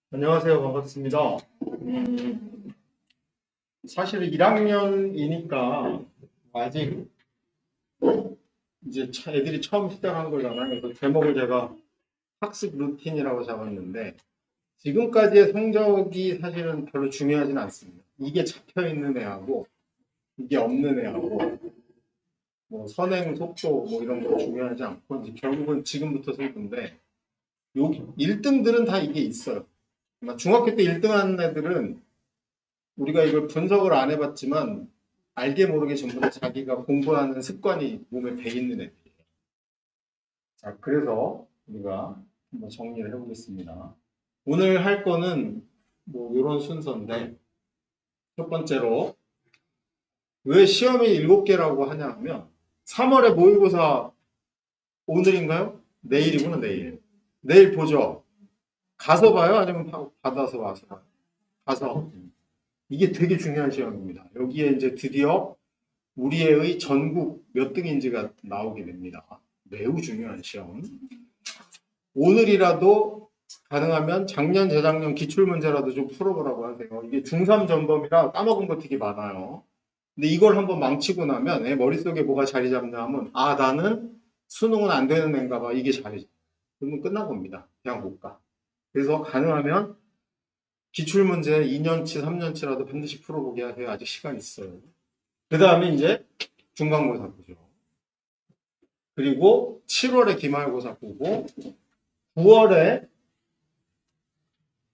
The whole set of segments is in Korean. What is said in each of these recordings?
안녕하세요. 반갑습니다. 사실 1학년이니까 아직 이제 애들이 처음 시작한 거잖아요. 그래서 제목을 제가 학습 루틴이라고 잡았는데 지금까지의 성적이 사실은 별로 중요하진 않습니다. 이게 잡혀 있는 애하고 이게 없는 애하고 뭐 선행 속도 뭐 이런 거 중요하지 않고 이제 결국은 지금부터 승부인데 여기 1등들은 다 이게 있어요. 중학교 때 1등 하는 애들은 우리가 이걸 분석을 안 해봤지만 알게 모르게 전부 다 자기가 공부하는 습관이 몸에 배 있는 애들이에요. 자, 그래서 우리가 한번 정리를 해보겠습니다. 오늘 할 거는 뭐 이런 순서인데 첫 번째로 왜 시험이 7개라고 하냐 하면 3월에 모의고사 오늘인가요? 내일이구나 내일. 내일 보죠. 가서 봐요? 아니면 받아서 와서 봐요? 가서. 이게 되게 중요한 시험입니다. 여기에 이제 드디어 우리 애의 전국 몇 등인지가 나오게 됩니다. 매우 중요한 시험. 오늘이라도 가능하면 작년, 재작년 기출문제라도 좀 풀어보라고 하세요. 이게 중3 전범이라 까먹은 거 되게 많아요. 근데 이걸 한번 망치고 나면 애 머릿속에 뭐가 자리 잡냐 하면 아 나는 수능은 안 되는 애인가 봐. 이게 자리 잡아요. 그러면 끝난 겁니다. 그냥 못 가. 그래서 가능하면 기출문제 2년치, 3년치라도 반드시 풀어보게 하세요. 아직 시간 있어요. 그 다음에 이제 중간고사 보죠. 그리고 7월에 기말고사 보고 9월에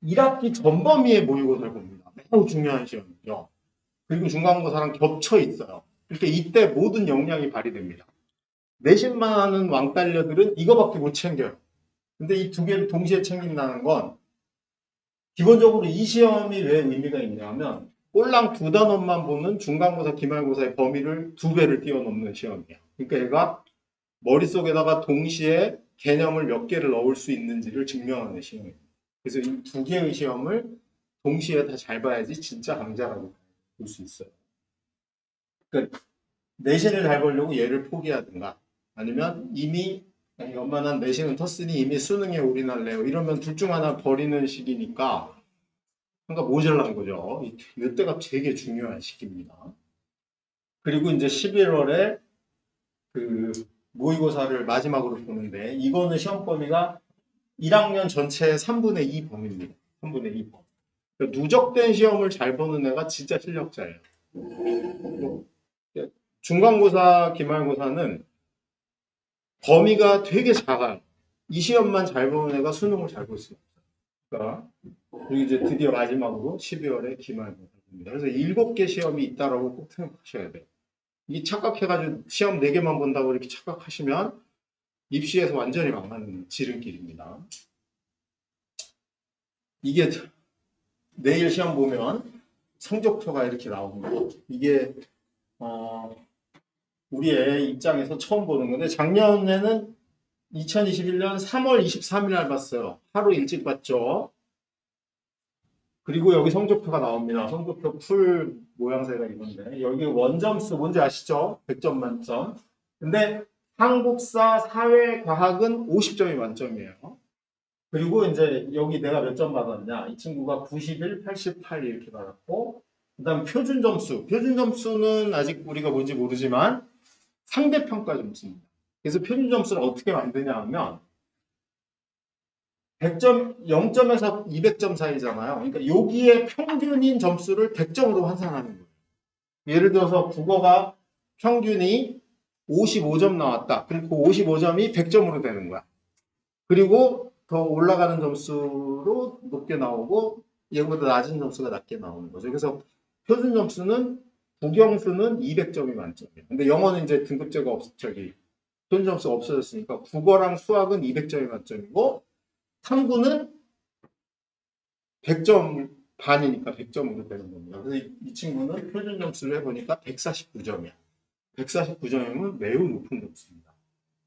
1학기 전범위의 모의고사를 봅니다. 매우 중요한 시험이죠. 그리고 중간고사랑 겹쳐 있어요. 그러니까 이때 모든 역량이 발휘됩니다. 내신 많은 왕딸려들은 이거밖에 못 챙겨요. 근데 이 두 개를 동시에 챙긴다는 건 기본적으로 이 시험이 왜 의미가 있냐면 꼴랑 두 단원만 보는 중간고사, 기말고사의 범위를 2배를 뛰어넘는 시험이에요. 그러니까 얘가 머릿속에다가 동시에 개념을 몇 개를 넣을 수 있는지를 증명하는 시험입니다. 그래서 이 2개의 시험을 동시에 다 잘 봐야지 진짜 강자라고 볼 수 있어요. 그러니까 내신을 잘 보려고 얘를 포기하든가 아니면 이미 엄마 난 내신은 텄으니 이미 수능에 올인할래요. 이러면 둘 중 하나 버리는 시기니까 뭔가 모자란 거죠. 이때가 되게 중요한 시기입니다. 그리고 이제 11월에 그 모의고사를 마지막으로 보는데 이거는 시험 범위가 1학년 전체의 3분의 2 범위입니다. 3분의 2 범위. 그러니까 누적된 시험을 잘 보는 애가 진짜 실력자예요. 중간고사, 기말고사는 범위가 되게 작아요. 이 시험만 잘 보는 애가 수능을 잘 볼 수 없어요. 그러니까 그리고 이제 드디어 마지막으로 12월에 기말고사입니다. 그래서 7개 시험이 있다라고 꼭 생각하셔야 돼요. 이 착각해가지고 시험 4개만 본다고 이렇게 착각하시면 입시에서 완전히 망하는 지름길입니다. 이게 내일 시험 보면 성적표가 이렇게 나옵니다. 이게 우리 애 입장에서 처음 보는 건데 작년에는 2021년 3월 23일 날 봤어요. 하루 일찍 봤죠. 그리고 여기 성적표가 나옵니다. 성적표 풀 모양새가 이건데 여기 원점수 뭔지 아시죠? 100점 만점. 근데 한국사, 사회, 과학은 50점이 만점이에요. 그리고 이제 여기 내가 몇 점 받았냐? 이 친구가 91, 88 이렇게 받았고, 그다음 표준 점수. 표준 점수는 아직 우리가 뭔지 모르지만 상대평가 점수입니다. 그래서 표준 점수를 어떻게 만드냐 하면 100점, 0점에서 200점 사이잖아요. 그러니까 여기에 평균인 점수를 100점으로 환산하는 거예요. 예를 들어서 국어가 평균이 55점 나왔다. 그리고 55점이 100점으로 되는 거야. 그리고 더 올라가는 점수로 높게 나오고 얘보다 낮은 점수가 낮게 나오는 거죠. 그래서 표준 점수는 국영수는 200점이 만점이에요. 근데 영어는 이제 등급제가 표준 점수가 없어졌으니까 국어랑 수학은 200점이 만점이고 탐구는 100점 반이니까 100점으로 되는 겁니다. 그래서 이 친구는 표준 점수를 해보니까 149점이야. 149점이면 매우 높은 점수입니다.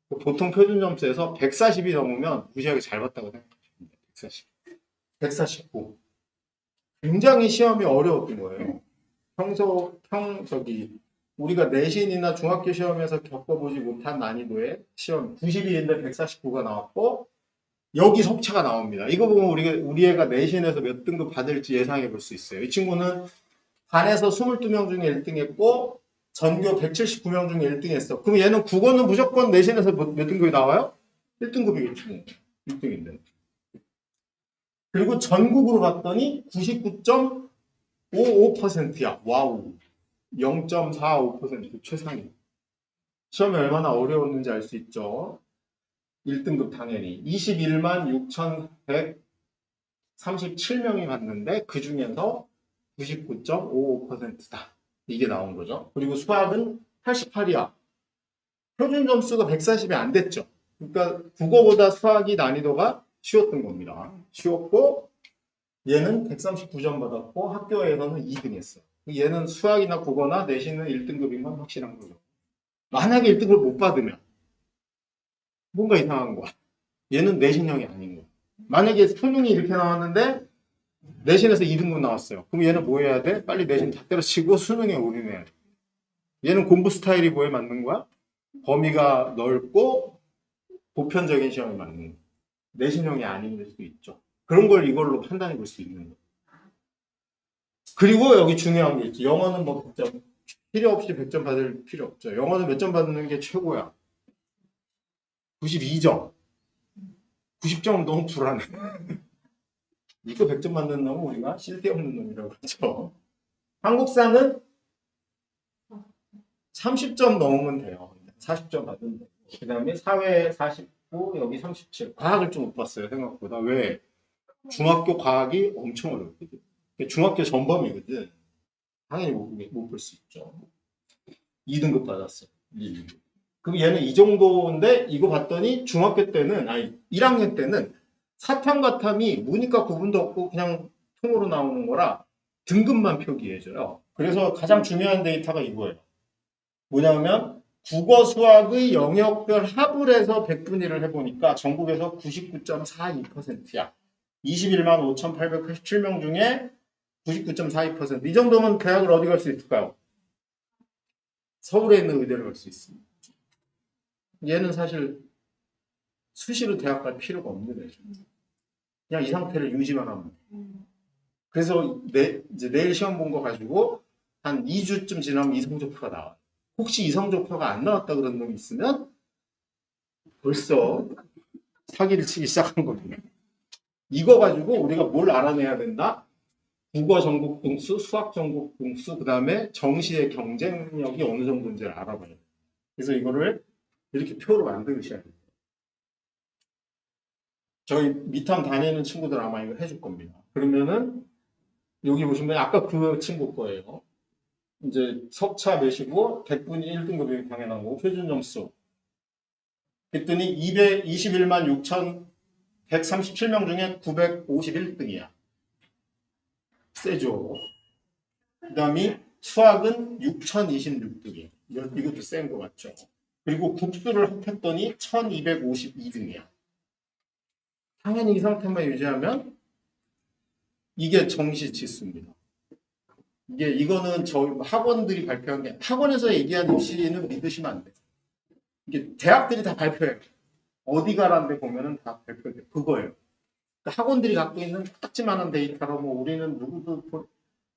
보통 표준 점수에서 140이 넘으면 무시하게 잘 봤다고 생각하십니다. 140. 149. 굉장히 시험이 어려웠던 거예요. 우리가 내신이나 중학교 시험에서 겪어보지 못한 난이도의 시험 92인데 149가 나왔고 여기 속차가 나옵니다. 이거 보면 우리 애가 내신에서 몇 등급 받을지 예상해 볼 수 있어요. 이 친구는 반에서 22명 중에 1등 했고 전교 179명 중에 1등 했어. 그럼 얘는 국어는 무조건 내신에서 몇 등급이 나와요? 1등급이겠지. 1등인데. 그리고 전국으로 봤더니 99.55%야. 와우. 0.45% 최상위. 시험이 얼마나 어려웠는지 알 수 있죠. 1등급 당연히 21만 6,137명이 봤는데 그 중에서 99.55%다. 이게 나온 거죠. 그리고 수학은 88이야. 표준 점수가 140이 안 됐죠. 그러니까 국어보다 수학이 난이도가 쉬웠던 겁니다. 쉬웠고 얘는 139점 받았고 학교에서는 2등 했어. 얘는 수학이나 국어나 내신은 1등급인 건 확실한 거죠. 만약에 1등급을 못 받으면 뭔가 이상한 거야. 얘는 내신형이 아닌 거야. 만약에 수능이 이렇게 나왔는데 내신에서 2등급 나왔어요. 그럼 얘는 뭐 해야 돼? 빨리 내신 다 때려치고 수능에 올인해야 돼. 얘는 공부 스타일이 뭐에 맞는 거야? 범위가 넓고 보편적인 시험에 맞는 거야. 내신형이 아닌 걸 수도 있죠. 그런 걸 이걸로 판단해 볼 수 있는 거야. 그리고 여기 중요한 게 있지. 영어는 뭐 100점. 필요 없이 100점 받을 필요 없죠. 영어는 몇 점 받는 게 최고야? 92점. 90점은 너무 불안해. 이거 100점 맞는 놈은 우리가 쓸데없는 놈이라고 그러죠. 한국사는 30점 넘으면 돼요. 40점 받으면 돼요. 그 다음에 사회 49, 여기 37. 과학을 좀 못 봤어요, 생각보다. 왜? 중학교 과학이 엄청 어렵거든. 중학교 전범이거든. 당연히 못 볼 수 있죠. 2등급 받았어. 그럼 얘는 이 정도인데 이거 봤더니 중학교 때는 아니 1학년 때는 사탐과탐이 문이과 구분도 없고 그냥 통으로 나오는 거라 등급만 표기해줘요. 그래서 가장 중요한 데이터가 이거예요. 뭐냐면 국어 수학의 영역별 합을 해서 100분위를 해보니까 전국에서 99.42%야. 21만 5,887명 중에 99.42%. 이 정도면 대학을 어디 갈 수 있을까요? 서울에 있는 의대를 갈 수 있습니다. 얘는 사실 수시로 대학 갈 필요가 없는 애죠. 그냥 이 상태를 유지만 하면 돼. 그래서 이제 내일 시험 본 거 가지고 한 2주쯤 지나면 이성적표가 나와요. 혹시 이성적표가 안 나왔다 그런 놈이 있으면 벌써 사기를 치기 시작한 겁니다. 이거 가지고 우리가 뭘 알아내야 된다? 국어 전국 등수, 수학 전국 등수, 그 다음에 정시의 경쟁력이 어느 정도인지를 알아봐야 돼요. 그래서 이거를 이렇게 표로 만드셔야 돼요. 저희 미탐 다니는 친구들 아마 이거 해줄 겁니다. 그러면은 여기 보시면 아까 그 친구 거예요. 이제 석차 몇이고 100분이 1등급이 당연한 거고 표준 점수. 그랬더니 221만 6,137명 중에 951등이야. 세죠. 그 다음에 수학은 6,026등이에요. 이것도 센 거 같죠. 그리고 국수를 합했더니 1,252등이야. 당연히 이 상태만 유지하면 이게 정시 지수입니다. 이거는 저희 학원들이 발표한 게 학원에서 얘기한 입시는 믿으시면 안 돼요. 이게 대학들이 다 발표해요. 어디 가라는데 보면은 다 발표돼요. 그거예요. 그러니까 학원들이 갖고 있는 딱지만한 데이터로 뭐 우리는 누구도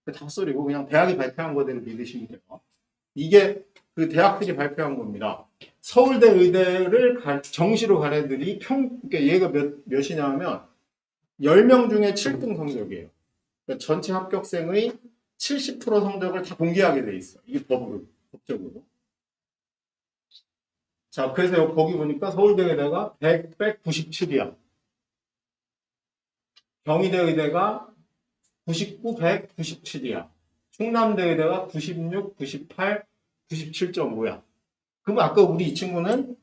다 헛소리고 그냥 대학이 발표한 거대로 믿으시면 돼요. 이게 그 대학들이 발표한 겁니다. 서울대 의대를 정시로 간 애들이 그러니까 얘가 몇이냐면 10명 중에 7등 성적이에요. 그러니까 전체 합격생의 70% 성적을 다 공개하게 돼 있어. 이게 법적으로. 자, 그래서 거기 보니까 서울대 의대가 197이야. 경희대 의대가 99, 197이야. 충남대 의대가 96, 98, 97.5야. 그럼 아까 우리 이 친구는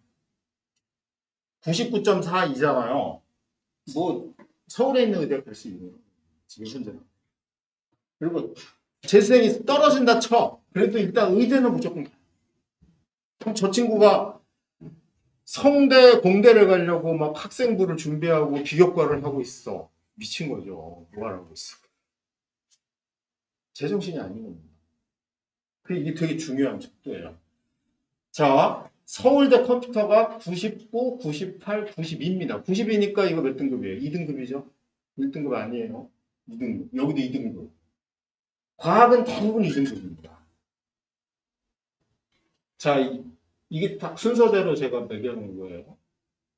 99.42잖아요. 뭐 서울에 있는 의대가 갈 수 있는 거예요. 지금 현재는. 그리고 재수생이 떨어진다 쳐. 그래도 일단 의대는 무조건 가. 그럼 저 친구가 성대, 공대를 가려고 막 학생부를 준비하고 비교과를 하고 있어. 미친 거죠. 뭐 하라고 있어. 제정신이 아닌 겁니다. 이게 되게 중요한 척도예요. 자, 서울대 컴퓨터가 99, 98, 92입니다. 90이니까 이거 몇 등급이에요? 2등급이죠? 1등급 아니에요. 2등급. 여기도 2등급. 과학은 대부분 2등급입니다. 자, 이게 딱 순서대로 제가 매겨놓은 거예요.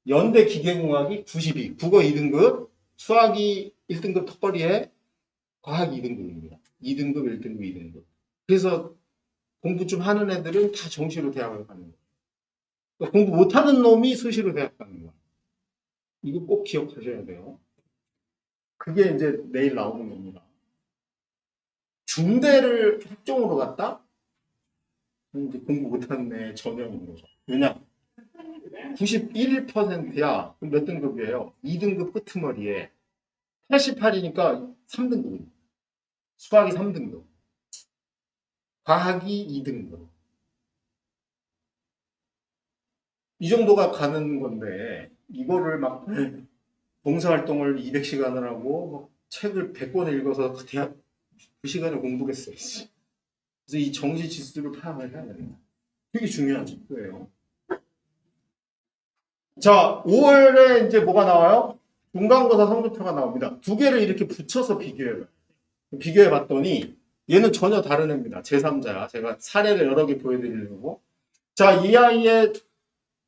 연대 기계공학이 92, 국어 2등급, 수학이 1등급 턱걸이에 과학 2등급입니다. 2등급, 1등급, 2등급. 그래서 공부 좀 하는 애들은 다 정시로 대학을 가는 거예요. 그러니까 공부 못하는 놈이 수시로 대학 가는 거예요. 이거 꼭 기억하셔야 돼요. 그게 이제 내일 나오는 겁니다. 중대를 학종으로 갔다? 이제 공부 못하는 애 전형인 거죠. 왜냐? 91%야. 그럼 몇 등급이에요? 2등급 끄트머리에 88이니까 3등급입니다. 수학이 3등급. 과학이 2등급. 이 정도가 가는 건데 이거를 막 봉사활동을 200시간을 하고 막 책을 100권 읽어서 대학 2시간을 공부했어요. 그래서 이 정시 지수를 파악을 해야 됩니다. 되게 중요한 거예요. 자, 5월에 이제 뭐가 나와요? 중간고사 성적표가 나옵니다. 두 개를 이렇게 붙여서 비교해요. 비교해 봤더니 얘는 전혀 다른 애입니다. 제3자야. 제가 사례를 여러 개 보여드리려고. 자, 이 아이의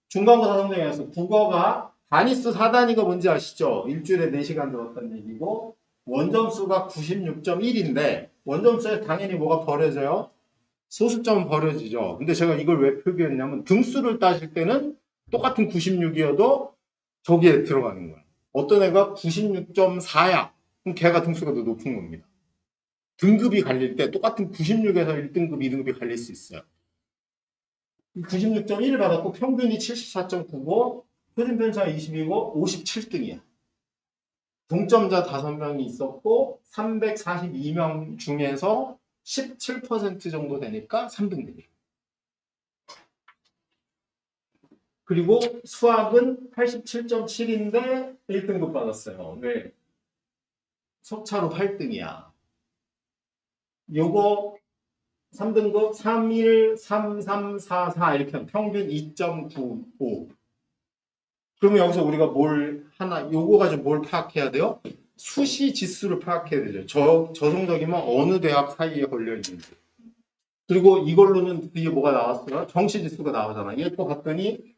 중간고사 성적에서 국어가 단위수 4단위가 뭔지 아시죠? 일주일에 4시간 들었다는 얘기고 원점수가 96.1인데 원점수에 당연히 뭐가 버려져요? 소수점은 버려지죠. 근데 제가 이걸 왜 표기했냐면 등수를 따질 때는 똑같은 96이어도 저기에 들어가는 거야. 어떤 애가 96.4야. 그럼 걔가 등수가 더 높은 겁니다. 등급이 갈릴 때 똑같은 96에서 1등급, 2등급이 갈릴 수 있어요. 96.1을 받았고 평균이 74.9고 표준 편차가 20이고 57등이야. 동점자 5명이 있었고 342명 중에서 17% 정도 되니까 3등급이에요. 그리고 수학은 87.7인데 1등급 받았어요. 왜? 석차로 8등이야. 요거 3등급 31, 33, 44 이렇게 하면 평균 2.95. 그러면 여기서 우리가 요거 가지고 뭘 파악해야 돼요? 수시 지수를 파악해야 되죠. 저 성적이면 어느 대학 사이에 걸려 있는지. 그리고 이걸로는 뒤에 뭐가 나왔어요? 정시 지수가 나오잖아. 이거 봤더니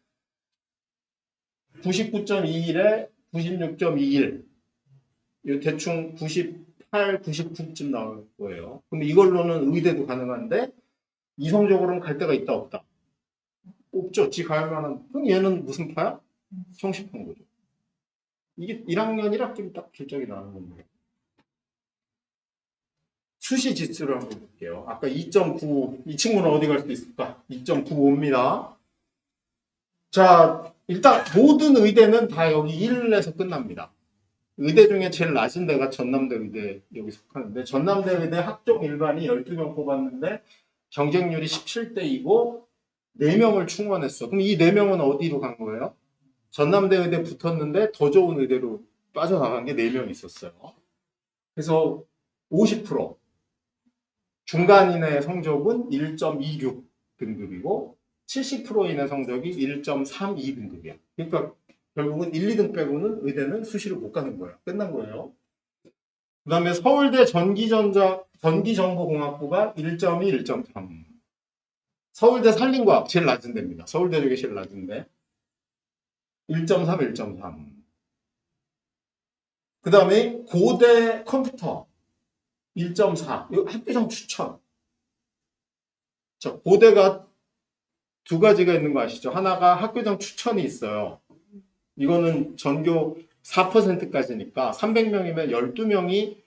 99.21에 96.21. 이 대충 98, 99쯤 나올 거예요. 근데 이걸로는 의대도 가능한데 이성적으로는 갈 데가 있다 없다? 없죠. 지 갈 만한. 그럼 얘는 무슨 파야? 정시파인 거죠. 이게 1학년 1학기 딱 결정이 나는 겁니다. 수시 지수를 한번 볼게요. 아까 2.9, 이 친구는 어디 갈 수 있을까? 2.95입니다. 자, 일단 모든 의대는 다 여기 1에서 끝납니다. 의대 중에 제일 낮은 데가 전남대 의대 여기 속하는데 전남대 의대 학종 일반이 12명 뽑았는데 경쟁률이 17대2고 4명을 충원했어. 그럼 이 4명은 어디로 간 거예요? 전남대 의대 붙었는데 더 좋은 의대로 빠져나간 게 4명 있었어요. 그래서 50% 중간인의 성적은 1.26 등급이고 70%인의 성적이 1.32 등급이야. 그러니까 결국은 1, 2등 빼고는 의대는 수시로 못 가는 거예요. 끝난 거예요. 그 다음에 서울대 전기정보공학부가 1.2, 1.3. 서울대 산림과학 제일 낮은 데입니다. 서울대 중에 제일 낮은데 1.3, 1.3. 그 다음에 고대 컴퓨터 1.4. 이거 학교장 추천. 자, 고대가 두 가지가 있는 거 아시죠? 하나가 학교장 추천이 있어요. 이거는 전교 4%까지니까 300명이면 12명이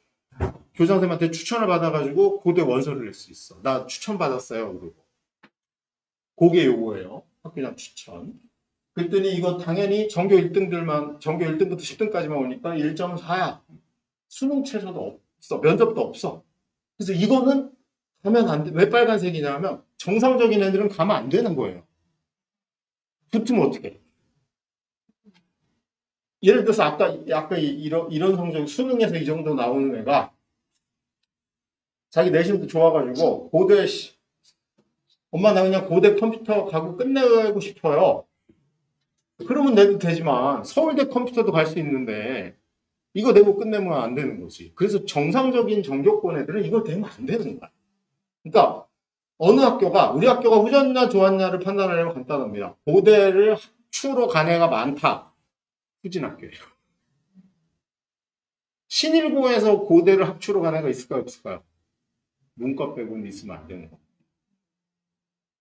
교장선생님한테 추천을 받아가지고 고대 원서를 낼 수 있어. 나 추천받았어요. 그러고. 그게 요거예요. 학교장 추천. 그랬더니 이거 당연히 전교 1등들만, 전교 1등부터 10등까지만 오니까 1.4야. 수능 최저도 없어. 면접도 없어. 그래서 이거는 가면 안 돼. 왜 빨간색이냐면 정상적인 애들은 가면 안 되는 거예요. 붙으면 어떻게 해? 예를 들어서 아까 이런 성적 수능에서 이 정도 나오는 애가 자기 내신도 좋아가지고 고대 엄마 나 그냥 고대 컴퓨터 가고 끝내고 싶어요. 그러면 내도 되지만 서울대 컴퓨터도 갈 수 있는데 이거 내고 끝내면 안 되는 거지. 그래서 정상적인 전교권 애들은 이걸 되면 안 되는 거야. 그러니까 어느 학교가 우리 학교가 후졌냐 좋았냐를 판단하려면 간단합니다. 고대를 학추로 간 애가 많다. 후진 학교예요. 신일고에서 고대를 학추로 간 애가 있을까요? 없을까요? 문과 빼고는 있으면 안 되는 거예요.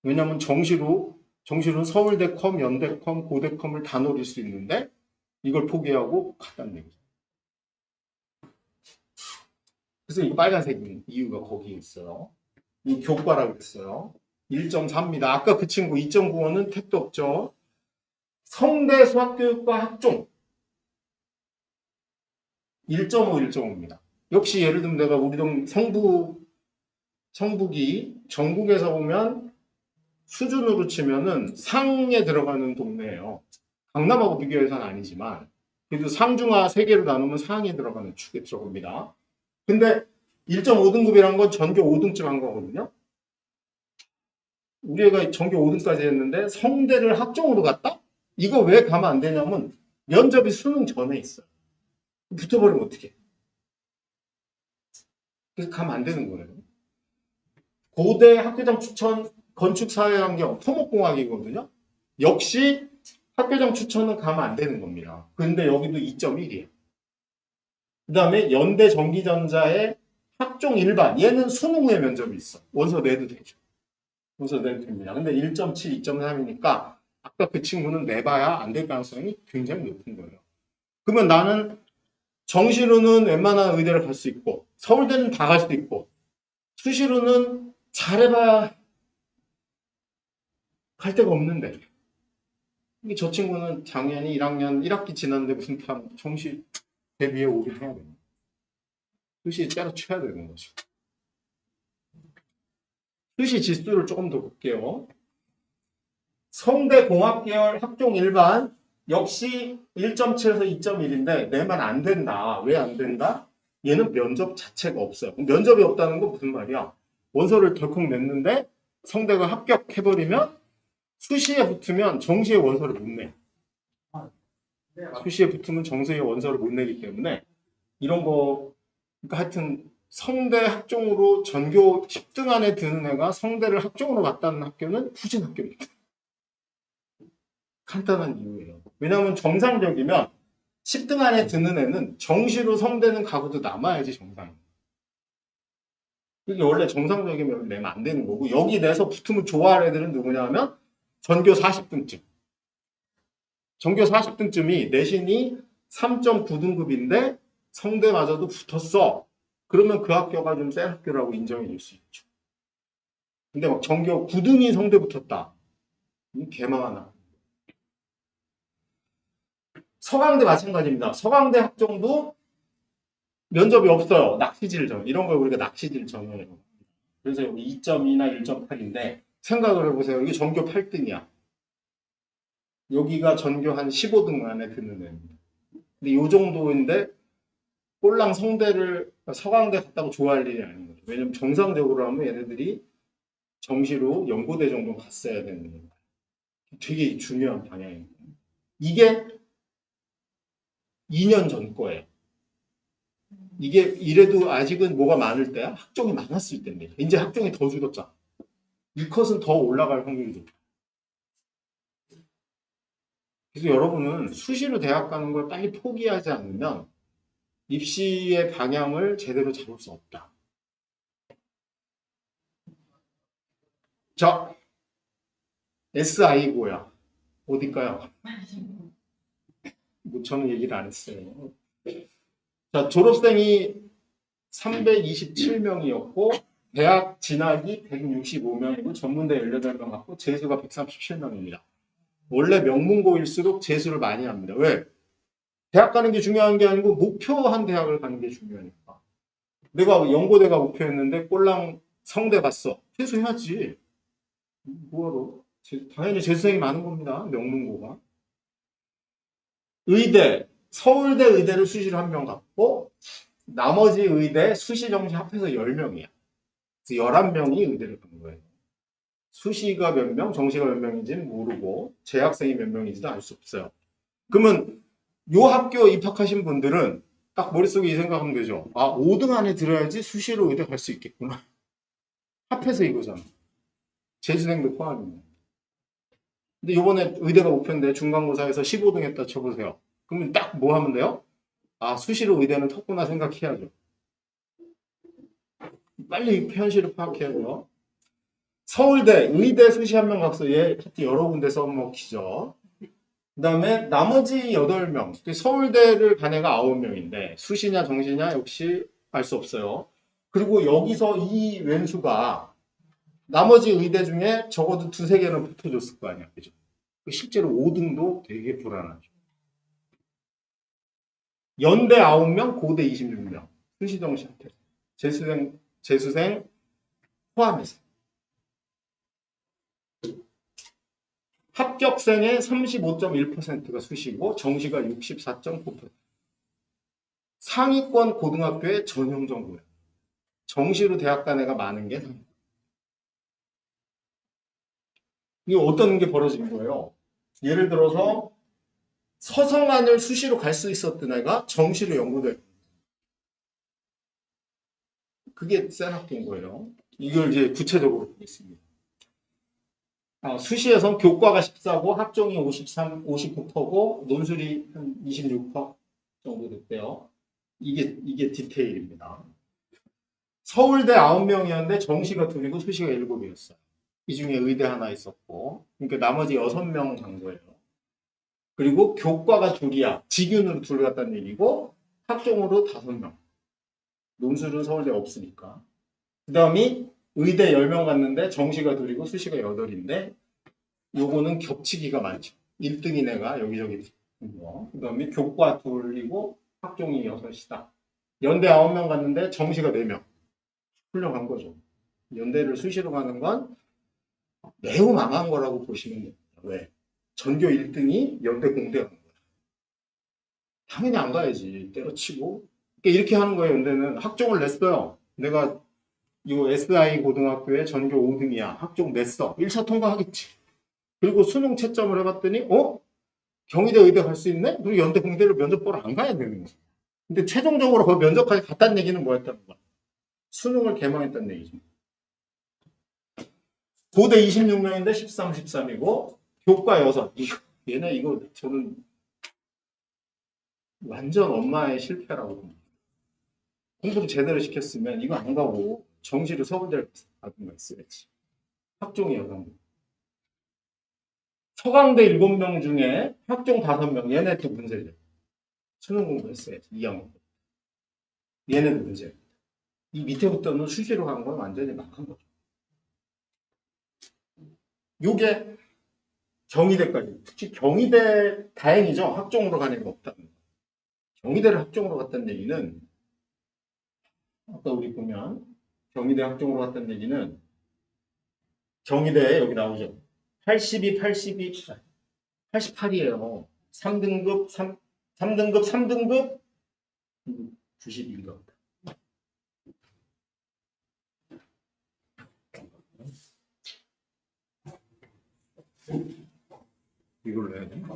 왜냐하면 정시로 서울대컴, 연대컴, 고대컴을 다 노릴 수 있는데 이걸 포기하고 갔다는 얘기죠. 그래서 이 빨간색 이유가 거기에 있어요. 이 교과라고 했어요. 1.4입니다. 아까 그 친구 2.95는 택도 없죠. 성대 수학교육과 학종 1.5, 1.5입니다. 역시 예를 들면 내가 우리 동 성북이 전국에서 보면 수준으로 치면은 상에 들어가는 동네예요. 강남하고 비교해서는 아니지만 그래도 상중하 3개로 나누면 상에 들어가는 축에 들어갑니다. 근데 1.5등급이란 건 전교 5등쯤 한 거거든요. 우리 애가 전교 5등까지 했는데 성대를 학종으로 갔다? 이거 왜 가면 안 되냐면 면접이 수능 전에 있어요. 붙어버리면 어떡해. 그래서 가면 안 되는 거예요. 고대 학교장 추천 건축사회환경 토목공학이거든요. 역시 학교장 추천은 가면 안 되는 겁니다. 근데 여기도 2.1이에요. 그 다음에 연대 전기전자의 학종 일반 얘는 수능 후에 면접이 있어. 원서 내도 되죠. 원서 내도 됩니다. 근데 1.7, 2.3이니까 아까 그 친구는 내봐야 안 될 가능성이 굉장히 높은 거예요. 그러면 나는 정시로는 웬만한 의대를 갈 수 있고 서울대는 다 갈 수 있고 수시로는 잘해봐야 갈 데가 없는데 저 친구는 작년이 1학년 1학기 지났는데 무슨 정시 대비에 오긴 해야 돼요. 수시 때려쳐야 되는 거죠. 수시 지수를 조금 더 볼게요. 성대 공학계열 학종 일반 역시 1.7에서 2.1인데 내만 안 된다. 왜 안 된다? 얘는 면접 자체가 없어요. 면접이 없다는 건 무슨 말이야? 원서를 덜컥 냈는데 성대가 합격해버리면 수시에 붙으면 정시에 원서를 못 내. 수시에 붙으면 정시에 원서를 못 내기 때문에 이런 거 그러니까 하여튼 성대 학종으로 전교 10등 안에 드는 애가 성대를 학종으로 갔다는 학교는 후진 학교입니다. 간단한 이유예요. 왜냐하면 정상적이면 10등 안에 드는 애는 정시로 성대는 가고도 남아야지 정상이에요. 이게 원래 정상적이면 내면 안 되는 거고 여기 내서 붙으면 좋아할 애들은 누구냐면 전교 40등쯤. 전교 40등쯤이 내신이 3.9등급인데 성대마저도 붙었어. 그러면 그 학교가 좀 센 학교라고 인정해 줄 수 있죠. 근데 막 전교 9등이 성대 붙었다. 개망하나. 서강대 마찬가지입니다. 서강대 학종도 면접이 없어요. 낚시질 전. 이런 걸 우리가 낚시질 전이에요. 그래서 여기 2.2나 1.8인데 생각을 해보세요. 이게 전교 8등이야. 여기가 전교 한 15등 안에 드는 애입니다. 근데 이 정도인데 꼴랑 성대를 서강대 갔다고 좋아할 일이 아닌 거죠. 왜냐면 정상적으로 하면 얘네들이 정시로 연고대 정도 갔어야 되는 거예요. 되게 중요한 방향입니다. 이게 2년 전 거예요. 이게 이래도 아직은 뭐가 많을 때야? 학종이 많았을 때입니다. 이제 학종이 더 줄었잖아. 일컷은 더 올라갈 확률이 높아요. 그래서 여러분은 수시로 대학 가는 걸 빨리 포기하지 않으면 입시의 방향을 제대로 잡을 수 없다. 자, SI고요. 어딜까요? 뭐 저는 얘기를 안 했어요. 자, 졸업생이 327명이었고 대학 진학이 165명이고 전문대 18명 갖고 재수가 137명입니다. 원래 명문고일수록 재수를 많이 합니다. 왜? 대학 가는 게 중요한 게 아니고 목표한 대학을 가는 게 중요하니까. 내가 연고대가 목표였는데 꼴랑 성대 갔어. 재수해야지. 뭐하러? 당연히 재수생이 많은 겁니다. 명문고가. 의대, 서울대 의대를 수시로 1명 갖고 나머지 의대 수시 정시 합해서 10명이야. 그래서 11명이 의대를 간 거예요. 수시가 몇 명, 정시가 몇 명인지는 모르고 재학생이 몇 명인지도 알 수 없어요. 그러면 요 학교 입학하신 분들은 딱 머릿속에 이 생각하면 되죠. 아, 5등 안에 들어야지 수시로 의대 갈 수 있겠구나. 합해서 이거잖아. 재수생도 포함이네. 근데 요번에 의대가 목표인데 중간고사에서 15등 했다 쳐보세요. 그러면 딱 뭐 하면 돼요? 아, 수시로 의대는 텄구나 생각해야죠. 빨리 현실을 파악해야죠. 서울대 의대 수시 한 명 각서 얘 여러 군데 써먹히죠. 그 다음에 나머지 8명, 서울대를 간 애가 9명인데 수시냐 정시냐 역시 알 수 없어요. 그리고 여기서 이 왼수가 나머지 의대 중에 적어도 두세 개는 붙어줬을 거 아니야. 그죠? 실제로 5등도 되게 불안하죠. 연대 9명, 고대 26명. 수시 정시 합해. 재수생 포함해서. 합격생의 35.1%가 수시고 정시가 64.9%. 상위권 고등학교의 전형 정도예요. 정시로 대학 간 애가 많은 게 이게 어떤 게 벌어진 거예요? 예를 들어서 서성안을 수시로 갈 수 있었던 애가 정시로 연구돼. 그게 센 학교인 거예요. 이걸 이제 구체적으로 보겠습니다. 수시에서 교과가 14고 학종이 59%고 논술이 한 26% 정도 됐대요. 이게 디테일입니다. 서울대 9명이었는데 정시가 2이고 수시가 7이었어요. 이 중에 의대 하나 있었고, 그러니까 나머지 6명 간 거예요. 그리고 교과가 2이야. 직윤으로 2 갔다는 얘기고, 학종으로 5명. 논술은 서울대 없으니까. 그 다음이 의대 10명 갔는데 정시가 2이고 수시가 8인데, 요거는 겹치기가 많죠. 1등인 애가 여기저기 거. 그 다음에 교과 2이고 학종이 6이다. 연대 9명 갔는데 정시가 4명. 훌륭한 거죠. 연대를 수시로 가는 건 매우 망한 거라고 보시면 됩니다. 왜? 전교 1등이 연대 공대 가는 거야. 당연히 안 가야지. 때려치고. 그러니까 이렇게 하는 거예요. 연대는 학종을 냈어요. 내가 이 SI 고등학교에 전교 5등이야. 학종 냈어. 1차 통과하겠지. 그리고 수능 채점을 해봤더니 경희대 의대 갈 수 있네? 그리고 연대 공대를 면접 보러 안 가야 되는 거야. 근데 최종적으로 그 면접까지 갔다는 얘기는 뭐였다는 거야? 수능을 개망했다는 얘기죠. 고대 26명인데 13, 13이고 교과 6. 얘네 이거 저는 완전 엄마의 실패라고 봅니다. 공부를 제대로 시켰으면 이거 안 가고 정시로 서울대를 가든가 했어야지. 학종이 6명. 서강대 7명 중에 학종 5명. 얘네도 문제죠. 수능 공부했어야지. 2학년. 얘네도 문제예요. 이 밑에부터는 수시로 간 건 완전히 막한 거죠. 요게 경희대까지. 특히 경희대 다행이죠. 학종으로 가는 게 없다는 거. 경희대를 학종으로 갔다는 얘기는 아까 우리 보면 경희대 학종으로 갔다는 얘기는 경희대에 여기 나오죠. 82, 88이에요. 3등급, 3등급, 3등급 92인가 보다. 이걸로 해야 되나?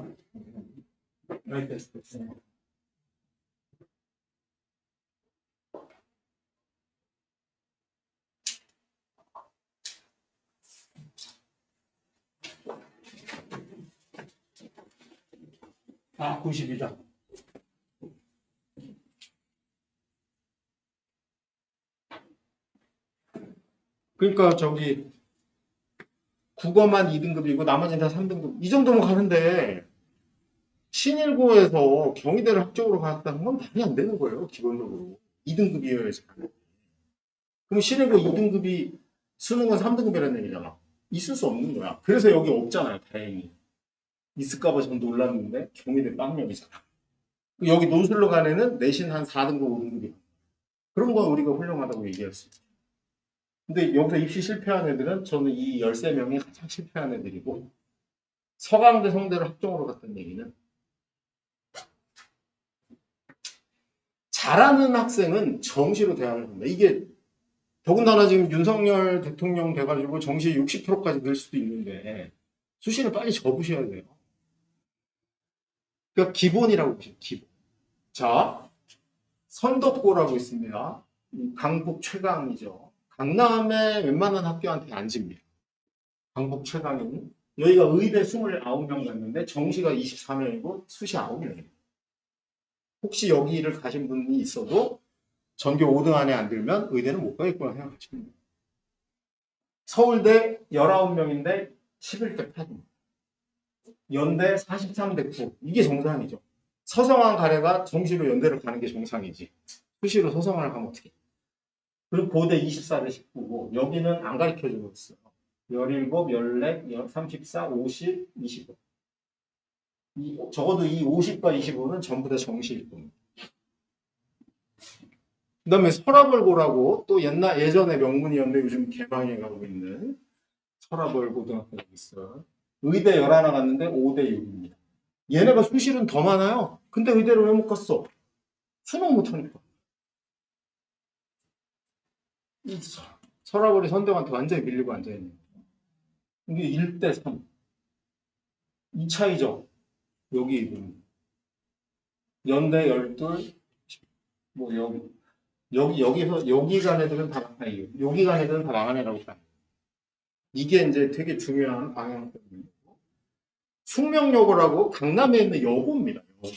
아, 92다. 그러니까 저기 국어만 2등급이고 나머지는 다 3등급. 이 정도면 가는데 신일고에서 경희대를 학종으로 갔다는 건 말이 안 되는 거예요. 기본적으로. 2등급이어야지. 그럼 신일고 2등급이 수능은 3등급이라는 얘기잖아. 있을 수 없는 거야. 그래서 여기 없잖아요. 다행히. 있을까봐 전 놀랐는데 경희대 빵명이잖아. 여기 논술로 간 애는 내신 한 4등급, 5등급이야. 그런 건 우리가 훌륭하다고 얘기할 수 있어요. 근데 여기서 입시 실패한 애들은 저는 이 13명이 가장 실패한 애들이고 서강대, 성대를 학종으로 갔다는 얘기는 잘하는 학생은 정시로 대학을 간다. 이게 더군다나 지금 윤석열 대통령 돼가지고 정시 60%까지 늘 수도 있는데 수시를 빨리 접으셔야 돼요. 그러니까 기본이라고 보시면 기본. 자, 선덕고라고 있습니다. 강북 최강이죠. 강남의 웬만한 학교한테 안 집니다. 강북 최강인. 여기가 의대 29명 갔는데 정시가 24명이고 수시 9명이에요. 혹시 여기를 가신 분이 있어도 전교 5등 안에 안 들면 의대는 못 가겠구나 생각하시면 돼요. 서울대 19명인데 11대 8입니다. 연대 43대 9. 이게 정상이죠. 서성한 가래가 정시로 연대를 가는 게 정상이지. 수시로 서성을 가면 어떻게? 그리고 고대 24대 19고 여기는 안 가르쳐주고 있어요. 17, 14, 34, 50, 25. 적어도 이 50과 25는 전부 다 정시일 겁니다. 그 다음에 서라벌고라고 또 예전에 명문이었는데 요즘 개방해 가고 있는 서라벌고등학교가 있어요. 의대 11 갔는데 5대 6입니다. 얘네가 수시는 더 많아요. 근데 의대를 왜 못 갔어? 수능 못하니까. 서라벌이 선대한테 완전히 밀리고 앉아있는 거예요. 이게 1대 3. 이 차이죠. 여기 연대 12, 뭐 여기 간 애들은 다 망한 애예요. 여기 간 애들은 다 망한 애라고 봐요. 이게 이제 되게 중요한 방향이거든요. 숙명여고라고 강남에 있는 여고입니다. 여고.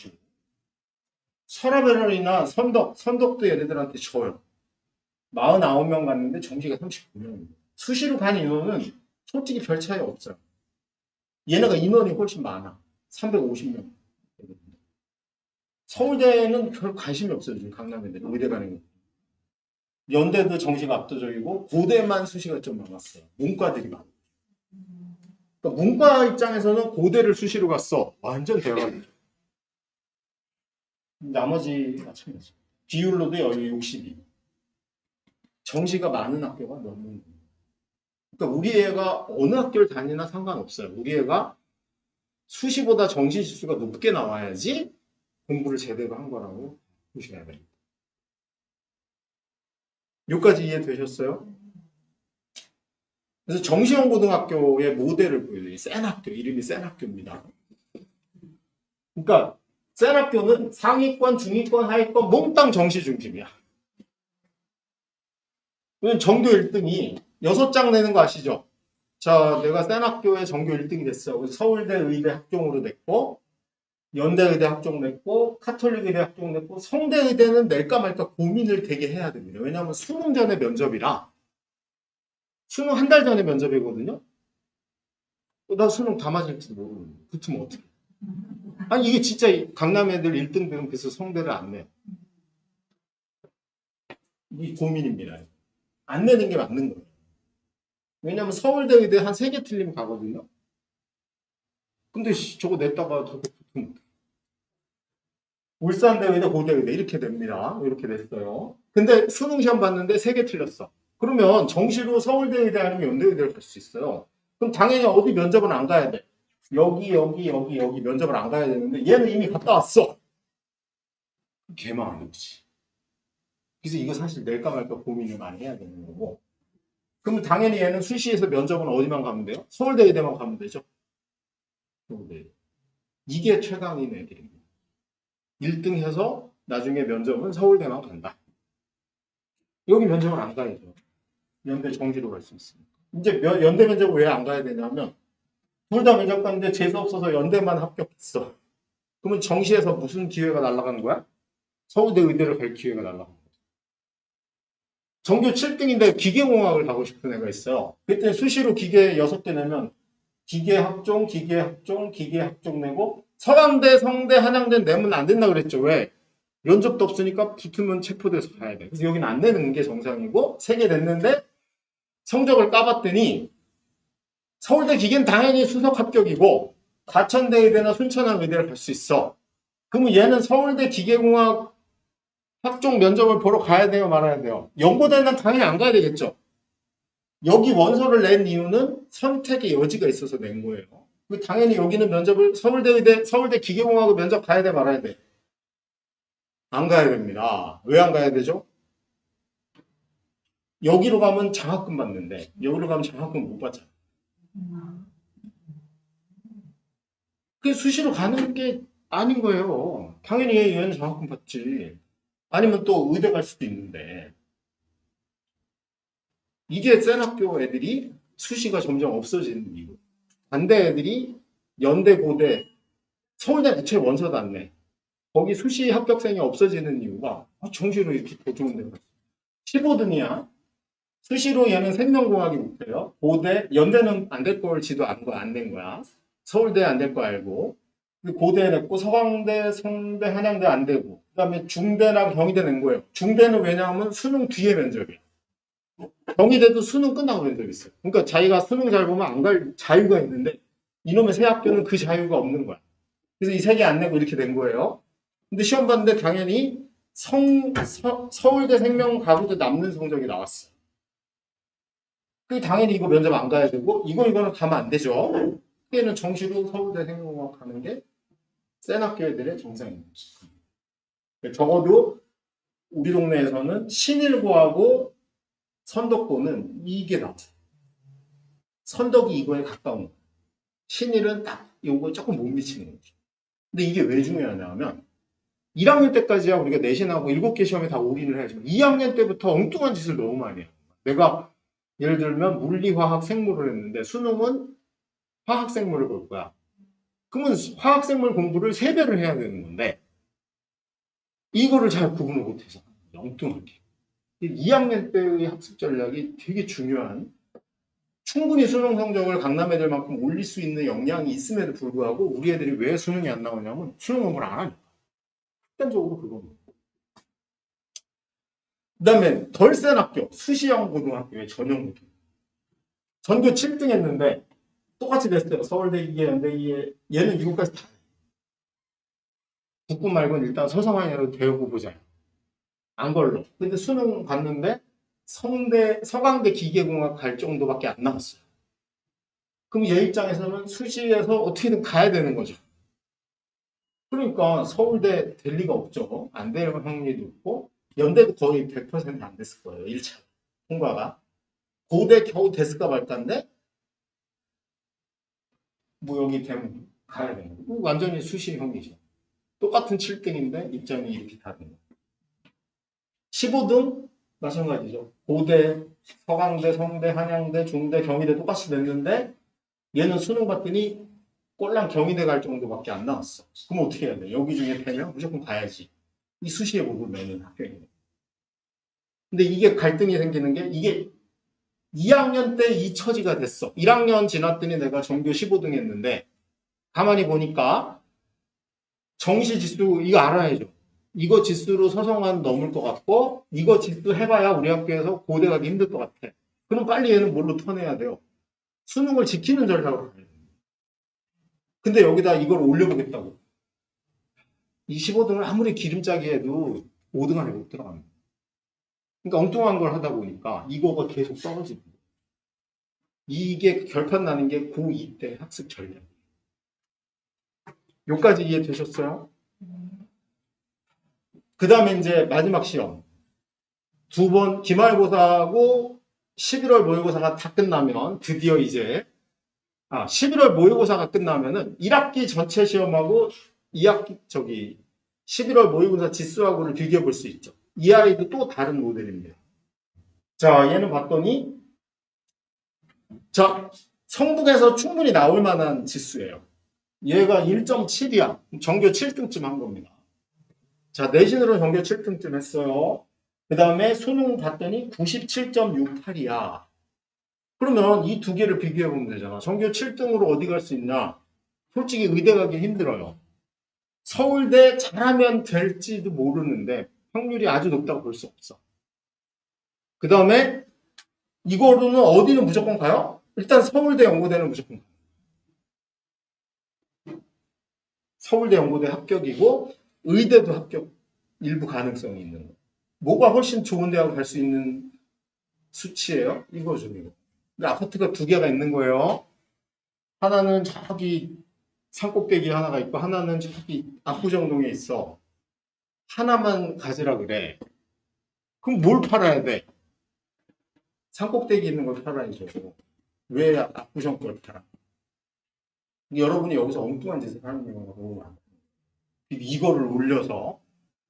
서라베럴이나 선덕도 얘네들한테 져요. 49명 갔는데 정시가 39명입니다. 수시로 간 인원은 솔직히 별 차이 없어요. 얘네가 인원이 훨씬 많아. 350명. 서울대는 별 관심이 없어요. 지금 강남 애들 의대 가는 거. 연대도 정시가 압도적이고 고대만 수시가 좀 많았어요. 문과들이 많아. 그러니까 문과 입장에서는 고대를 수시로 갔어. 완전 대박이죠. 나머지 마찬가지. 비율로도 여기 62. 정시가 많은 학교가 너무. 그러니까 우리 애가 어느 학교를 다니나 상관없어요. 우리 애가 수시보다 정시 지수가 높게 나와야지 공부를 제대로 한 거라고 보셔야 됩니다. 여기까지 이해되셨어요? 그래서 정시형고등학교의 모델을 보여드려요. 센 학교, 이름이 센 학교입니다. 그러니까 센 학교는 상위권, 중위권, 하위권 몽땅 정시 중심이야. 왜냐면 전교 1등이 6장 내는 거 아시죠? 자, 내가 센 학교에 전교 1등이 됐어. 그래서 서울대 의대 학종으로 냈고, 연대 의대 학종 냈고, 카톨릭 의대 학종 냈고, 성대 의대는 낼까 말까 고민을 되게 해야 됩니다. 왜냐하면 수능 전에 면접이라. 수능 한 달 전에 면접이거든요. 나 수능 다 맞을지도 모르는데 붙으면 어떡해. 아니 이게 진짜 강남 애들 1등 되면 그래서 성대를 안 내. 이 고민입니다. 안 내는 게 맞는 거예요. 왜냐면 서울대 의대 한 3개 틀리면 가거든요. 근데 저거 냈다가 저거 붙으면 어떡해. 울산대 의대, 고대 의대 이렇게 됩니다. 이렇게 됐어요. 근데 수능 시험 봤는데 3개 틀렸어. 그러면 정시로 서울대 의대 아니면 연대 의대를 갈 수 있어요. 그럼 당연히 어디 면접은 안 가야 돼. 여기 면접을 안 가야 되는데 얘는 이미 갔다 왔어. 개망하는 거지. 그래서 이거 사실 낼까 말까 고민을 많이 해야 되는 거고. 그러면 당연히 얘는 수시에서 면접은 어디만 가면 돼요? 서울대 의대만 가면 되죠. 서울대. 이게 최강인 애들입니다. 1등 해서 나중에 면접은 서울대만 간다. 여기 면접은 안 가야죠. 연대 정시로 갈 수 있습니다. 이제 연대 면접 왜 안 가야 되냐면 둘 다 면접 갔는데 재수 없어서 연대만 합격했어. 그러면 정시에서 무슨 기회가 날아가는 거야? 서울대 의대를 갈 기회가 날아가는 거야. 전교 7등인데 기계공학을 가고 싶은 애가 있어요. 그때 수시로 기계 6개 내면 기계학종 내고 서강대, 성대, 한양대 내면 안 된다 그랬죠. 왜? 면접도 없으니까 붙으면 체포돼서 가야 돼. 그래서 여기는 안 내는 게 정상이고 3개 냈는데 성적을 까봤더니 서울대 기계는 당연히 수석 합격이고 가천대 의대나 순천향 의대를 갈 수 있어. 그러면 얘는 서울대 기계공학 학종 면접을 보러 가야 돼요, 말아야 돼요? 연고대는 당연히 안 가야 되겠죠. 여기 원서를 낸 이유는 선택의 여지가 있어서 낸 거예요. 당연히 여기는 면접을 서울대 의대, 서울대 기계공학을 면접 가야 돼, 말아야 돼? 안 가야 됩니다. 왜 안 가야 되죠? 여기로 가면 장학금 받는데 여기로 가면 장학금 못 받잖아. 그 수시로 가는 게 아닌 거예요. 당연히 얘는 장학금 받지. 아니면 또 의대 갈 수도 있는데. 이게 센 학교 애들이 수시가 점점 없어지는 이유. 반대 애들이 연대, 고대, 서울대 애초에 원서도 안 내. 거기 수시 합격생이 없어지는 이유가 정시로 이렇게 더 좋은 데가 있어. 15등이야. 수시로 얘는 생명공학이 못해요. 고대, 연대는 안 될 걸 지도 안 낸 거야. 서울대 안 될 거 알고. 고대 냈고, 서강대, 성대, 한양대 안 되고. 그 다음에 중대나 경희대 낸 거예요. 중대는 왜냐하면 수능 뒤에 면접이야. 경희대도 수능 끝나고 면접 있어요. 그러니까 자기가 수능 잘 보면 안 갈 자유가 있는데, 이놈의 새 학교는 그 자유가 없는 거야. 그래서 이 세 개 안 내고 이렇게 된 거예요. 근데 시험 봤는데 당연히 서울대 생명과고도 남는 성적이 나왔어. 그 당연히 이거 면접 안 가야 되고 이거는 가면 안 되죠. 그때는 정시로 서울대 생명과학 가는 게 센 학교 애들의 정상입니다. 적어도 우리 동네에서는 신일고하고 선덕고는 이게 나왔어요. 선덕이 이거에 가까운 거예요. 신일은 딱 요거 조금 못 미치는 거죠. 근데 이게 왜 중요하냐면 1학년 때까지야 우리가 내신하고 7개 시험에 다 올인을 해야지만 2학년 때부터 엉뚱한 짓을 너무 많이 해요. 내가 예를 들면 물리, 화학, 생물을 했는데 수능은 화학, 생물을 볼 거야. 그러면 화학, 생물 공부를 3배를 해야 되는 건데 이거를 잘 구분을 못해서 엉뚱하게. 2학년 때의 학습 전략이 되게 중요한, 충분히 수능 성적을 강남 애들만큼 올릴 수 있는 역량이 있음에도 불구하고 우리 애들이 왜 수능이 안 나오냐면 수능 공부를 안 하니까. 극단적으로 그겁니다. 그 다음에 덜 센 학교, 수시형 고등학교의 전형고등. 전교 7등 했는데 똑같이 됐어요. 서울대 2개, 연대 2개. 얘는 이거까지 다. 국군 말고는 일단 서성환이라도 배우고 보자. 안 걸러. 근데 수능 봤는데 서강대 기계공학 갈 정도밖에 안 나왔어요. 그럼 얘 입장에서는 수시에서 어떻게든 가야 되는 거죠. 그러니까 서울대 될 리가 없죠. 안 될 확률이 높고 연대도 거의 100%안 됐을 거예요. 1차 통과가. 고대 겨우 됐을까 말까인데 뭐 여기 되면 가야 되는 거고 완전히 수시형이죠. 똑같은 7등인데 입장이 이렇게 다른 거예요. 15등 마찬가지죠. 고대, 서강대, 성대, 한양대, 중대, 경희대 똑같이 냈는데 얘는 수능 봤더니 꼴랑 경희대 갈 정도밖에 안 나왔어. 그럼 어떻게 해야 돼? 여기 중에 되면 무조건 가야지. 이 수시에 목을 매는 학교입니다. 근데 이게 갈등이 생기는 게 이게 2학년 때 이 처지가 됐어. 1학년 지났더니 내가 전교 15등 했는데 가만히 보니까 정시 지수 이거 알아야죠. 이거 지수로 서성한 넘을 것 같고 이거 지수 해봐야 우리 학교에서 고대 가기 힘들 것 같아. 그럼 빨리 얘는 뭘로 터내야 돼요? 수능을 지키는 전략으로 가야 돼요. 근데 여기다 이걸 올려보겠다고. 이 15등을 아무리 기름짜게 해도 5등 안에 못 들어갑니다. 그러니까 엉뚱한 걸 하다 보니까 이거가 계속 떨어집니다. 이게 결판 나는 게 고2 때 학습 전략. 여기까지 이해되셨어요? 그 다음에 이제 마지막 시험. 2번 기말고사하고 11월 모의고사가 다 끝나면 드디어 이제 11월 모의고사가 끝나면은 1학기 전체 시험하고 2학기 11월 모의고사 지수하고를 비교해 볼 수 있죠. 이 아이도 또 다른 모델입니다. 자, 얘는 봤더니 자, 성북에서 충분히 나올 만한 지수예요. 얘가 1.7이야. 전교 7등쯤 한 겁니다. 자, 내신으로 전교 7등쯤 했어요. 그 다음에 수능 봤더니 97.68이야. 그러면 이 두 개를 비교해 보면 되잖아. 전교 7등으로 어디 갈 수 있냐? 솔직히 의대 가기 힘들어요. 서울대 잘하면 될지도 모르는데 확률이 아주 높다고 볼 수 없어. 그 다음에 이거로는 어디는 무조건 가요? 일단 서울대 연고대는 무조건 가요. 서울대 연고대 합격이고 의대도 합격 일부 가능성이 있는 거. 뭐가 훨씬 좋은 대학을 갈 수 있는 수치예요? 이거죠. 이거. 근데 아파트가 2개가 있는 거예요. 하나는 저기 산꼭대기 하나가 있고 하나는 저기 압구정동에 있어. 하나만 가지라 그래. 그럼 뭘 팔아야 돼? 산꼭대기 있는 걸 팔아야죠. 왜 압구정 걸 팔아? 여러분이 여기서 엉뚱한 짓을 하는 경우가 너무 많아요. 이거를 올려서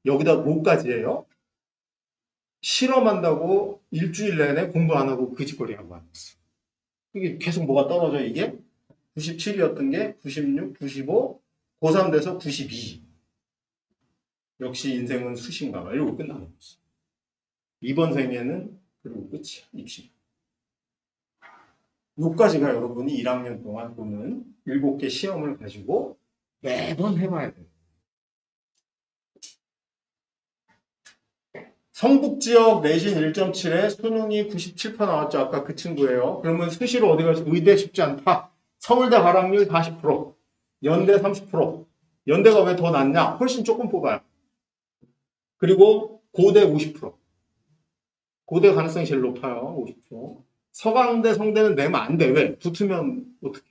여기다 뭐까지 해요? 실험한다고 일주일 내내 공부 안 하고 그 짓거리 하고 하는 거어. 이게 계속 뭐가 떨어져 이게? 97이었던 게 96, 95, 고3 돼서 92. 역시 인생은 수신가 봐. 이러고 끝나는 거지. 이번 생에는 그리고 끝이야. 입시. 요까지가 여러분이 1학년 동안 보는 7개 시험을 가지고 매번 해봐야 돼요. 성북지역 내신 1.7에 수능이 97% 나왔죠. 아까 그 친구예요. 그러면 수시로 어디 가서 의대 쉽지 않다. 서울대 발학률 40%, 연대 30%. 연대가 왜 더 낮냐? 훨씬 조금 뽑아요. 그리고 고대 50%. 고대 가능성이 제일 높아요. 50%. 서강대, 성대는 내면 안 돼. 왜? 붙으면 어떻게?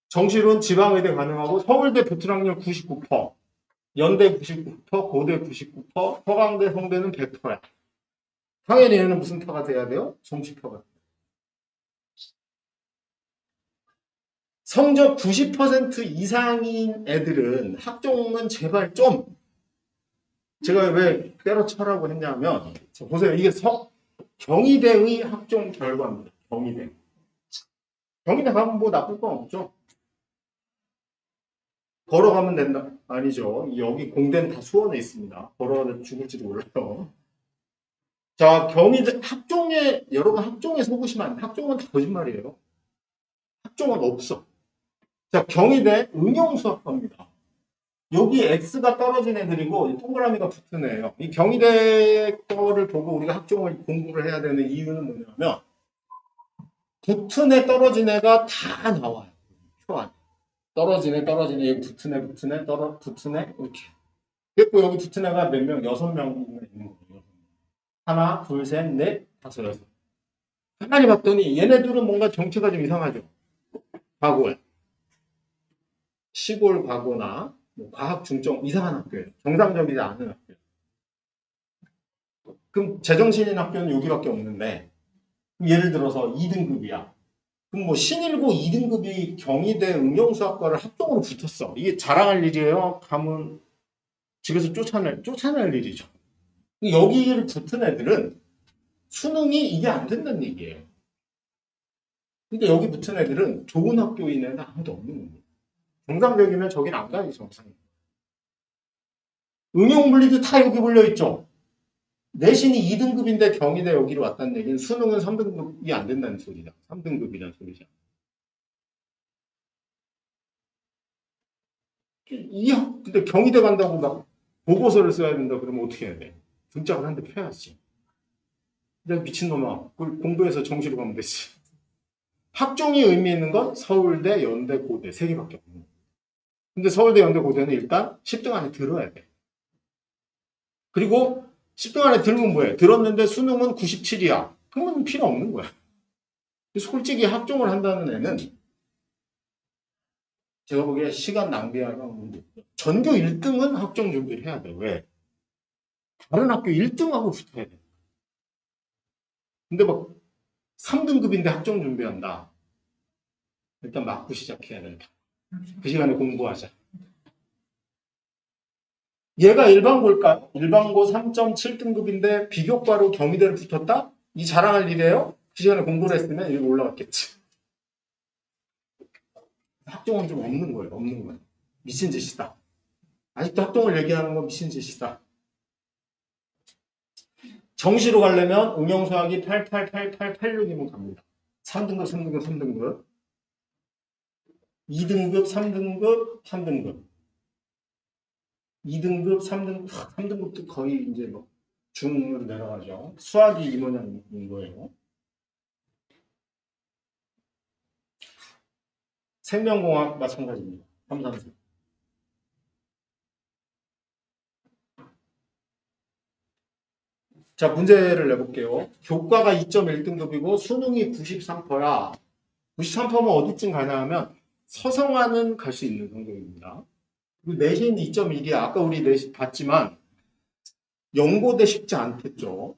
정시론 지방의대 가능하고 서울대 붙을 확률 99%, 연대 99%, 고대 99%, 서강대, 성대는 100%야. 당연히 얘는 무슨 표가 돼야 돼요? 정시표가. 성적 90% 이상인 애들은 학종은 제발 좀 제가 왜 때려쳐라고 했냐면 보세요. 이게 경희대의 학종 결과입니다. 경희대. 경희대 가면 뭐 나쁠 건 없죠. 걸어가면 된다? 아니죠. 여기 공대는 다 수원에 있습니다. 걸어가다 죽을지도 몰라요. 자, 경희대 학종에 여러분 학종에 속으시면 안 돼. 학종은 다 거짓말이에요. 학종은 없어. 자, 경희대 응용수학과입니다. 여기 X가 떨어진 애들이고 동그라미가 붙은 애예요. 이 경희대 거를 보고 우리가 학종을 공부를 해야 되는 이유는 뭐냐면 붙은 애 떨어진 애가 다 나와요. 표 안에. 떨어진 애 여기 붙은 애 붙은 애 붙은 애 이렇게. 그리고 여기 붙은 애가 몇 명? 6명 있는 거예요. 하나, 둘, 셋, 넷, 다섯, 여섯. 가만히 봤더니 얘네들은 뭔가 정체가 좀 이상하죠. 과거에. 시골 과거나 뭐 과학 중점 이상한 학교예요. 정상적이지 않은 학교예요. 그럼 제정신인 학교는 여기밖에 없는데 예를 들어서 2등급이야. 그럼 뭐 신일고 2등급이 경희대 응용수학과를 합동으로 붙었어. 이게 자랑할 일이에요? 가면 집에서 쫓아낼 일이죠. 여기를 붙은 애들은 수능이 이게 안 된다는 얘기예요. 근데 여기 붙은 애들은 좋은 학교인 애는 아무도 없는 겁니다. 정상적이면 저긴 안 가요, 정상. 응용물리도 다 여기 몰려있죠. 내신이 2등급인데 경희대 여기로 왔다는 얘기는 수능은 3등급이 안 된다는 소리다. 3등급이라는 소리죠. 근데 경희대 간다고 막 보고서를 써야 된다 그러면 어떻게 해야 돼? 등짝을 한 대 펴야지. 근데 미친놈아, 그걸 공부해서 정시로 가면 되지. 학종이 의미 있는 건 서울대, 연대, 고대 3개밖에 없는 거야. 근데 서울대, 연대, 고대는 일단 10등 안에 들어야 돼. 그리고 10등 안에 들면 뭐해? 들었는데 수능은 97이야. 그러면 필요 없는 거야. 솔직히 학종을 한다는 애는 제가 보기에 시간 낭비하는 문제. 전교 1등은 학종 준비를 해야 돼. 왜? 다른 학교 1등하고 붙어야 돼. 근데 막 3등급인데 학종 준비한다. 일단 맞고 시작해야 된다. 그 시간에 공부하자. 얘가 일반고일까요? 일반고 3.7등급인데 비교과로 경희대를 붙었다? 이 자랑할 일이에요? 그 시간에 공부를 했으면 여기 올라갔겠지. 학종은 좀 없는 거예요. 없는 거예요. 미친 짓이다. 아직도 학종을 얘기하는 건 미친 짓이다. 정시로 가려면 응용수학이 888886이면 갑니다. 3등급, 3등급, 3등급. 2등급, 3등급, 3등급. 2등급, 3등급, 3등급도 거의 이제 뭐 중으로 내려가죠. 수학이 이 모양인 거예요. 생명공학 마찬가지입니다. 3, 3, 4. 자, 문제를 내볼게요. 교과가 2.1등급이고 수능이 93%야. 93%면 어디쯤 가냐 하면 서성하는 갈 수 있는 성적입니다. 그리고 내신 2.1이야. 아까 우리 내신 봤지만 연고대 쉽지 않겠죠.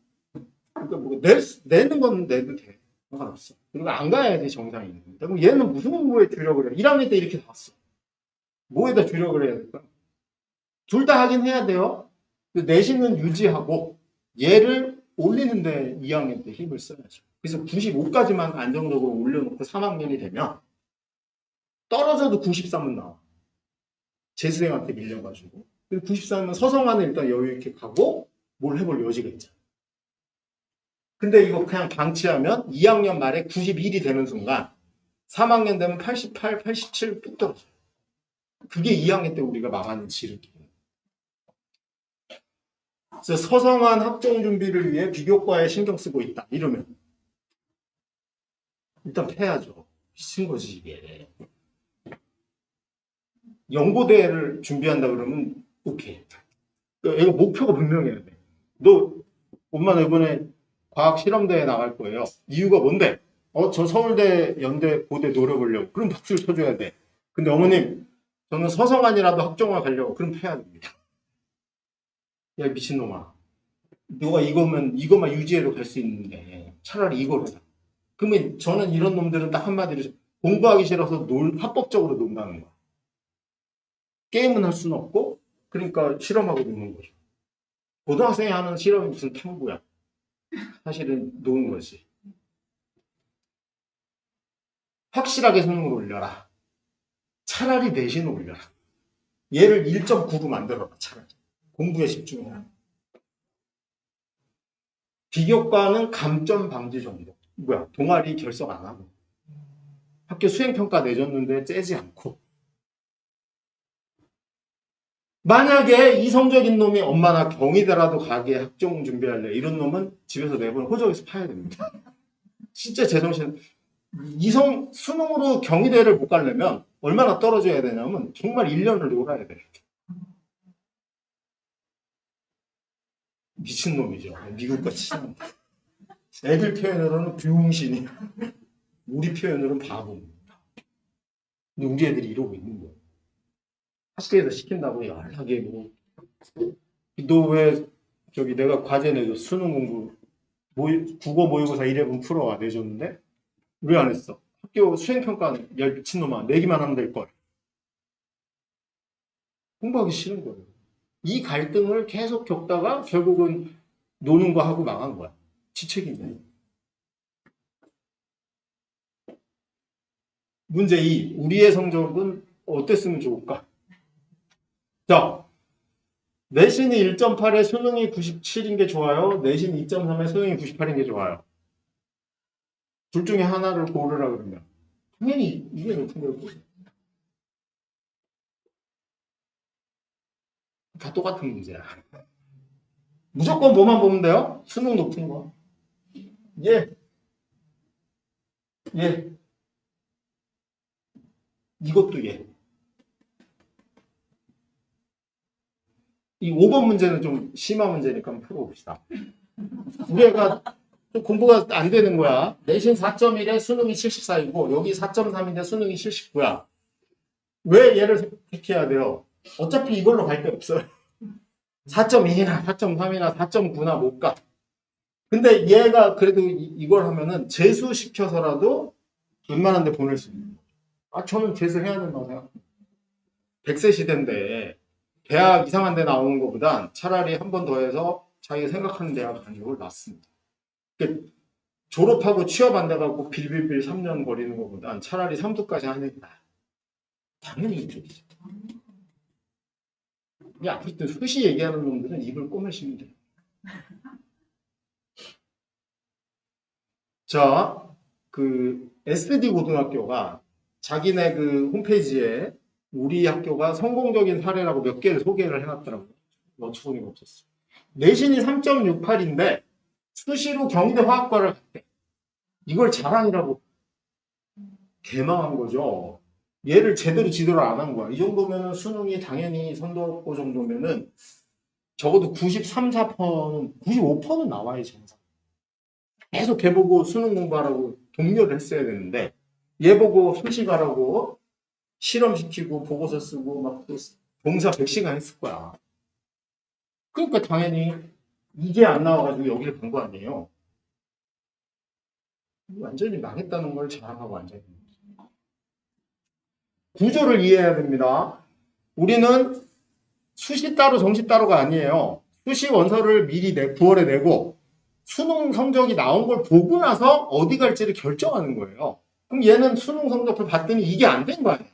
그러니까 뭐 내는 건 내도 돼. 상관없어. 그리고 안 가야지 정상이 있는 거다. 그럼 얘는 무슨 공부에 주려고 그래? 1학년 때 이렇게 나왔어. 뭐에다 주려고 그래야 될까? 둘 다 하긴 해야 돼요. 내신은 유지하고 얘를 올리는데 2학년 때 힘을 써야죠. 그래서 95까지만 안정적으로 올려놓고 3학년이 되면 떨어져도 93은 나와. 재수생한테 밀려가지고. 93은 서성안에 일단 여유 있게 가고 뭘 해볼 여지가 있잖아. 근데 이거 그냥 방치하면 2학년 말에 91이 되는 순간 3학년 되면 88, 87 뚝 떨어져요. 그게 2학년 때 우리가 망하는 지름길. 그래서 서성한 학종 준비를 위해 비교과에 신경 쓰고 있다. 이러면 일단 패야죠. 미친 거지 이게. 연고대를 준비한다 그러면 오케이. 이거 목표가 분명해야 돼. 너 엄마 이번에 과학 실험대회 나갈 거예요. 이유가 뭔데? 저 서울대, 연대, 고대 노려보려고. 그럼 박수를 쳐줘야 돼. 근데 어머님, 저는 서성안이라도 학종을 가려고. 그럼 패야 됩니다. 야, 미친놈아. 너가 이거만 유지해도 갈 수 있는데, 차라리 이거를 해. 그러면 저는 이런 놈들은 딱 한마디로 공부하기 싫어서 합법적으로 논다는 거야. 게임은 할 수는 없고, 그러니까 실험하고 노는 거죠. 고등학생이 하는 실험이 무슨 탐구야. 사실은 노는 거지. 확실하게 수능을 올려라. 차라리 내신을 올려라. 얘를 1.9로 만들어라. 차라리. 공부에 집중해라. 비교과는 감점 방지 정도. 뭐야? 동아리 결석 안 하고. 학교 수행평가 내줬는데 째지 않고. 만약에 이성적인 놈이 엄마나 경희대라도 가게 학종 준비할래. 이런 놈은 집에서 매번 호적에서 파야 됩니다. 진짜 제정신. 수능으로 경희대를 못 가려면 얼마나 떨어져야 되냐면 정말 1년을 놀아야 돼. 미친놈이죠. 미국같이. 애들 표현으로는 병신이야. 우리 표현으로는 바보입니다. 근데 우리 애들이 이러고 있는 거야. 학교에서 시킨다고 야하게 뭐. 너 왜 내가 과제 내줘 수능 공부 국어 모의고사 1회분 풀어와 내줬는데 왜 안 했어? 학교 수행평가는 야 미친놈아 내기만 하면 될걸. 공부하기 싫은 거예요. 이 갈등을 계속 겪다가 결국은 노는 거 하고 망한 거야. 지책임이야. 문제 2. 우리의 성적은 어땠으면 좋을까? 자, 내신이 1.8에 수능이 97인 게 좋아요? 내신 2.3에 수능이 98인 게 좋아요? 둘 중에 하나를 고르라 그러면 당연히 이게 높은 거고. 다 똑같은 문제야. 무조건 뭐만 보면 돼요? 수능 높은 거. 예. 예. 이것도 예. 이 5번 문제는 좀 심한 문제니까 한번 풀어봅시다. 우리 애가 좀 공부가 안 되는 거야. 내신 4.1에 수능이 74이고 여기 4.3인데 수능이 79야. 왜 얘를 선택해야 돼요? 어차피 이걸로 갈 데 없어요. 4.2나 4.3이나 4.9나 못 가. 근데 얘가 그래도 이걸 하면은 재수시켜서라도 웬만한 데 보낼 수 있는 거예요. 저는 재수해야 된다고 생각합니다. 100세 시대인데 대학 이상한 데 나오는 것보단 차라리 한 번 더 해서 자기가 생각하는 대학 가는 걸 낫습니다. 그러니까 졸업하고 취업 안 돼갖고 빌빌빌 3년 거리는 것보단 차라리 3두까지 하는 게 나아요. 당연히 이쪽이죠. 앞으로 수시 얘기하는 놈들은 입을 꼬매시면 돼요. 자, SD 고등학교가 자기네 홈페이지에 우리 학교가 성공적인 사례라고 몇 개를 소개를 해놨더라고요. 어처구니가 없었어요. 내신이 3.68인데 수시로 경희대 화학과를 갔대. 이걸 자랑이라고 개망한 거죠. 얘를 제대로 지도를 안 한 거야. 이 정도면은 수능이 당연히 선도고 정도면은 적어도 93, 4%는 95%는 나와야 정상. 계속 걔 보고 수능 공부하라고 독려를 했어야 되는데 얘 보고 수시 가라고 실험시키고 보고서 쓰고 막 봉사 100시간 했을 거야. 그러니까 당연히 이게 안 나와가지고 여기를 간 거 아니에요. 완전히 망했다는 걸 자랑하고 앉아있는 거죠. 구조를 이해해야 됩니다. 우리는 수시 따로 정시 따로가 아니에요. 수시 원서를 미리 9월에 내고 수능 성적이 나온 걸 보고 나서 어디 갈지를 결정하는 거예요. 그럼 얘는 수능 성적을 봤더니 이게 안 된 거 아니야.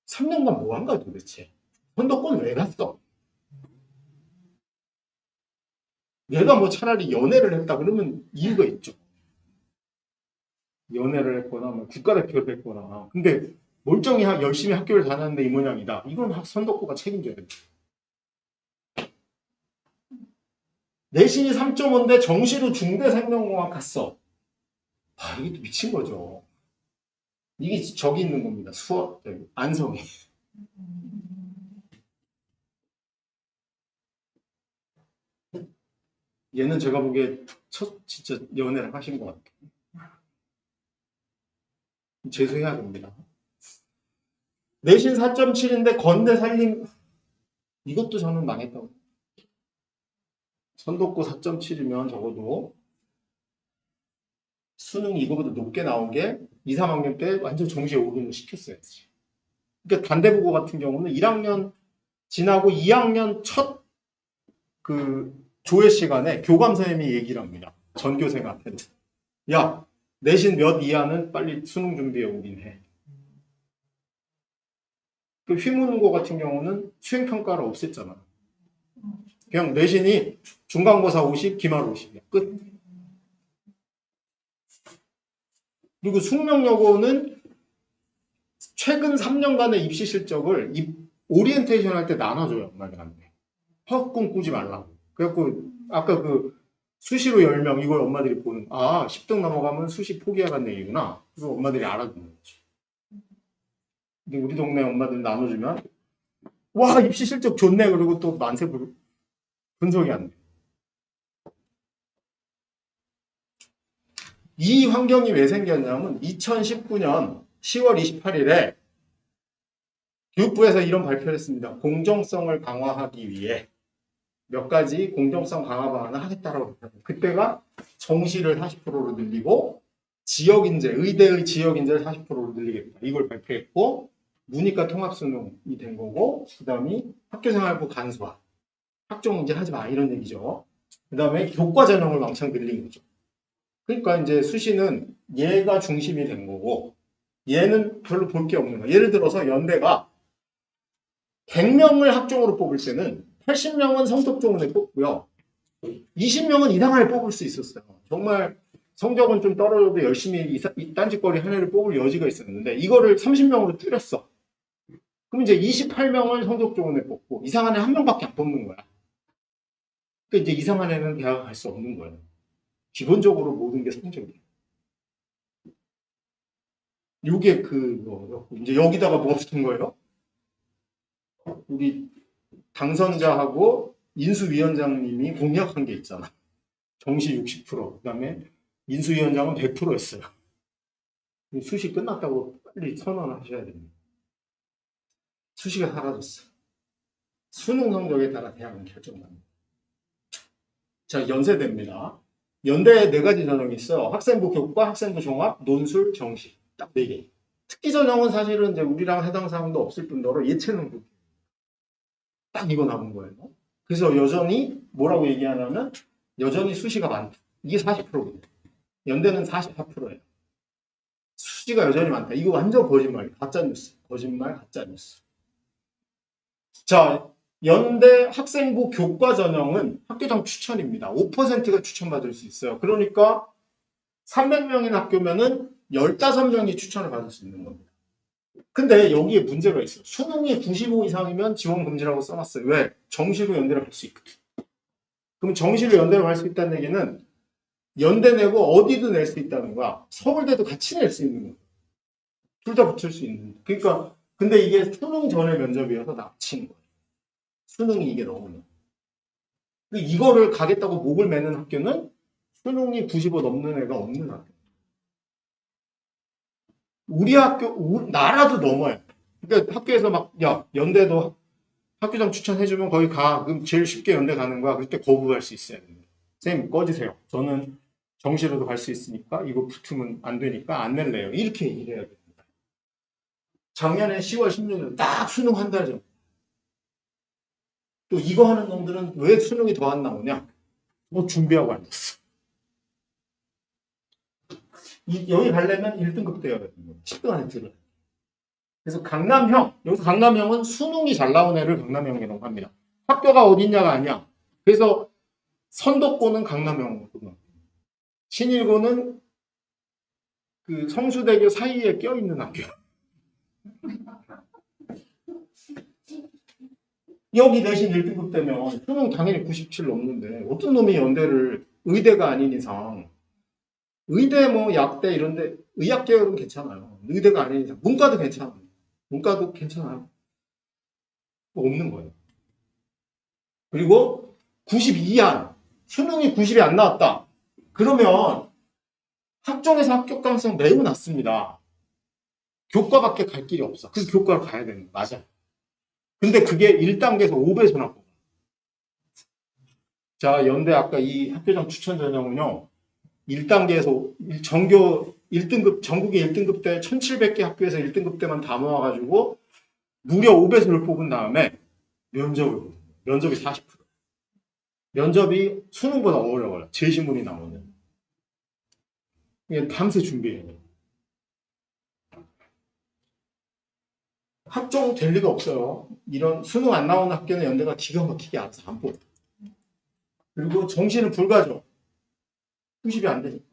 3년간 뭐 한 거야 도대체. 선도권 왜 갔어? 얘가 뭐 차라리 연애를 했다 그러면 이유가 있죠. 연애를 했거나 뭐 국가대표를 했거나. 근데 멀쩡히 열심히 학교를 다녔는데 이 모양이다. 이건 선도권가 책임져야 돼. 내신이 3.5인데 정시로 중대생명공학 갔어. 아, 이게 또 미친 거죠. 이게 저기 있는 겁니다. 수업, 안성이. 얘는 제가 보기에 진짜 연애를 하신 것 같아요. 재수해야 됩니다. 내신 4.7인데 건대 살림, 이것도 저는 망했다고. 선도고 4.7이면 적어도 수능 이거보다 높게 나온 게 2, 3학년 때 완전 정시에 오르는 시켰어야지. 그러니까 단대국어 같은 경우는 1학년 지나고 2학년 첫 그 조회 시간에 교감 선생님이 얘기를 합니다. 전교생한테. 야, 내신 몇 이하는 빨리 수능 준비해 오긴 해. 그 휘문고 같은 경우는 수행평가를 없앴잖아. 그냥 내신이 중간고사 50, 기말 50이야. 끝. 그리고 숙명여고는 최근 3년간의 입시 실적을 오리엔테이션 할 때 나눠줘요. 엄마들한테. 헛 꿈꾸지 말라고. 그래갖고 아까 그 수시로 10명 이걸 엄마들이 보는 10등 넘어가면 수시 포기하라는 얘기구나. 그래서 엄마들이 알아듣는 거지. 근데 우리 동네 엄마들 나눠주면 와 입시 실적 좋네 그러고 또 만세 분석이 안 돼. 이 환경이 왜 생겼냐면 2019년 10월 28일에 교육부에서 이런 발표를 했습니다. 공정성을 강화하기 위해 몇 가지 공정성 강화 방안을 하겠다라고 했거든요. 그때가 정시를 40%로 늘리고 지역인재, 의대의 지역인재를 40%로 늘리겠다. 이걸 발표했고 문이과 통합수능이 된 거고 그 다음에 학교생활부 간소화, 학종문제 하지 마 이런 얘기죠. 그 다음에 교과 전형을 왕창 늘린 거죠. 그러니까 이제 수시는 얘가 중심이 된 거고 얘는 별로 볼 게 없는 거야. 예를 들어서 연대가 100명을 학종으로 뽑을 때는 80명은 성적종으로 뽑고요. 20명은 이상을 뽑을 수 있었어요. 정말 성적은 좀 떨어져도 열심히 딴짓거리 한 애를 뽑을 여지가 있었는데 이거를 30명으로 줄였어. 그럼 이제 28명을 성적종으로 뽑고 이상한 애 한 명밖에 안 뽑는 거야. 그러니까 이제 이상한 애는 대학 갈 수 없는 거예요. 기본적으로 모든 게 성적이에요. 요게 그거였고 이제 여기다가 뭐 붙은 거예요? 우리 당선자하고 인수위원장님이 공약한 게 있잖아. 정시 60%, 그 다음에 인수위원장은 100%였어요. 수시 끝났다고 빨리 선언하셔야 됩니다. 수시가 사라졌어. 수능 성적에 따라 대학은 결정납니다. 자, 연세대입니다. 연대에 4가지 전형이 있어요. 학생부 교과, 학생부 종합, 논술, 정시. 딱 4개. 특기 전형은 사실은 이제 우리랑 해당 사항도 없을 뿐더러 예체능 딱 이거 남은 거예요. 그래서 여전히 뭐라고 얘기하냐면 여전히 수시가 많다. 이게 40%거든요. 연대는 44%예요. 수시가 여전히 많다. 이거 완전 거짓말. 가짜뉴스. 거짓말, 가짜뉴스. 자, 연대 학생부 교과 전형은 학교장 추천입니다. 5%가 추천받을 수 있어요. 그러니까 300명인 학교면은 15명이 추천을 받을 수 있는 겁니다. 근데 여기에 문제가 있어요. 수능이 95 이상이면 지원 금지라고 써놨어요. 왜? 정시로 연대를 갈 수 있거든. 그럼 정시로 연대를 갈 수 있다는 얘기는 연대 내고 어디도 낼 수 있다는 거야. 서울대도 같이 낼 수 있는 거야. 둘 다 붙일 수 있는. 그러니까 근데 이게 수능 전에 면접이어서 납치인 거예요. 수능이 이게 너무. 이거를 가겠다고 목을 매는 학교는 수능이 95 넘는 애가 없는 학교. 우리 학교, 나라도 넘어요. 그러니까 학교에서 막, 야, 연대도 학교장 추천해주면 거기 가. 그럼 제일 쉽게 연대 가는 거야. 그때 거부할 수 있어야 됩니다. 선생님, 꺼지세요. 저는 정시로도 갈 수 있으니까 이거 붙으면 안 되니까 안 낼래요. 이렇게 얘기를 해야 됩니다. 작년에 10월 16일 딱 수능 한 달 전. 또 이거 하는 놈들은 왜 수능이 더 안 나오냐? 뭐 준비하고 앉았어. 여기 가려면 1등급 돼야 되거든요. 10등 안에 들어요. 그래서 강남형, 여기서 강남형은 수능이 잘 나온 애를 강남형이라고 합니다. 학교가 어딨냐가 아니야. 그래서 선도권은 강남형 고등학교. 신일고는 그 성수대교 사이에 껴있는 학교. 여기 내신 1등급 되면 수능 당연히 97 넘는데 어떤 놈이 연대를 의대가 아닌 이상 의대 뭐 약대 이런데 의학 계열은 괜찮아요. 의대가 아닌 이상 문과도 괜찮아요. 문과도 괜찮아요. 없는 거예요. 그리고 92안 수능이 90이 안 나왔다. 그러면 학종에서 합격 가능성 매우 낮습니다. 교과밖에 갈 길이 없어. 그래서 교과를 가야 되는 거야. 맞아. 근데 그게 1단계에서 5배 전학. 자, 연대 아까 이 학교장 추천 전형은요. 1단계에서 전교 1등급, 전국의 1등급 대 1700개 학교에서 1등급 대만 다 모아가지고 무려 5배수를 뽑은 다음에 면접이 40%. 면접이 수능보다 어려워요. 제시문이 나오는. 이게 밤새 준비해요. 학종 될 리가 없어요. 이런 수능 안 나오는 학교는 연대가 기가 막히게 알아서 안 뽑아요. 그리고 정시는 불가죠. 90이 안 되니까.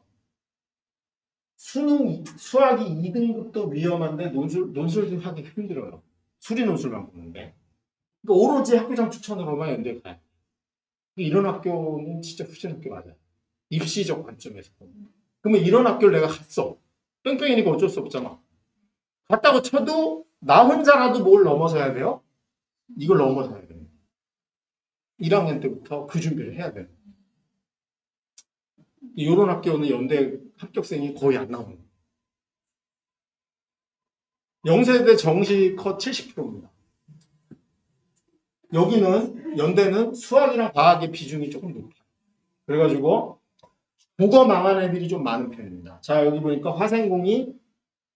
수학이 2등급도 위험한데 논술도 하기 힘들어요. 수리 논술만 보는데. 그러니까 오로지 학교장 추천으로만 연대 가요. 이런 학교는 진짜 후진 학교 맞아요. 입시적 관점에서. 그러면 이런 학교를 내가 갔어. 뺑뺑이니까 어쩔 수 없잖아. 갔다고 쳐도 나 혼자라도 뭘 넘어서야 돼요? 이걸 넘어서야 돼요. 1학년 때부터 그 준비를 해야 돼요. 이런 학교는 연대 합격생이 거의 안 나오는 거예요. 영세대 정시 컷 70%입니다. 여기는 연대는 수학이랑 과학의 비중이 조금 높아요. 그래가지고 국어 망한 애들이 좀 많은 편입니다. 자, 여기 보니까 화생공이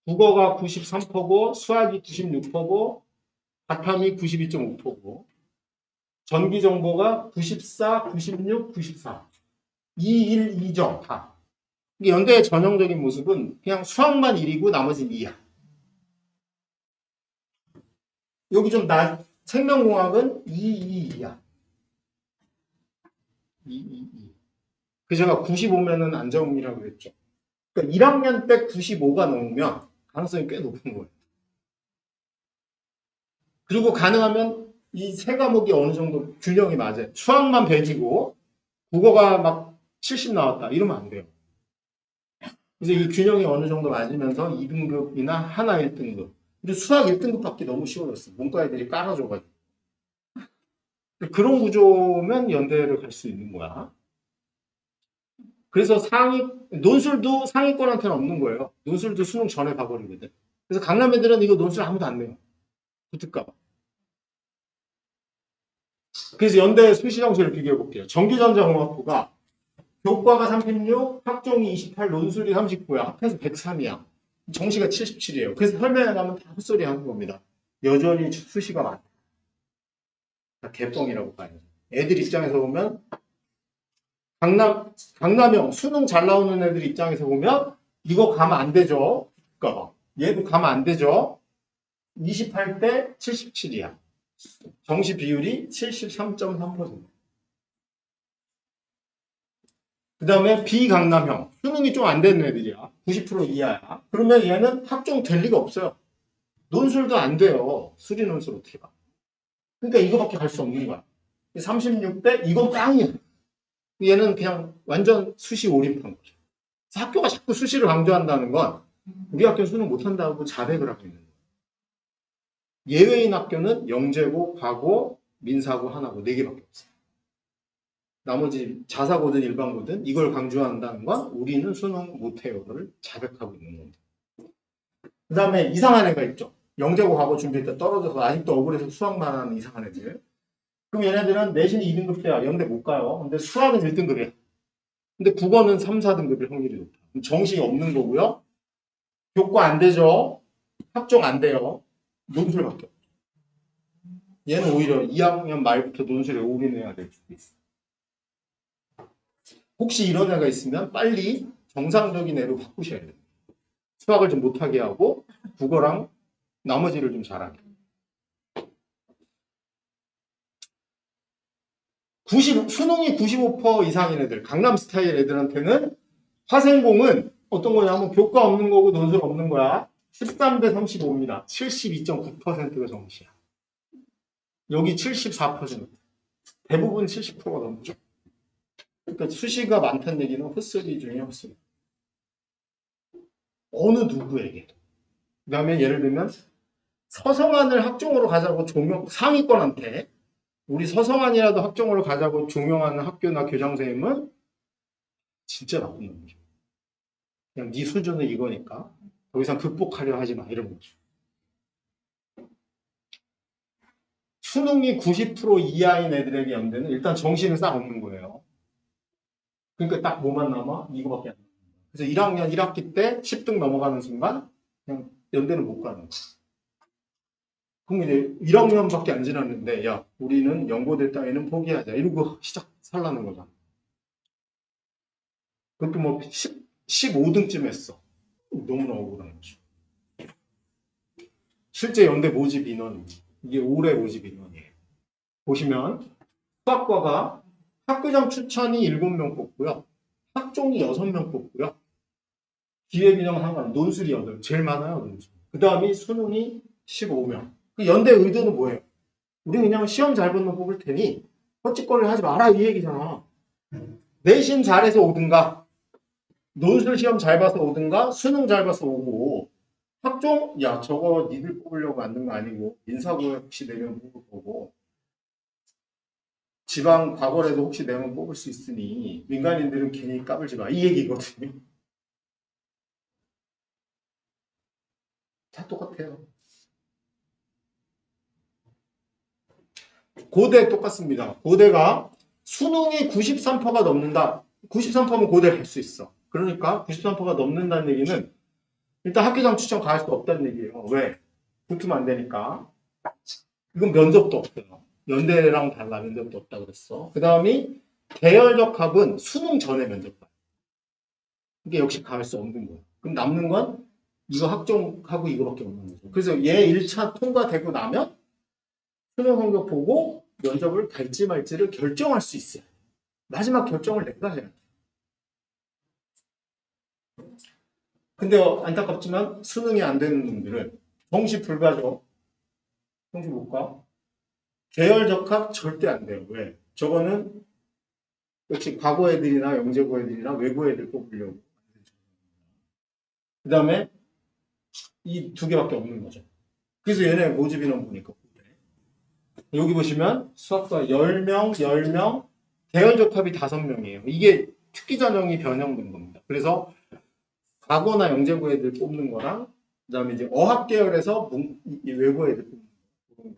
국어가 93%고 수학이 96%고 바탐이 92.5%고 전기정보가 94, 96, 94 2, 1, 2점 다. 연대의 전형적인 모습은 그냥 수학만 1이고 나머지는 2야. 여기 좀 생명공학은 2, 2, 2야. 2, 2, 2. 그 제가 95면은 안정이라고 그랬죠. 그러니까 1학년 때 95가 넘으면 가능성이 꽤 높은 거예요. 그리고 가능하면 이 세 과목이 어느 정도 균형이 맞아요. 수학만 100이고 국어가 막 70 나왔다. 이러면 안 돼요. 그래서 이 균형이 어느 정도 맞으면서 2등급이나 하나 1등급. 근데 수학 1등급 받기 너무 쉬워졌어. 문과 애들이 깔아줘가지고. 그런 구조면 연대를 갈 수 있는 거야. 그래서 논술도 상위권한테는 없는 거예요. 논술도 수능 전에 봐버리거든. 그래서 강남 애들은 이거 논술 아무도 안 내요. 붙을까 봐. 그래서 연대 수시정시를 비교해 볼게요. 전기전자공학부가 교과가 36, 학종이 28, 논술이 39야. 합해서 103이야. 정시가 77이에요. 그래서 설명회 가면 다 헛소리 하는 겁니다. 여전히 수시가 많다. 개뻥이라고 봐요. 애들 입장에서 보면 강남형 수능 잘 나오는 애들 입장에서 보면 이거 가면 안 되죠. 그러니까 얘도 가면 안 되죠. 28대 77이야. 정시 비율이 73.3%. 그 다음에 비강남형. 수능이 좀 안 되는 애들이야. 90% 이하야. 그러면 얘는 학종 될 리가 없어요. 논술도 안 돼요. 수리 논술 어떻게 봐. 그러니까 이거밖에 갈 수 없는 거야. 36대 이건 깡이야. 얘는 그냥 완전 수시 올인판 거죠. 학교가 자꾸 수시를 강조한다는 건 우리 학교 수능 못한다고 자백을 하고 있는 거예요. 예외인 학교는 영재고, 과고, 민사고 하나고 4개밖에 없어요. 나머지 자사고든 일반고든 이걸 강조한다는 건 우리는 수능 못해요를 자백하고 있는 겁니다. 그 다음에 이상한 애가 있죠. 영재고 과고 준비할 때 떨어져서 아직도 억울해서 수학만 하는 이상한 애들. 그럼 얘네들은 내신이 2등급 돼야 연대 못 가요. 근데 수학은 1등급이에요. 근데 국어는 3, 4등급일 확률이 높다. 정시 없는 거고요. 교과 안 되죠. 학종 안 돼요. 논술밖에 없죠. 얘는 오히려 2학년 말부터 논술에 올인해야 될 수도 있어. 혹시 이런 애가 있으면 빨리 정상적인 애로 바꾸셔야 돼요. 수학을 좀 못하게 하고 국어랑 나머지를 좀 잘하게. 90, 수능이 95% 이상인 애들, 강남 스타일 애들한테는 화생공은 어떤 거냐면 교과 없는 거고 논술 없는 거야. 13대 35입니다. 72.9%가 정시야. 여기 74%. 대부분 70%가 넘죠. 그러니까 수시가 많다는 얘기는 헛소리 중에 헛소리. 어느 누구에게. 그 다음에 예를 들면 서성안을 학종으로 가자고 상위권한테 우리 서성안이라도 학종으로 가자고 종용하는 학교나 교장 선생님은 진짜 나쁜 놈이죠. 그냥 네 수준은 이거니까 더 이상 극복하려 하지 마 이런 거죠. 수능이 90% 이하인 애들에게 연대는 일단 정시는 싹 없는 거예요. 그러니까 딱 뭐만 남아? 이거밖에 안 남아. 그래서 1학년 1학기 때 10등 넘어가는 순간 그냥 연대는 못 가는 거야. 그럼 이제 1학년밖에 안 지났는데 야 우리는 연고대 따위는 포기하자 이러고 시작 살라는 거잖아. 그것도 뭐 15등쯤 했어. 너무나 억울한 거죠. 실제 연대 모집 인원 이게 올해 모집 인원이에요. 보시면 수학과가 학교장 추천이 7명 뽑고요. 학종이 6명 뽑고요. 기회균형 상관 논술이 8명 제일 많아요. 논술. 그 다음이 수능이 15명. 그 연대 의도는 뭐예요? 우리 그냥 시험 잘 보는 놈 뽑을 테니 헛짓거리 하지 마라 이 얘기잖아. 내신 잘해서 오든가 논술 시험 잘 봐서 오든가 수능 잘 봐서 오고 학종 야 저거 니들 뽑으려고 만든 거 아니고 인사고에 혹시 내면 뽑을 거고 지방 과거라도 혹시 내면 뽑을 수 있으니 민간인들은 괜히 까불지 마 이 얘기거든요. 다 똑같아요. 고대 똑같습니다. 고대가 수능이 93%가 넘는다. 93%면 고대 갈 수 있어. 그러니까 93%가 넘는다는 얘기는 일단 학교장 추천 가할 수 없다는 얘기예요. 왜? 붙으면 안 되니까. 이건 면접도 없어요. 연대랑 달라 면접도 없다 그랬어. 그 다음이 대열적 합은 수능 전에 면접 봐요. 이게 역시 가할 수 없는 거예요. 그럼 남는 건 이거 학종하고 이거밖에 없는 거죠. 그래서 얘 1차 통과되고 나면 수능 성적 보고 면접을 갈지 말지를 결정할 수 있어요. 마지막 결정을 내가 해야 돼. 근데 안타깝지만 수능이 안 되는 놈들은 정시 불가죠. 정시 못 가. 계열적합 절대 안 돼요. 왜? 저거는 역시 과거 애들이나 영재고 애들이나 외고 애들 뽑으려고. 그 다음에 이 두 개밖에 없는 거죠. 그래서 얘네 모집 인원 보니까 여기 보시면 수학과 10명, 10명, 계열적합이 5명이에요. 이게 특기 전형이 변형된 겁니다. 그래서 과거나 영재고 애들 뽑는 거랑 그다음에 이제 어학 계열에서 외고 애들 뽑는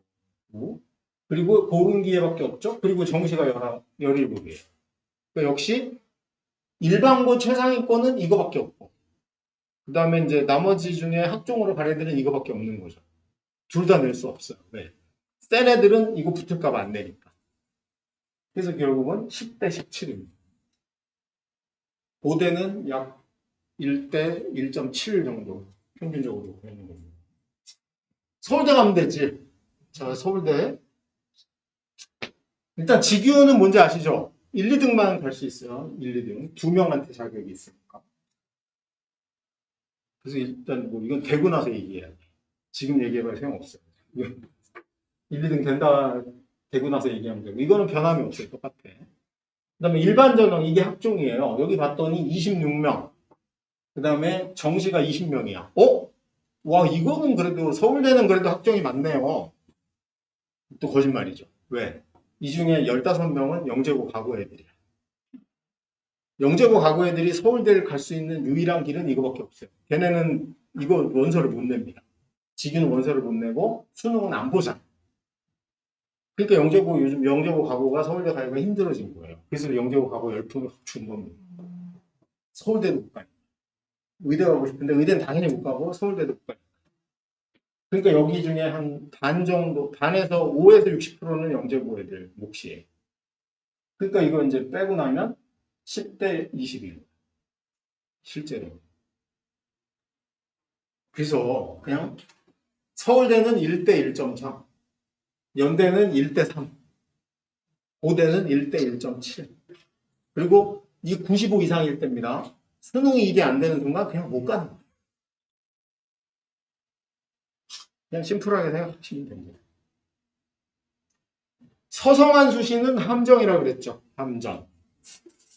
거 그리고 고른 기회밖에 없죠. 그리고 정시가 17개예요. 그러니까 역시 일반고 최상위권은 이거밖에 없고 그 다음에 이제 나머지 중에 학종으로 갈 애들은 이거밖에 없는 거죠. 둘 다 낼 수 없어요. 왜? 센 애들은 이거 붙을까봐 안 내니까. 그래서 결국은 10대 17입니다. 고대는 약 1대 1.7 정도 평균적으로 되는 겁니다. 서울대 가면 되지. 자, 서울대. 일단 직유는 뭔지 아시죠? 1, 2등만 갈 수 있어요. 1, 2등. 2명한테 자격이 있으니까. 그래서 일단 뭐 이건 되고 나서 얘기해야 돼. 지금 얘기해봐야 소용없어요. 1, 2등 된다 되고 나서 얘기하면 되고 이거는 변함이 없어요. 똑같아. 그 다음에 일반 전형 이게 학종이에요. 여기 봤더니 26명. 그 다음에 정시가 20명이야. 와 이거는 그래도 서울대는 그래도 학종이 많네요. 또 거짓말이죠. 왜? 이 중에 15명은 영재고 가고 애들이야. 영재고 가고 애들이 서울대를 갈 수 있는 유일한 길은 이거밖에 없어요. 걔네는 이거 원서를 못 냅니다. 직위는 원서를 못 내고 수능은 안 보잖아. 그러니까 요즘 영재고 가고가 서울대 가기가 힘들어진 거예요. 그래서 영재고 가고 열풍이 확 준 겁니다. 서울대도 못 가요. 의대 가고 싶은데 의대는 당연히 못 가고 서울대도 못 가요. 그러니까 여기 중에 한 반 정도, 반에서 5에서 60%는 영재고 애들 몫이에요. 그러니까 이거 이제 빼고 나면 10대 21. 실제로. 그래서 그냥 서울대는 1대 1.3, 연대는 1대 3, 고대는 1대 1.7. 그리고 이 95 이상일 때입니다. 수능이 이게 안 되는 순간 그냥 못 가는 거예요. 그냥 심플하게 생각하시면 됩니다. 서성한 수시는 함정이라고 그랬죠. 함정.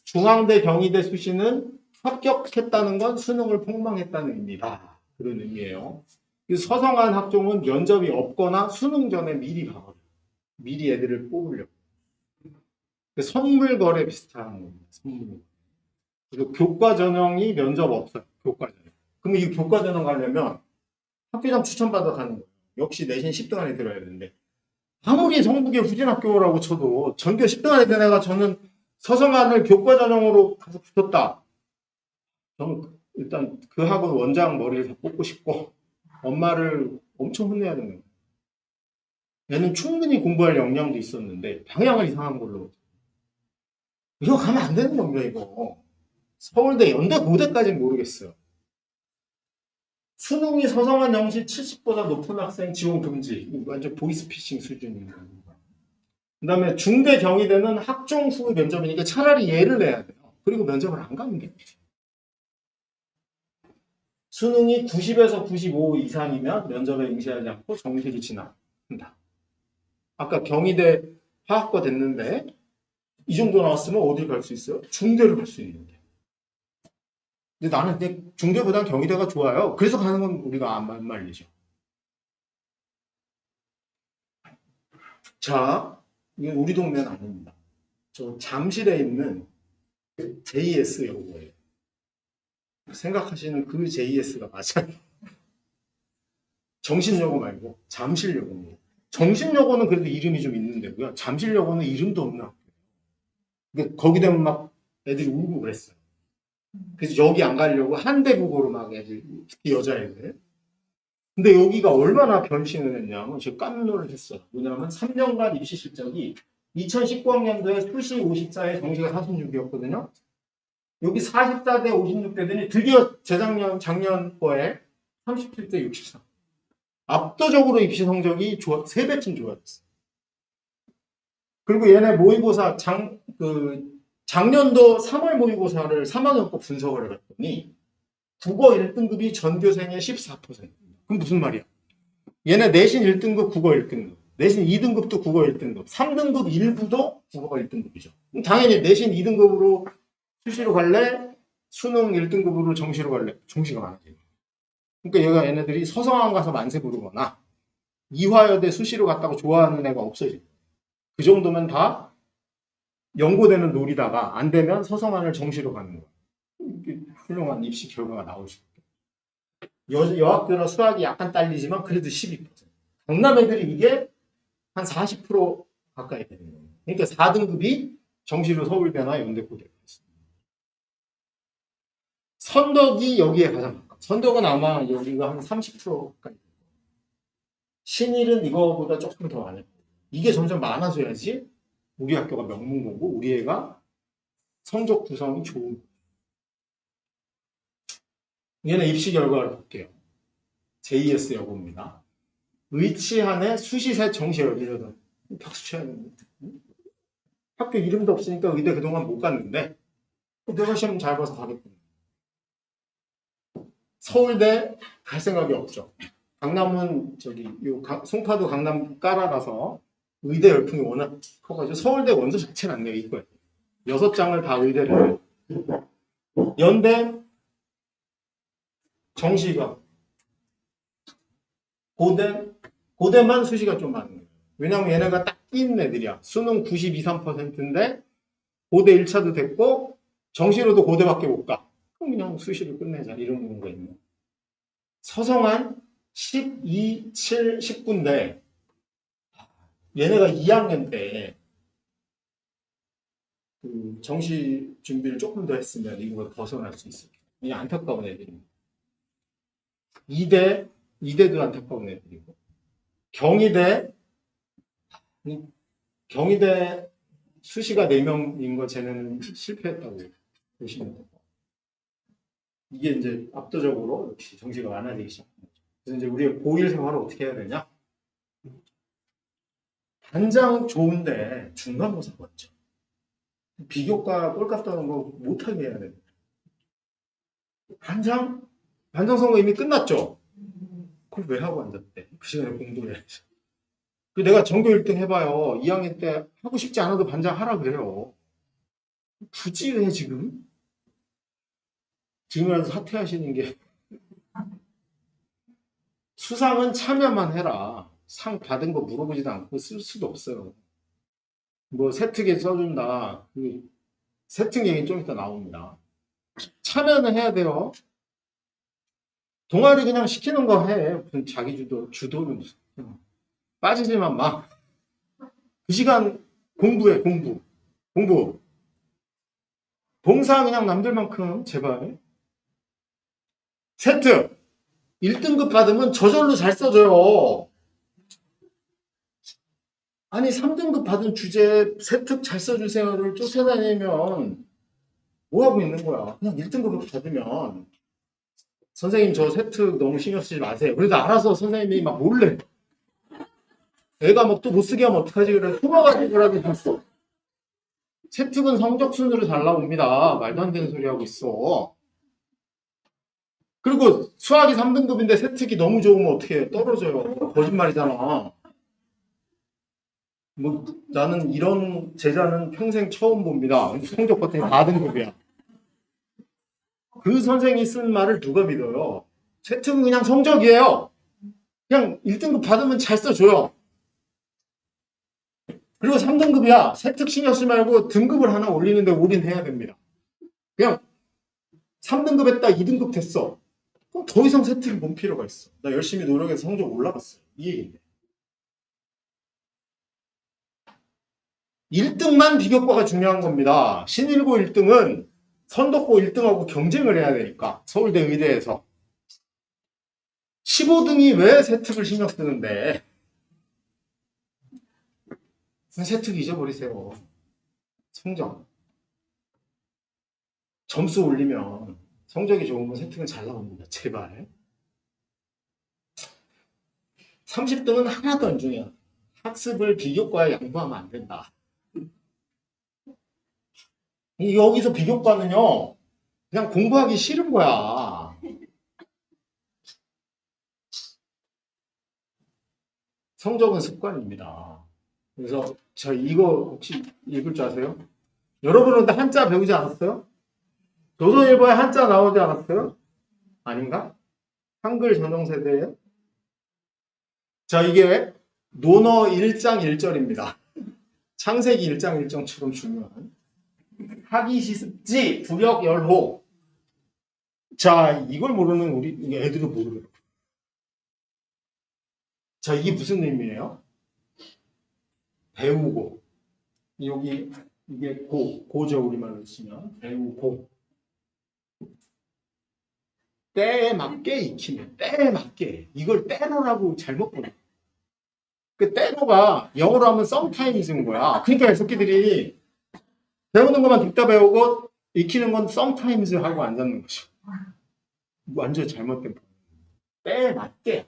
중앙대, 경희대 수시는 합격했다는 건 수능을 폭망했다는 의미다. 그런 의미예요. 서성한 학종은 면접이 없거나 수능 전에 미리 가거든요. 미리 애들을 뽑으려고. 선물 거래 비슷한 겁니다. 선물. 그리고 교과 전형이 면접 없어요. 교과 전형. 그러면 이 교과 전형 가려면 학교장 추천받아 가는 거예요. 역시 내신 10등 안에 들어야 되는데 아무리 성북의 후진학교라고 쳐도 전교 10등 안에 든 애가 저는 서성한을 교과 전형으로 가서 붙었다. 저는 일단 그 학원 원장 머리를 다 뽑고 싶고 엄마를 엄청 혼내야 되는 거예요. 얘는 충분히 공부할 역량도 있었는데 방향을 이상한 걸로. 이거 가면 안 되는 겁니다. 이거. 서울대, 연대, 고대까지는 모르겠어요. 수능이 서성한 영시 70보다 높은 학생 지원 금지. 완전 보이스피싱 수준입니다. 그 다음에 중대 경희대는 학종 후 면접이니까 차라리 얘를 내야 돼요. 그리고 면접을 안 가는 게 돼요. 수능이 90에서 95 이상이면 면접에 응시하지 않고 정시를 진학한다. 아까 경희대 화학과 됐는데 이 정도 나왔으면 어딜 갈 수 있어요? 중대를 갈 수 있는데. 근데 나는 중대보단 경희대가 좋아요. 그래서 가는 건 우리가 안 말리죠. 자, 이게 우리 동네는 아닙니다. 저 잠실에 있는 JS 여고예요. 생각하시는 그 JS가 맞아요. 정신여고 말고 잠실여고입니다. 정신여고는 그래도 이름이 좀 있는 데고요. 잠실여고는 이름도 없는 학교예요. 거기 되면 막 애들이 울고 그랬어요. 그래서 여기 안 가려고 한대국어로 막 애들, 특히 여자애들. 근데 여기가 얼마나 변신을 했냐면 제가 깜짝 놀랐어요. 뭐냐면 3년간 입시 실적이 2019학년도에 수시 54에 정시가 46이었거든요. 여기 44대 56대더니 드디어 작년 거에 37대 64. 압도적으로 입시 성적이 3배쯤 좋아졌어요. 그리고 얘네 모의고사 작년도 3월 모의고사를 3학년 거 분석을 해봤더니 국어 1등급이 전교생의 14%. 그럼 무슨 말이야? 얘네 내신 1등급, 국어 1등급. 내신 2등급도 국어 1등급. 3등급 일부도 국어가 1등급이죠. 당연히 내신 2등급으로 수시로 갈래? 수능 1등급으로 정시로 갈래? 정시가 많아지고. 그러니까 얘네들이 서성한 가서 만세 부르거나 이화여대 수시로 갔다고 좋아하는 애가 없어지고. 그 정도면 다 연고되는 놀이다가 안 되면 서성한을 정시로 가는 거예요. 훌륭한 입시 결과가 나올 수 있게. 여학교는 수학이 약간 딸리지만 그래도 12%. 경남 애들이 이게 한 40% 가까이 되는 거예요. 그러니까 4등급이 정시로 서울대나 연대고대가 있습니다. 선덕이 여기에 가장 가까워. 선덕은 아마 여기가 한 30% 가까이 돼요. 신일은 이거보다 조금 더 많아요. 이게 점점 많아져야지 우리 학교가 명문고고 우리 애가 성적 구성이 좋은 거예요. 얘는 입시 결과를 볼게요. JS 여고입니다. 의치한에 수시세 정시 18. 박수 쳐야 됩니다. 학교 이름도 없으니까 의대 그동안 못 갔는데 내가 시험 잘 봐서 가겠구나. 서울대 갈 생각이 없죠. 강남은 송파도 강남 깔아놔서 의대 열풍이 워낙 커가지고 서울대 원서 자체는 안 내요. 이거예요. 6장을 다 의대를 해요. 연대 정시가 고대만 수시가 좀 많은 거예요. 왜냐면 얘네가 딱 끼는 애들이야. 수능 92, 3%인데 고대 1차도 됐고 정시로도 고대밖에 못 가. 그럼 그냥 수시를 끝내자. 이런 경우가 있는. 서성한 12, 7, 19인데 얘네가 2학년 때 그 정시 준비를 조금 더 했으면 미국을 벗어날 수 있어요. 이 안타까운 애들입니다. 이대도 안타까운 애들이고 경희대 경희대 수시가 4명인 거 쟤는 실패했다고 보시면 돼요. 이게 이제 압도적으로 역시 정시가 많아지기 시작합니다. 그래서 이제 우리가 고1 생활을 어떻게 해야 되냐? 반장 좋은데 중간고사 봤죠. 비교과 꼴값 떠는 거 못하게 해야 됩니다. 반장 선거 이미 끝났죠? 그걸 왜 하고 앉았대? 그 시간에 공부를 해야지. 그 내가 전교 1등 해봐요. 2학년 때 하고 싶지 않아도 반장 하라 그래요. 굳이 왜 지금? 지금이라도 사퇴하시는 게 수상은 참여만 해라. 상 받은 거 물어보지도 않고 쓸 수도 없어요. 뭐 세특에 써준다. 그 세특 얘기는 좀 이따 나옵니다. 참여는 해야 돼요. 동아리 그냥 시키는 거 해. 무슨 자기 주도는 무슨. 빠지지만 마. 그 시간 공부해, 공부. 봉사 그냥 남들만큼, 제발. 세특. 1등급 받으면 저절로 잘 써줘요. 아니, 3등급 받은 주제 세특 잘 써주세요를 쫓아다니면 뭐하고 있는 거야. 그냥 1등급을 받으면 선생님 저 세특 너무 신경 쓰지 마세요. 그래도 알아서 선생님이 막 몰래 애가 막 또 못 쓰게 하면 어떡하지? 그래 숨어가지고라도 줬어. 세특은 성적 순으로 잘 나옵니다. 말도 안 되는 소리 하고 있어. 그리고 수학이 3등급인데 세특이 너무 좋으면 어떻게 해? 떨어져요. 거짓말이잖아. 뭐 나는 이런 제자는 평생 처음 봅니다. 성적 같은 게 4등급이야. 그 선생이 쓴 말을 누가 믿어요? 세특은 그냥 성적이에요. 그냥 1등급 받으면 잘 써줘요. 그리고 3등급이야. 세특 신경 쓰지 말고 등급을 하나 올리는데 올인해야 됩니다. 그냥 3등급 했다 2등급 됐어. 그럼 더 이상 세특이 뭔 필요가 있어. 나 열심히 노력해서 성적 올라갔어요. 이 얘기인데. 1등만 비교과가 중요한 겁니다. 신일고 1등은 선덕고 1등하고 경쟁을 해야 되니까. 서울대 의대에서. 15등이 왜 세특을 신경 쓰는데. 세특 잊어버리세요. 성적. 점수 올리면 성적이 좋으면 세특은 잘 나옵니다. 제발. 30등은 하나도 안 중요해. 학습을 비교과에 양보하면 안 된다. 여기서 비교과는요, 그냥 공부하기 싫은 거야. 성적은 습관입니다. 그래서 저 이거 혹시 읽을 줄 아세요? 여러분은 한자 배우지 않았어요? 조선일보에 한자 나오지 않았어요? 아닌가? 한글 전용 세대에? 자, 이게 논어 1장 1절입니다. 창세기 1장 1절처럼 중요한 하기시습지 부력열호. 자, 이걸 모르는 우리 애들은 모르더라고요. 자, 이게 무슨 의미예요? 배우고. 여기 이게 고죠. 우리말로 쓰면 배우고. 때에 맞게 익히는, 때에 맞게. 이걸 때로라고 잘못 보내. 그 때로가 영어로 하면 sometimes인 거야. 그러니까 이 새끼들이 배우는 것만 듣다 배우고 익히는 건 sometimes 하고 앉았는 거죠. 완전 잘못된 거. 때에 맞게.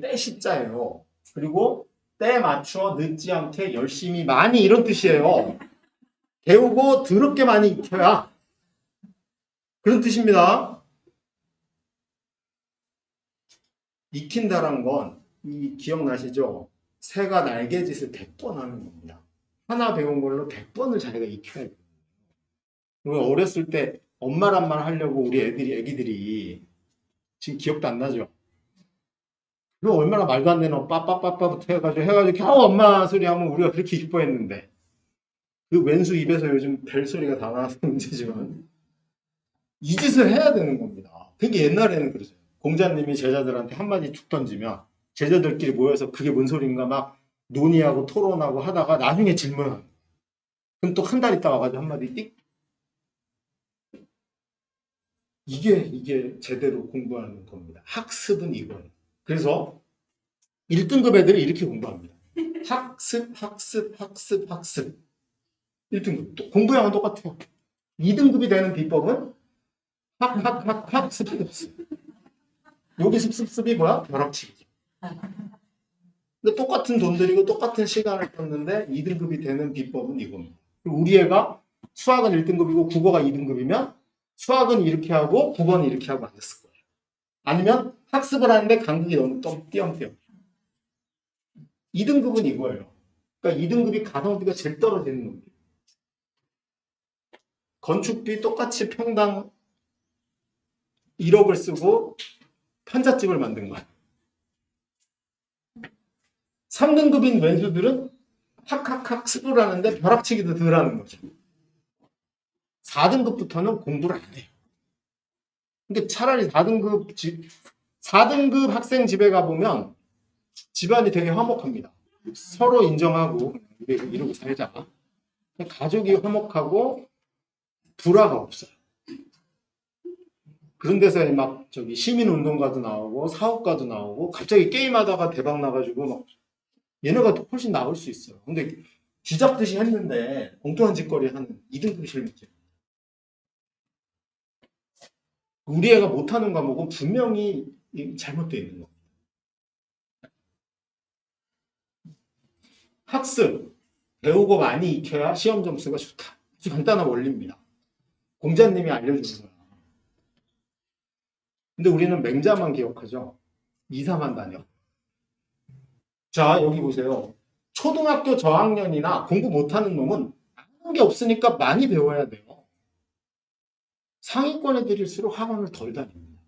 때 시자예요. 그리고 때에 맞춰 늦지 않게 열심히 많이 이런 뜻이에요. 배우고 더럽게 많이 익혀야 그런 뜻입니다. 익힌다란 건 이 기억나시죠? 새가 날개짓을 100번 하는 겁니다. 하나 배운 걸로 100번을 자기가 익혀야 돼요. 어렸을 때 엄마란 말 하려고 우리 애기들이 지금 기억도 안 나죠? 그거 얼마나 말도 안 되는 빠빠빠빠부터 해가지고 겨우 엄마 소리 하면 우리가 그렇게 기뻐했는데 그 왼수 입에서 요즘 벨 소리가 다 나와서 문제지만 이 짓을 해야 되는 겁니다. 그게 옛날에는 그러죠. 공자님이 제자들한테 한마디 툭 던지면 제자들끼리 모여서 그게 뭔 소리인가 막 논의하고 토론하고 하다가 나중에 질문하는 거예요. 그럼 또 한 달 있다가 와가지고 한마디 띡. 이게 제대로 공부하는 겁니다. 학습은 이거예요. 그래서 1등급 애들이 이렇게 공부합니다. 학습, 학습, 학습, 학습. 1등급. 또 공부량은 똑같아요. 2등급이 되는 비법은 학, 습, 습. 여기 습이 뭐야? 벼락치기. 근데 똑같은 돈 들이고 똑같은 시간을 썼는데 2등급이 되는 비법은 이겁니다. 우리 애가 수학은 1등급이고 국어가 2등급이면 수학은 이렇게 하고 국어는 이렇게 하고 앉았을 거예요. 아니면 학습을 하는데 간극이 너무 띄엄띄엄. 2등급은 이거예요. 그러니까 2등급이 가성비가 제일 떨어지는 놈이에요. 건축비 똑같이 평당 1억을 쓰고 판잣집을 만든 거예요. 3등급인 왼수들은 학습을 하는데 벼락치기도 덜 하는 거죠. 4등급부터는 공부를 안 해요. 근데 차라리 4등급 학생 집에 가보면 집안이 되게 화목합니다. 서로 인정하고 이러고 살자. 가족이 화목하고 불화가 없어요. 그런 데서 막 저기 시민운동가도 나오고 사업가도 나오고 갑자기 게임하다가 대박 나가지고 막 얘네가 훨씬 나을 수 있어요. 근데 쥐잡듯이 했는데 엉뚱한 짓거리 하는 2등급 실무지. 우리 애가 못하는 과목은 분명히 잘못되어 있는 겁니다. 학습, 배우고 많이 익혀야 시험 점수가 좋다. 아주 간단한 원리입니다. 공자님이 알려주는 거야. 근데 우리는 맹자만 기억하죠. 이사만 다녀. 자, 여기 보세요. 초등학교 저학년이나 공부 못하는 놈은 아는 게 없으니까 많이 배워야 돼요. 상위권 애들일수록 학원을 덜 다닙니다.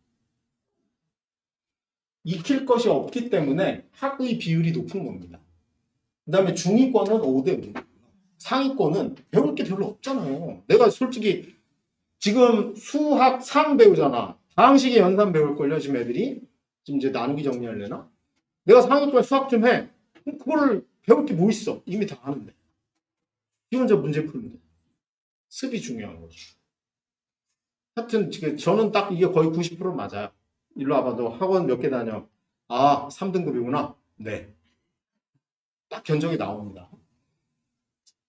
익힐 것이 없기 때문에 학의 비율이 높은 겁니다. 그 다음에 중위권은 5대 5. 상위권은 배울 게 별로 없잖아요. 내가 솔직히 지금 수학 상 배우잖아. 다항식의 연산 배울걸요, 지금 애들이. 지금 이제 나누기 정리하려나? 내가 상위권 수학 좀 해. 그거를 배울 게 뭐 있어? 이미 다 아는데. 이 혼자 문제 풀면 돼. 습이 중요한 거죠. 하여튼 저는 딱 이게 거의 90% 맞아요. 일로 와봐. 너 학원 몇 개 다녀? 아, 3등급이구나. 네. 딱 견적이 나옵니다.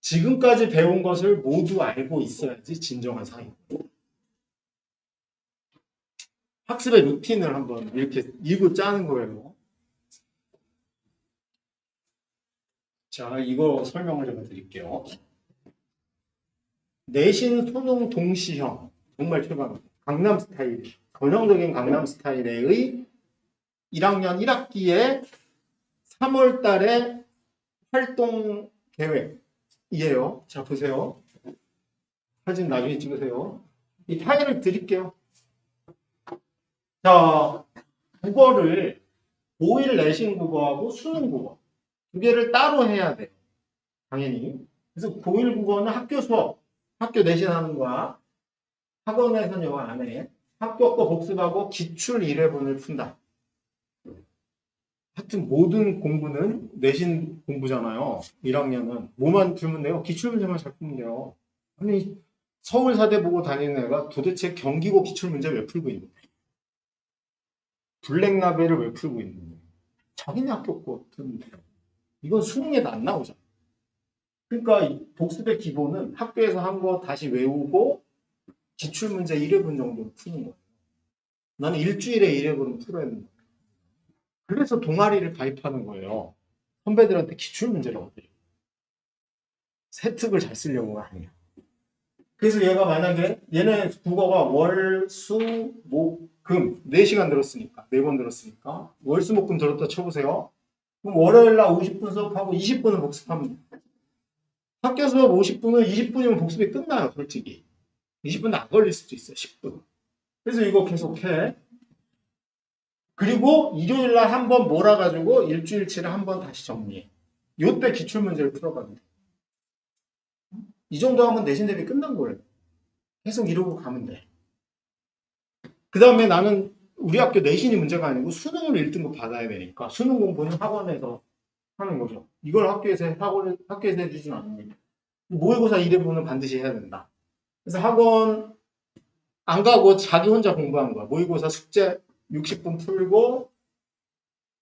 지금까지 배운 것을 모두 알고 있어야지 진정한 상이고. 학습의 루틴을 한번 이렇게 일부 짜는 거예요. 자, 이거 설명을 제가 드릴게요. 내신 수능 동시형. 정말 최강. 강남 스타일. 전형적인 강남 스타일의 1학년 1학기에 3월 달에 활동 계획이에요. 자, 보세요. 사진 나중에 찍으세요. 이 파일을 드릴게요. 자, 국어를 고1 내신 국어하고 수능 국어 두 개를 따로 해야 돼요. 당연히. 그래서 고1 국어는 학교 수업, 학교 내신하는 거야. 학원에서는 영어 안 해. 학교 거 복습하고 기출 1회분을 푼다. 하여튼 모든 공부는 내신 공부잖아요. 1학년은. 뭐만 풀면 돼요? 기출문제만 잘 풀면 돼요. 아니 서울사대 보고 다니는 애가 도대체 경기고 기출문제 왜 풀고 있는 거야? 블랙라벨을 왜 풀고 있는 거야? 자기네 학교 거 들으면 돼요. 이건 수능에도 안 나오잖아. 그러니까 복습의 기본은 학교에서 한 거 다시 외우고 기출문제 1회분 정도로 푸는 거예요. 나는 일주일에 1회분은 풀어야 된다. 그래서 동아리를 가입하는 거예요. 선배들한테 기출문제를 얻으려고. 세특을 잘 쓰려고가 아니야. 그래서 얘가 만약에 얘네 국어가 월, 수, 목, 금 4시간 들었으니까 4번 들었으니까 월, 수, 목, 금 들었다 쳐보세요. 그럼 월요일 날 50분 수업하고 20분은 복습하면 돼. 학교 수업 50분은 20분이면 복습이 끝나요. 솔직히 20분 안 걸릴 수도 있어요. 10분. 그래서 이거 계속해. 그리고 일요일 날 한 번 몰아가지고 일주일치를 한 번 다시 정리해. 요때 기출문제를 풀어가면 돼. 이 정도 하면 내신 대비 끝난 거예요. 계속 이러고 가면 돼. 그 다음에 나는 우리 학교 내신이 문제가 아니고 수능을 1등급 받아야 되니까 수능 공부는 학원에서 하는 거죠. 이걸 학교에서 해주진 않습니다. 모의고사 1회분은 반드시 해야 된다. 그래서 학원 안 가고 자기 혼자 공부한 거야. 모의고사 숙제 60분 풀고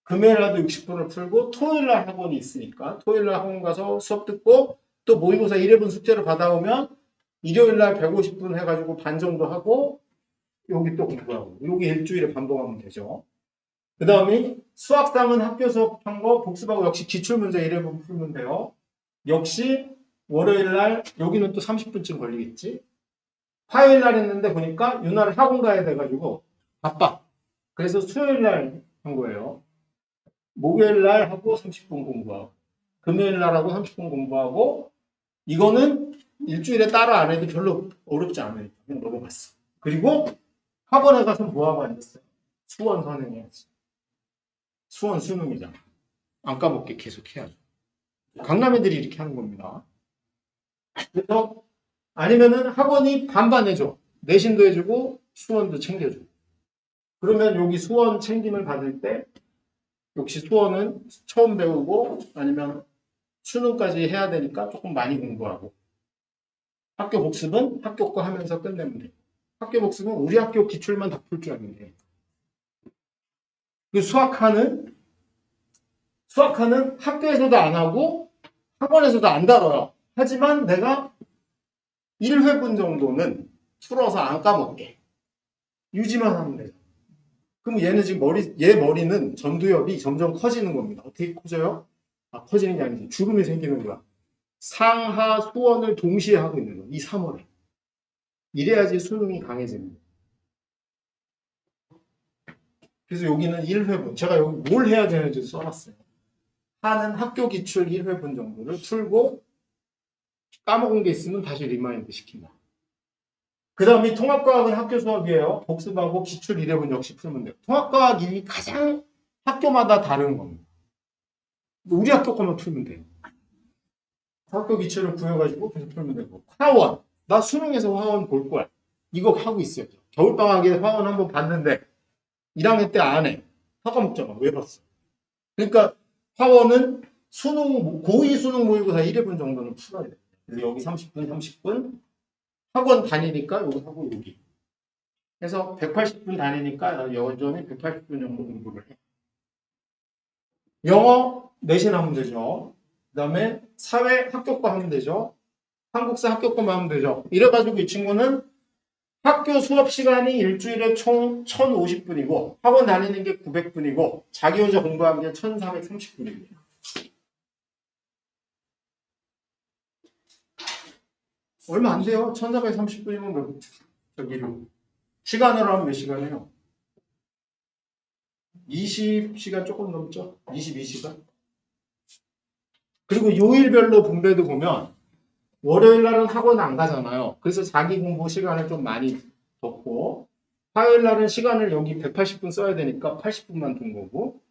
금요일 날도 60분을 풀고 토요일 날 학원이 있으니까 토요일 날 학원 가서 수업 듣고 또 모의고사 1회분 숙제를 받아오면 일요일 날 150분 해가지고 반 정도 하고 여기 또 공부하고 여기 일주일에 반복하면 되죠. 그 다음에 수학상은 학교 수업한 거 복습하고 역시 기출문제 1회분 풀면 돼요. 역시 월요일 날 여기는 또 30분쯤 걸리겠지. 화요일 날 했는데 보니까 유나를 학원 가야 돼가지고 바빠. 그래서 수요일 날 한 거예요. 목요일 날 하고 30분 공부하고 금요일 날 하고 30분 공부하고 이거는 일주일에 따로 안 해도 별로 어렵지 않으니까 그냥 넘어갔어. 그리고 학원에 가서 뭐하고 앉았어요? 수원 선행해야지. 수원 수능이잖아. 안 까먹게 계속 해야죠. 강남 애들이 이렇게 하는 겁니다. 그래서 아니면은 학원이 반반 해줘. 내신도 해주고 수원도 챙겨줘. 그러면 여기 수원 챙김을 받을 때 역시 수원은 처음 배우고 아니면 수능까지 해야 되니까 조금 많이 공부하고 학교 복습은 학교 거 하면서 끝내면 돼. 학교 복습은 우리 학교 기출만 다 풀 줄 알면 돼. 그 수학하는 학교에서도 안 하고 학원에서도 안 다뤄요. 하지만 내가 1회분 정도는 풀어서 안 까먹게 유지만 하면 돼요. 그럼 얘는 지금 얘 머리는 전두엽이 점점 커지는 겁니다. 어떻게 커져요? 커지는 게 아니지. 주름이 생기는 거야. 상하 수원을 동시에 하고 있는 거야. 이 3월에. 이래야지 수능이 강해지는 거야. 그래서 여기는 1회분. 제가 여기 뭘 해야 되는지 써놨어요. 하는 학교 기출 1회분 정도를 풀고 까먹은 게 있으면 다시 리마인드 시킨다. 그 다음에 통합과학은 학교 수업이에요. 복습하고 기출 1회분 역시 풀면 돼요. 통합과학이 가장 학교마다 다른 겁니다. 우리 학교 거만 풀면 돼요. 학교 기출을 구해가지고 계속 풀면 되고. 화원. 나 수능에서 화원 볼 거야. 이거 하고 있어요. 겨울방학에 화원 한번 봤는데 1학년 때 안 해. 화가 먹잖아. 왜 봤어? 그러니까 화원은 고2 수능 모의고사 1회분 정도는 풀어야 돼. 그래서 여기 30분, 30분 학원 다니니까 여기 하고 여기. 그래서 180분 다니니까 여전히 180분 정도 공부를 해. 영어 내신 하면 되죠. 그 다음에 사회 학교과 하면 되죠. 한국사 학교과만 하면 되죠. 이래가지고 이 친구는 학교 수업 시간이 일주일에 총 1050분이고 학원 다니는 게 900분이고 자기 혼자 공부하는 게 1430분입니다. 얼마 안 돼요. 1430분이면 저기로 시간으로 하면 몇 시간이에요? 20시간 조금 넘죠? 22시간? 그리고 요일별로 분배도 보면 월요일 날은 학원 안 가잖아요. 그래서 자기 공부 시간을 좀 많이 뒀고 화요일 날은 시간을 여기 180분 써야 되니까 80분만 둔 거고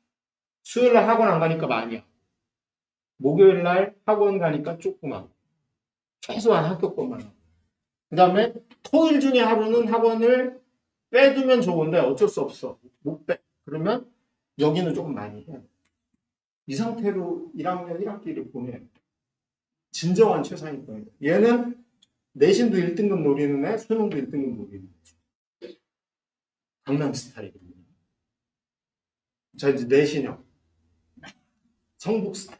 수요일 날 학원 안 가니까 많이야. 목요일 날 학원 가니까 조금만. 최소한 학교 것만 하고. 그 다음에 토일 중에 하루는 학원을 빼두면 좋은데 어쩔 수 없어. 못 빼. 그러면 여기는 조금 많이 해. 이 상태로 1학년 1학기를 보내요. 진정한 최상일 거예요. 얘는 내신도 1등급 노리는 애, 수능도 1등급 노리는 애. 강남 스타일입니다. 자, 이제 내신형. 성북 스타일.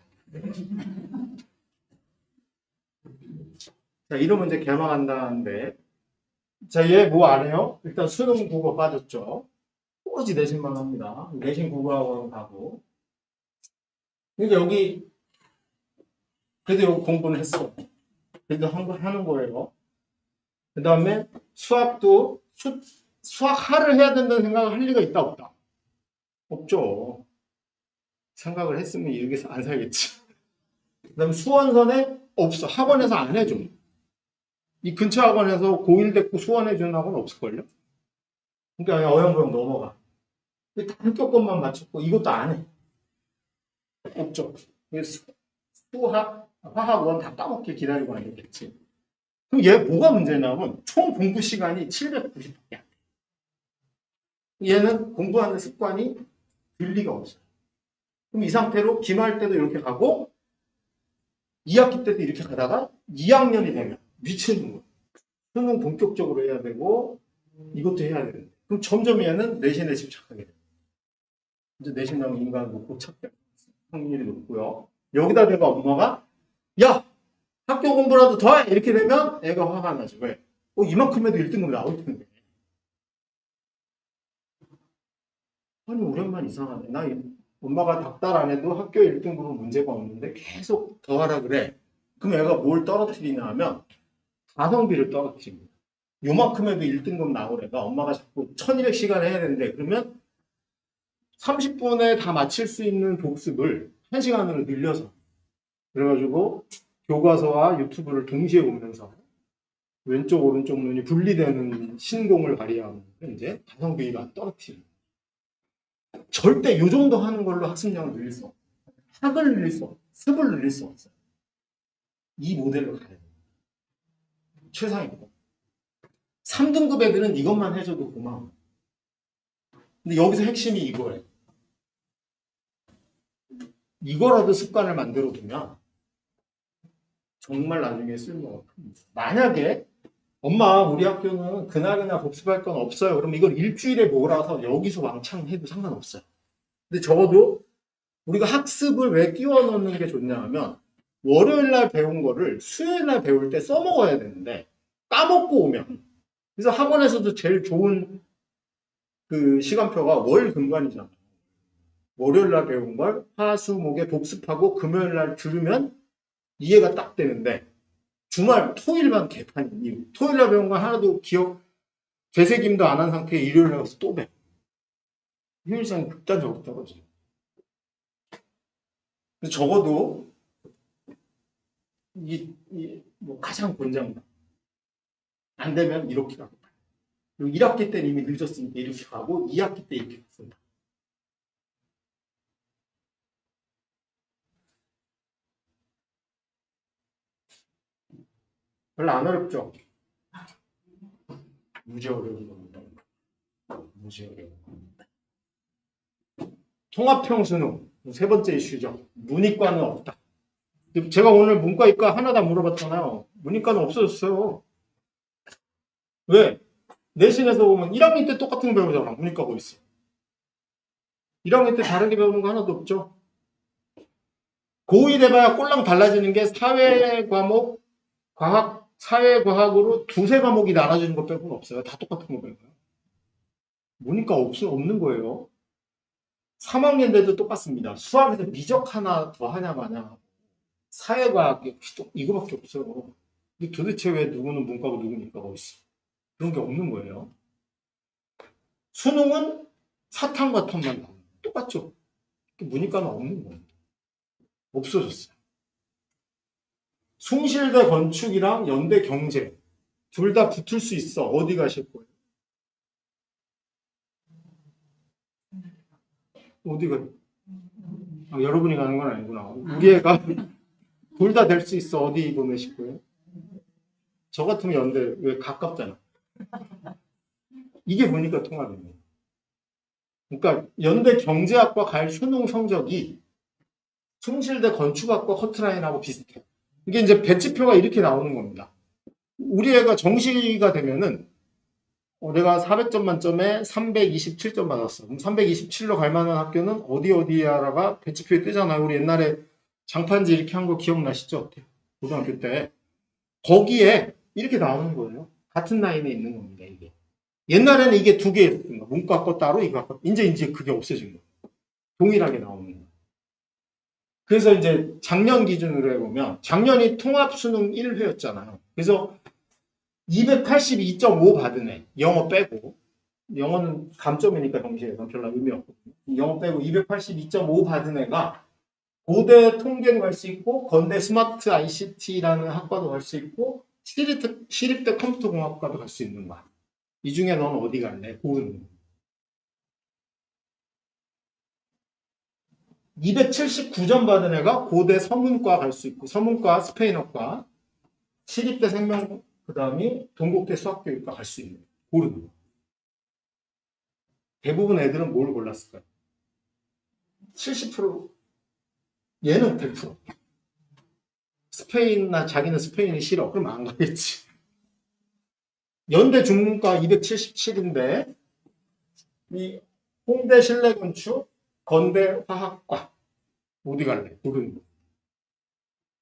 자, 이런 문제 개망한다는데. 자, 얘 뭐 안 해요? 일단 수능 국어 빠졌죠. 오로지 내신만 합니다. 내신 국어학원 가고. 그러니까 여기, 그래도 여기 공부는 했어. 그래도 하는 거예요. 그 다음에 수학도, 수학하를 해야 된다는 생각을 할 리가 있다, 없다? 없죠. 생각을 했으면 여기서 안 살겠지. 그 다음에 수원선에 없어. 학원에서 안 해줘. 이 근처 학원에서 고1 됐고 수원해주는 학원 없을걸요? 그러니까 그냥 어영부영 넘어가. 학교 것만 맞췄고 이것도 안 해. 없죠. 그래서 수학, 화학원 다 까먹게 기다리고 앉았겠지. 그럼 얘 뭐가 문제냐면 총 공부 시간이 790밖에 안 돼. 얘는 공부하는 습관이 들 리가 없어요. 그럼 이 상태로 기말 때도 이렇게 가고 2학기 때도 이렇게 가다가 2학년이 되면 미치는 거예요. 수능 본격적으로 해야 되고 이것도 해야 되는데 그럼 점점 얘는 내신에 집착하게 돼요. 이제 내신 나오면 인간 못 찾게 확률이 높고요. 여기다 대가 엄마가 야 학교 공부라도 더 해! 이렇게 되면 애가 화가 나죠. 왜? 이만큼 해도 1등급 나올 텐데. 아니 우리 엄마는 이상하네. 나 엄마가 닥달 안 해도 학교 1등급은 문제가 없는데 계속 더 하라 그래. 그럼 애가 뭘 떨어뜨리냐 하면 가성비를 떨어뜨립니다. 요만큼 해도 1등급 나올 애가 엄마가 자꾸 1200시간 해야 되는데 그러면 30분에 다 마칠 수 있는 복습을 1시간으로 늘려서 그래가지고 교과서와 유튜브를 동시에 보면서 왼쪽 오른쪽 눈이 분리되는 신공을 발휘하면 이제 가성비가 떨어뜨립니다. 절대 이 정도 하는 걸로 학습량을 늘릴 수 없어요. 학을 늘릴 수 없어요. 습을 늘릴 수 없어요. 이 모델로 가야 돼요. 최상이고 3등급 애들은 이것만 해줘도 고마워. 근데 여기서 핵심이 이거예요. 이거라도 습관을 만들어 두면 정말 나중에 쓸모가 큽니다. 만약에 엄마 우리 학교는 그날이나 복습할 건 없어요. 그럼 이걸 일주일에 몰아서 여기서 왕창 해도 상관없어요. 근데 적어도 우리가 학습을 왜 끼워 넣는 게 좋냐 하면 월요일 날 배운 거를 수요일 날 배울 때 써먹어야 되는데 까먹고 오면 그래서 학원에서도 제일 좋은 그 시간표가 월 금관이잖아요. 월요일 날 배운 걸 화, 수, 목에 복습하고 금요일 날 들으면 이해가 딱 되는데 주말 토요일만 개판인 이유. 토요일 날 배운 거 하나도 되새김도 안 한 상태에 일요일 날 가서 또 배. 효율성이 극단적으로 떨어져요. 적어도 뭐 가장 권장다. 안 되면 이렇게 가고. 그리고 1학기 때는 이미 늦었으니까 이렇게 가고 2학기 때 이렇게 갔습니다. 별로 안 어렵죠? 무지 어려운 겁니다. 무지 어려운 겁니다. 통합형 수능 세 번째 이슈죠. 문이과는 없다. 제가 오늘 문과, 이과 하나 다 물어봤잖아요. 문이과는 없어졌어요. 왜? 내신에서 보면 1학년 때 똑같은 거 배우잖아. 문이과 뭐 있어. 1학년 때 다르게 배우는 거 하나도 없죠. 고1 해봐야 꼴랑 달라지는 게 사회 과목, 과학, 사회과학으로 두세 과목이 나눠지는 것 빼고는 없어요. 다 똑같은 거 배워요. 문이과 없는 거예요. 3학년 때도 똑같습니다. 수학에서 미적 하나 더 하냐 마냐. 사회과학 이거밖에 없어요. 근데 도대체 왜 누구는 문과고 누구는 이과가 있어? 그런 게 없는 거예요. 수능은 사탐과 탐만 나옵니다. 똑같죠? 문이과는 없는 거예요. 없어졌어요. 숭실대 건축이랑 연대 경제 둘 다 붙을 수 있어. 어디 가실 거예요? 어디가? 여러분이 가는 건 아니구나. 우리 애가 둘 다 될 수 있어. 어디 보내실 거예요? 저 같으면 연대 왜 가깝잖아. 이게 보니까 통합입니다. 그러니까 연대 경제학과 갈 수능 성적이 숭실대 건축학과 커트라인하고 비슷해요. 이게 이제 배치표가 이렇게 나오는 겁니다. 우리 애가 정시가 되면은 내가 400점 만점에 327점 받았어. 그럼 327로 갈 만한 학교는 어디야라가 배치표에 뜨잖아요. 우리 옛날에 장판지 이렇게 한 거 기억나시죠? 어때요? 고등학교 때. 거기에 이렇게 나오는 거예요. 같은 라인에 있는 겁니다, 이게. 옛날에는 이게 두 개였던 거. 문과 거 따로, 이거 거. 이제 그게 없어진 거예요. 동일하게 나오는 거예요. 그래서 이제 작년 기준으로 해보면, 작년이 통합수능 1회였잖아요. 그래서 282.5 받은 애, 영어 빼고, 영어는 감점이니까 정시에서 별로 의미 없거든요. 영어 빼고 282.5 받은 애가 고대 통계로 갈 수 있고, 건대 스마트 ICT라는 학과도 갈 수 있고, 시립대 컴퓨터공학과도 갈 수 있는 거야. 이 중에 넌 어디 갈래? 고르는 거. 279점 받은 애가 고대 서문과 갈 수 있고, 서문과 스페인어과, 시립대 생명, 그 다음이 동국대 수학교육과 갈 수 있는 고르는 거. 대부분 애들은 뭘 골랐을까요? 70%, 얘는 100%. 스페인나 자기는 스페인이 싫어. 그럼 안 가겠지. 연대 중문과 277인데 이 홍대 실내건축, 건대 화학과 어디 갈래? 모르는 거.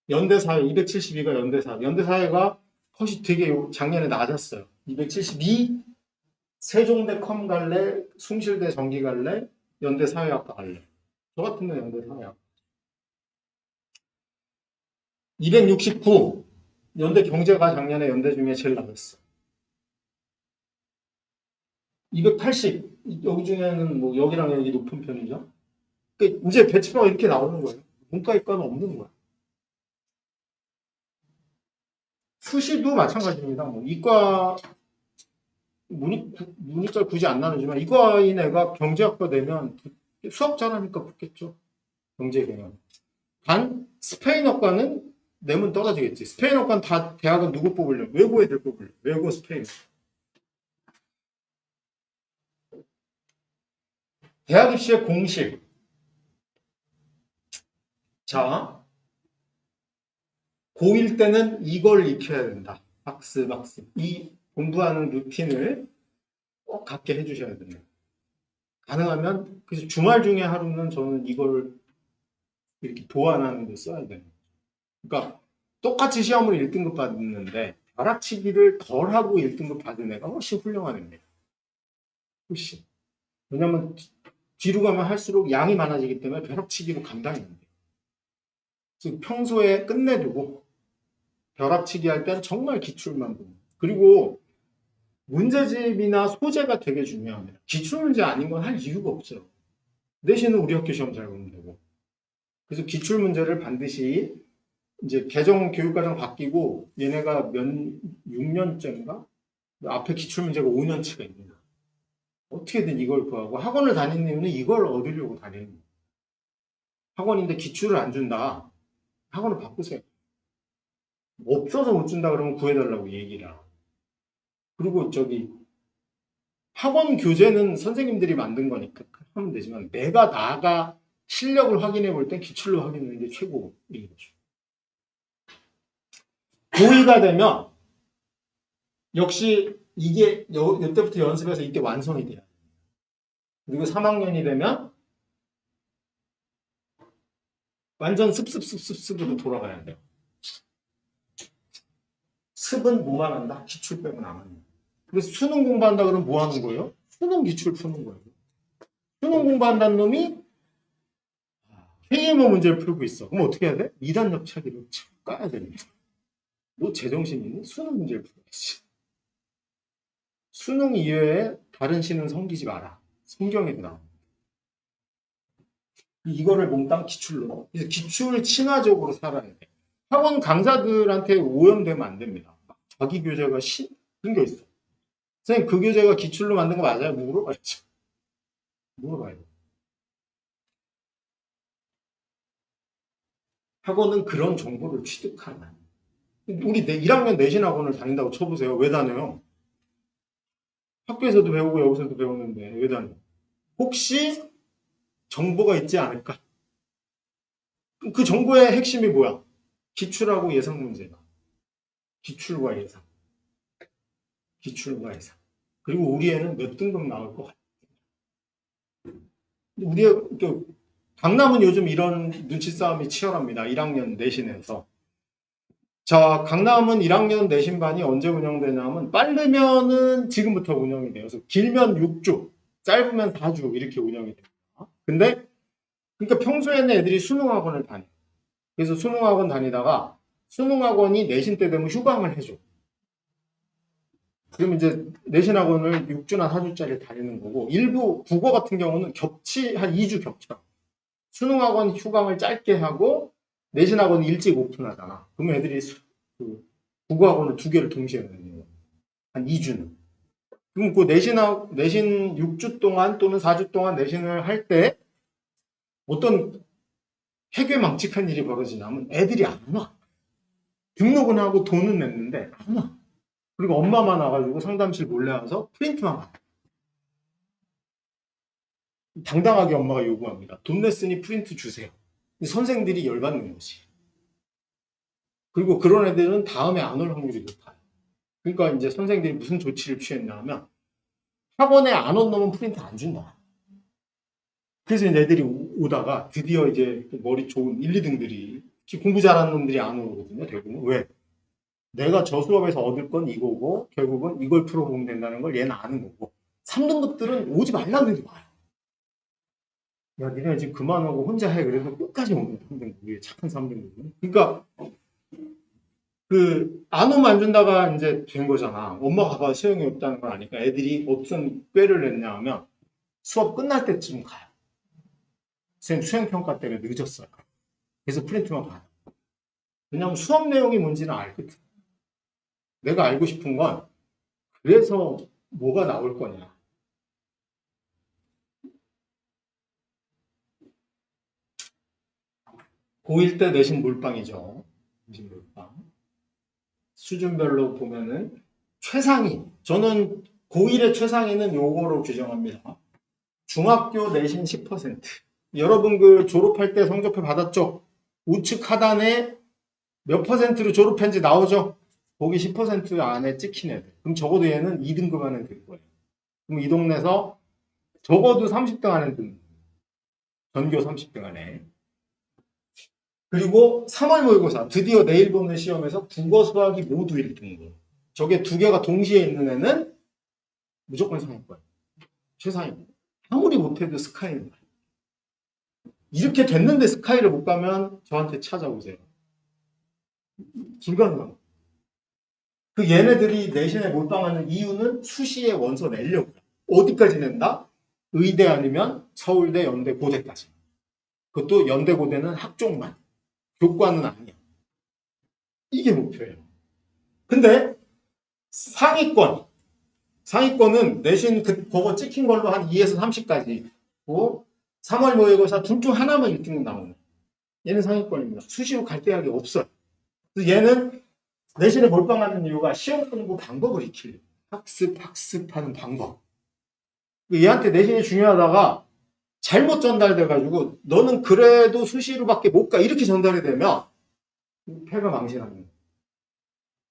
연대사회 272가 연대사회. 연대사회가 컷이 되게 작년에 낮았어요. 272 세종대 컴 갈래? 숭실대 전기 갈래? 연대사회학과 갈래? 저 같으면 연대사회학과. 269 연대 경제가 작년에 연대 중에 제일 낮았어. 280 여기 중에는 뭐 여기랑 여기 높은 편이죠. 그러니까 이제 배치표가 이렇게 나오는 거예요. 문과 이과는 없는 거야. 수시도 마찬가지입니다. 뭐 이과 문이과 굳이 안 나누지만 이과인 애가 경제학과 되면 수학 잘하니까 붙겠죠. 경제 경영. 단 스페인어과는 내면 떨어지겠지. 스페인어과는 다 대학은 누구 뽑으려? 외고 애들 뽑으려. 외고 스페인. 대학 입시의 공식. 자, 고1 때는 이걸 익혀야 된다. 박스. 이 공부하는 루틴을 꼭 갖게 해주셔야 됩니다. 가능하면 그래서 주말 중에 하루는 저는 이걸 이렇게 도안하는 데 써야 돼요. 그러니까 똑같이 시험을 1등급 받는데 벼락치기를 덜 하고 1등급 받은 애가 훨씬 훌륭한 애입니다. 훨씬. 왜냐면 뒤로 가면 할수록 양이 많아지기 때문에 벼락치기로 감당이 안 돼요. 그래서 평소에 끝내두고 벼락치기 할 때는 정말 기출만 보고 그리고 문제집이나 소재가 되게 중요합니다. 기출문제 아닌 건 할 이유가 없어요. 내신은 우리 학교 시험 잘 보면 되고 그래서 기출문제를 반드시 이제 개정 교육과정 바뀌고 얘네가 6년째인가? 앞에 기출문제가 5년치가 있습니다. 어떻게든 이걸 구하고 학원을 다니는 이유는 이걸 얻으려고 다니는 거예요. 학원인데 기출을 안 준다. 학원을 바꾸세요. 없어서 못 준다 그러면 구해달라고 얘기를 하고. 그리고 저기 학원 교재는 선생님들이 만든 거니까 하면 되지만 내가 나가 실력을 확인해 볼 땐 기출로 확인하는 게 최고인 거죠. 고2가 되면 역시 이게 이때부터 연습해서 이때 완성이 돼요. 그리고 3학년이 되면 완전 습으로 돌아가야 돼요. 습은 뭐만 한다? 기출 빼고 나만. 그래서 수능 공부한다 그러면 뭐 하는 거예요? 수능 기출 푸는 거예요. 수능 공부한다는 놈이 KMO 문제를 풀고 있어. 그럼 어떻게 해야 돼? 2단 옆차기를 까야 됩니다. 너 제정신 있니? 수능 문제를 풀어야지. 수능 이외에 다른 시는 섬기지 마라. 성경에도 나옵니다. 이거를 몽땅 기출로. 그래서 기출 친화적으로 살아야 돼. 학원 강사들한테 오염되면 안 됩니다. 자기 교재가 끊겨 있어. 선생님 그 교재가 기출로 만든 거 맞아요? 물어봐야죠. 물어봐요. 학원은 그런 정보를 취득하는. 우리 1학년 내신 학원을 다닌다고 쳐보세요. 왜 다녀요? 학교에서도 배우고 여기서도 배우는데 왜 다녀요? 혹시 정보가 있지 않을까? 그 정보의 핵심이 뭐야? 기출하고 예상 문제다. 기출과 예상. 기출과 예상. 그리고 우리 애는 몇 등급 나올 것 같아. 우리 강남은 요즘 이런 눈치 싸움이 치열합니다. 1학년 내신에서. 자, 강남은 1학년 내신반이 언제 운영되냐면 빠르면은 지금부터 운영이 돼요. 그래서 길면 6주, 짧으면 4주 이렇게 운영이 됩니다. 근데 그러니까 평소에는 애들이 수능학원을 다녀. 그래서 수능학원 다니다가 수능학원이 내신 때 되면 휴강을 해줘. 그럼 이제 내신학원을 6주나 4주짜리 다니는 거고 일부 국어 같은 경우는 한 2주 겹쳐. 수능학원 휴강을 짧게 하고 내신학원 일찍 오픈하잖아. 그러면 애들이 그 국어학원을 2개를 동시에 다니는 한 2주는. 그럼 그 내신 6주 동안 또는 4주 동안 내신을 할 때 어떤 해괴망측한 일이 벌어지냐면 애들이 안 와. 등록은 하고 돈은 냈는데 안 와. 그리고 엄마만 와가지고 상담실 몰래 와서 프린트만 받아. 당당하게 엄마가 요구합니다. 돈 냈으니 프린트 주세요. 선생들이 열받는 거지. 그리고 그런 애들은 다음에 안 올 확률이 높아요. 그러니까 이제 선생님들이 무슨 조치를 취했냐 하면 학원에 안 온 놈은 프린트 안 준다. 그래서 애들이 오다가 드디어 이제 머리 좋은 1, 2등들이 공부 잘하는 놈들이 안 오거든요. 대부분. 왜? 내가 저 수업에서 얻을 건 이거고 결국은 이걸 풀어보면 된다는 걸 얘는 아는 거고 3등급들은 오지 말라는 애들이 와요. 야, 니네 지금 그만하고 혼자 해. 그래서 끝까지 오는 3등급. 착한 3등급은. 그러니까 안 오면 안 준다가 이제 된 거잖아. 엄마가 봐봐 소용이 없다는 걸 아니까 애들이 어떤 꾀를 냈냐 하면 수업 끝날 때쯤 가요. 선생님 수행평가 때문에 늦었어요. 그래서 프린트만 봐요. 왜냐하면 수업 내용이 뭔지는 알거든. 내가 알고 싶은 건 그래서 뭐가 나올 거냐. 고1 때 내신 몰빵이죠. 내신 몰빵. 수준별로 보면은 최상위. 저는 고1의 최상위는 요거로 규정합니다. 중학교 내신 10%. 여러분 졸업할 때 성적표 받았죠? 우측 하단에 몇 퍼센트로 졸업한지 나오죠? 거기 10% 안에 찍힌 애들. 그럼 적어도 얘는 2등급 안에 들 거예요. 그럼 이 동네에서 적어도 30등 안에 든 전교 30등 안에. 그리고 3월 모의고사. 드디어 내일 보는 시험에서 국어, 수학이 모두 1등급. 저게 두 개가 동시에 있는 애는 무조건 상위권. 최상위입니다. 아무리 못해도 스카이입니다. 이렇게 됐는데 스카이를 못 가면 저한테 찾아오세요. 불가능합니다. 얘네들이 내신에 몰빵하는 이유는 수시에 원서 내려고요. 어디까지 낸다? 의대 아니면 서울대, 연대, 고대까지. 그것도 연대, 고대는 학종만. 교과는 아니야. 이게 목표예요. 근데 상위권은 내신 그거 찍힌 걸로 한 2에서 30까지. 3월 모의고사 둘 중 하나만 1등급 나오는. 얘는 상위권입니다. 수시로 갈 대학이 없어요. 그래서 얘는 내신에 몰빵하는 이유가 시험 공부 방법을 익히려고. 학습하는 방법. 얘한테 내신이 중요하다가 잘못 전달돼가지고 너는 그래도 수시로밖에 못 가. 이렇게 전달이 되면 패가 망신하는 거예요.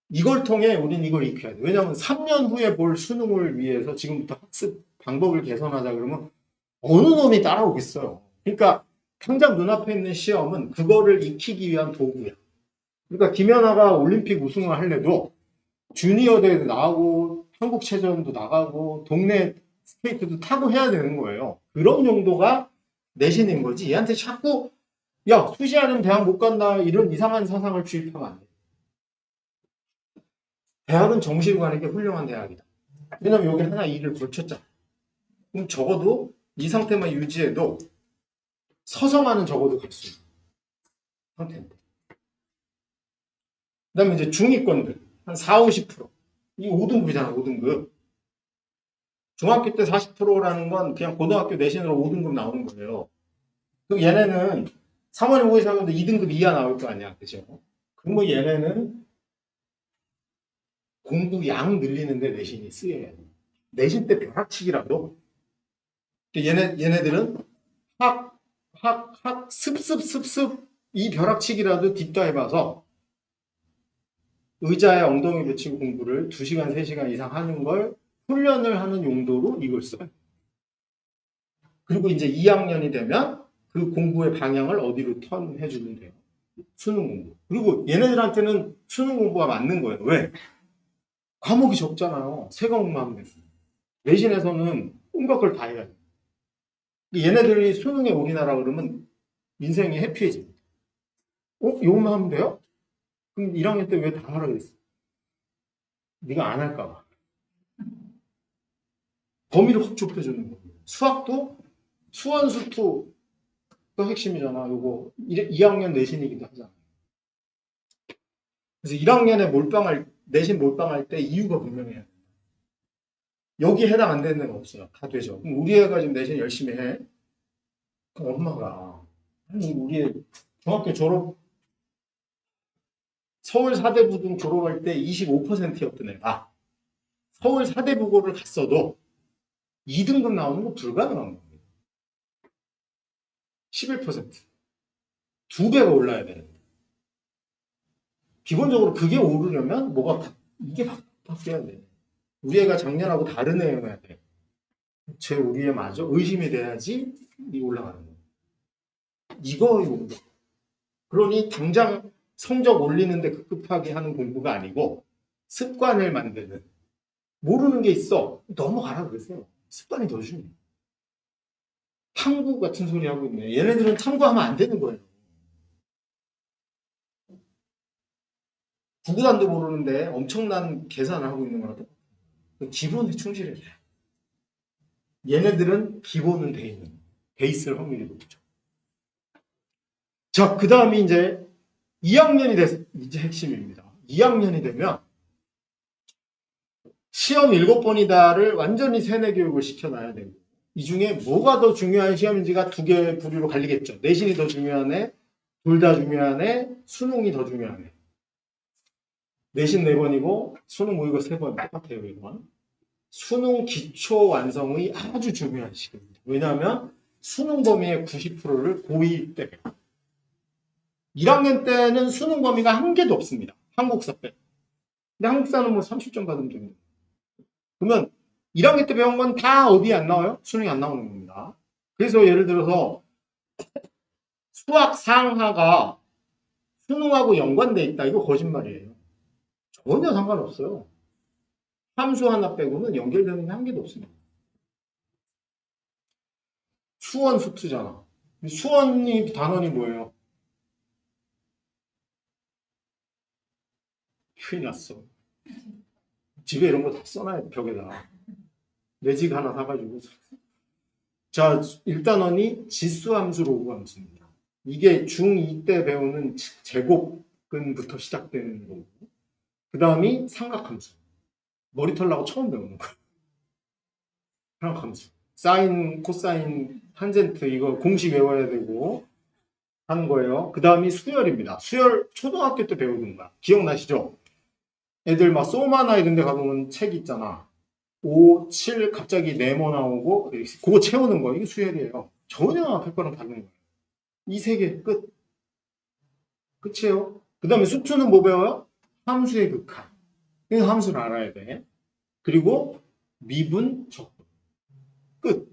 이걸 통해 우리는 이걸 익혀야 돼. 왜냐하면 3년 후에 볼 수능을 위해서 지금부터 학습 방법을 개선하자 그러면 어느 놈이 따라오겠어요. 그러니까 당장 눈앞에 있는 시험은 그거를 익히기 위한 도구야. 그러니까 김연아가 올림픽 우승을 하려도 주니어 대회도 나가고 한국체전도 나가고 동네 스케이트도 타고 해야 되는 거예요. 그런 정도가 내신인 거지. 얘한테 자꾸 야 수시하면 대학 못 간다 이런 이상한 사상을 주입하면 안 돼. 대학은 정시로 가는 게 훌륭한 대학이다. 왜냐면 여기 하나 일을 걸쳤잖아. 그럼 적어도 이 상태만 유지해도 서서만은 적어도 갈 수 있는 상태인데. 그 다음에 이제 중위권들 한 4, 50%. 이 5등급이잖아 5등급. 중학교 때 40%라는 건 그냥 고등학교 내신으로 5등급 나오는 거예요. 그럼 얘네는 3월 모의사고도 2등급 이하 나올 거 아니야. 그죠? 그럼 뭐 얘네는 공부 양 늘리는데 내신이 쓰여야 돼. 내신 때 벼락치기라도. 얘네들은 습 이 벼락치기라도 뒷다해봐서 의자에 엉덩이 붙이고 공부를 2시간, 3시간 이상 하는 걸 훈련을 하는 용도로 이걸 써요. 그리고 이제 2학년이 되면 그 공부의 방향을 어디로 턴해주면 돼요. 수능 공부. 그리고 얘네들한테는 수능 공부가 맞는 거예요. 왜? 과목이 적잖아요. 세 과목만 하면 돼요. 내신에서는 온갖 걸 다 해야 돼요. 얘네들이 수능에 올인하라 그러면 인생이 해피해집니다. 이것만 하면 돼요? 그럼 1학년 때 왜 다 하라 그랬어? 네가 안 할까 봐. 범위를 확 좁혀주는 거예요. 수학도 수원수투 그 핵심이잖아. 요거 2학년 내신이기도 하잖아. 그래서 1학년에 내신 몰빵할 때 이유가 분명해야 돼. 여기 해당 안 되는 애가 없어요. 다 되죠. 그럼 우리 애가 지금 내신 열심히 해. 그럼 엄마가 아니 우리 애 중학교 졸업 서울 사대부등 졸업할 때 25%였던 애가 서울 사대부고를 갔어도 2등급 나오는 거 불가능한 거예요. 11%. 2배가 올라야 되는데. 기본적으로 그게 오르려면 이게 바뀌어야 돼. 우리 애가 작년하고 다른 애여야 돼. 우리 애 맞아? 의심이 돼야지 이 올라가는 거야. 이거 그러니 당장 성적 올리는데 급급하게 하는 공부가 아니고 습관을 만드는. 모르는 게 있어. 넘어가라 그러세요. 습관이 더 중요해. 탐구 같은 소리 하고 있네. 얘네들은 탐구하면 안 되는 거예요. 구구단도 모르는데 엄청난 계산을 하고 있는 거라도 기본에 충실해야 돼. 얘네들은 기본은 돼 있는, 돼 있을 확률이 높죠. 자, 그 다음에 이제 2학년이 이제 핵심입니다. 2학년이 되면 시험 7번이다를 완전히 세뇌 교육을 시켜놔야 되고, 이 중에 뭐가 더 중요한 시험인지가 두 개의 부류로 갈리겠죠. 내신이 더 중요하네, 둘 다 중요하네, 수능이 더 중요하네. 내신 4번이고 수능 모의고 3번 똑같아요. 이건. 수능 기초 완성의 아주 중요한 시기입니다. 왜냐하면 수능 범위의 90%를 고2 때 배워요. 1학년 때는 수능 범위가 한 개도 없습니다. 한국사 빼. 근데 한국사는 뭐 30점 받으면 됩니다. 그러면 1학년 때 배운 건 다 어디에 안 나와요? 수능이 안 나오는 겁니다. 그래서 예를 들어서 수학 상하가 수능하고 연관돼 있다. 이거 거짓말이에요. 전혀 상관없어요. 함수 하나 빼고는 연결되는 게 한 개도 없습니다. 수원 수투잖아. 수원이 단원이 뭐예요? 큰일 났어. 집에 이런 거 다 써놔야 돼, 벽에다. 매직 하나 사가지고. 자, 1단원이 지수함수 로그함수입니다. 이게 중2 때 배우는 제곱근부터 시작되는 거고. 그 다음이 삼각함수. 머리털 나고 처음 배우는 거예요. 삼각함수. 사인, 코사인, 탄젠트 이거 공식 외워야 되고 하는 거예요. 그 다음이 수열입니다. 수열 초등학교 때 배우는 거야. 기억나시죠? 애들 막 소마나 이런 데 가보면 책 있잖아. 5, 7 갑자기 네모 나오고 그거 채우는 거. 이게 수열이에요. 전혀 앞에 거랑 다른 거예요. 이 세 개 끝. 끝이에요. 그 다음에 수투는 뭐 배워요? 함수의 극한. 이 함수를 알아야 돼. 그리고 미분, 적분. 끝.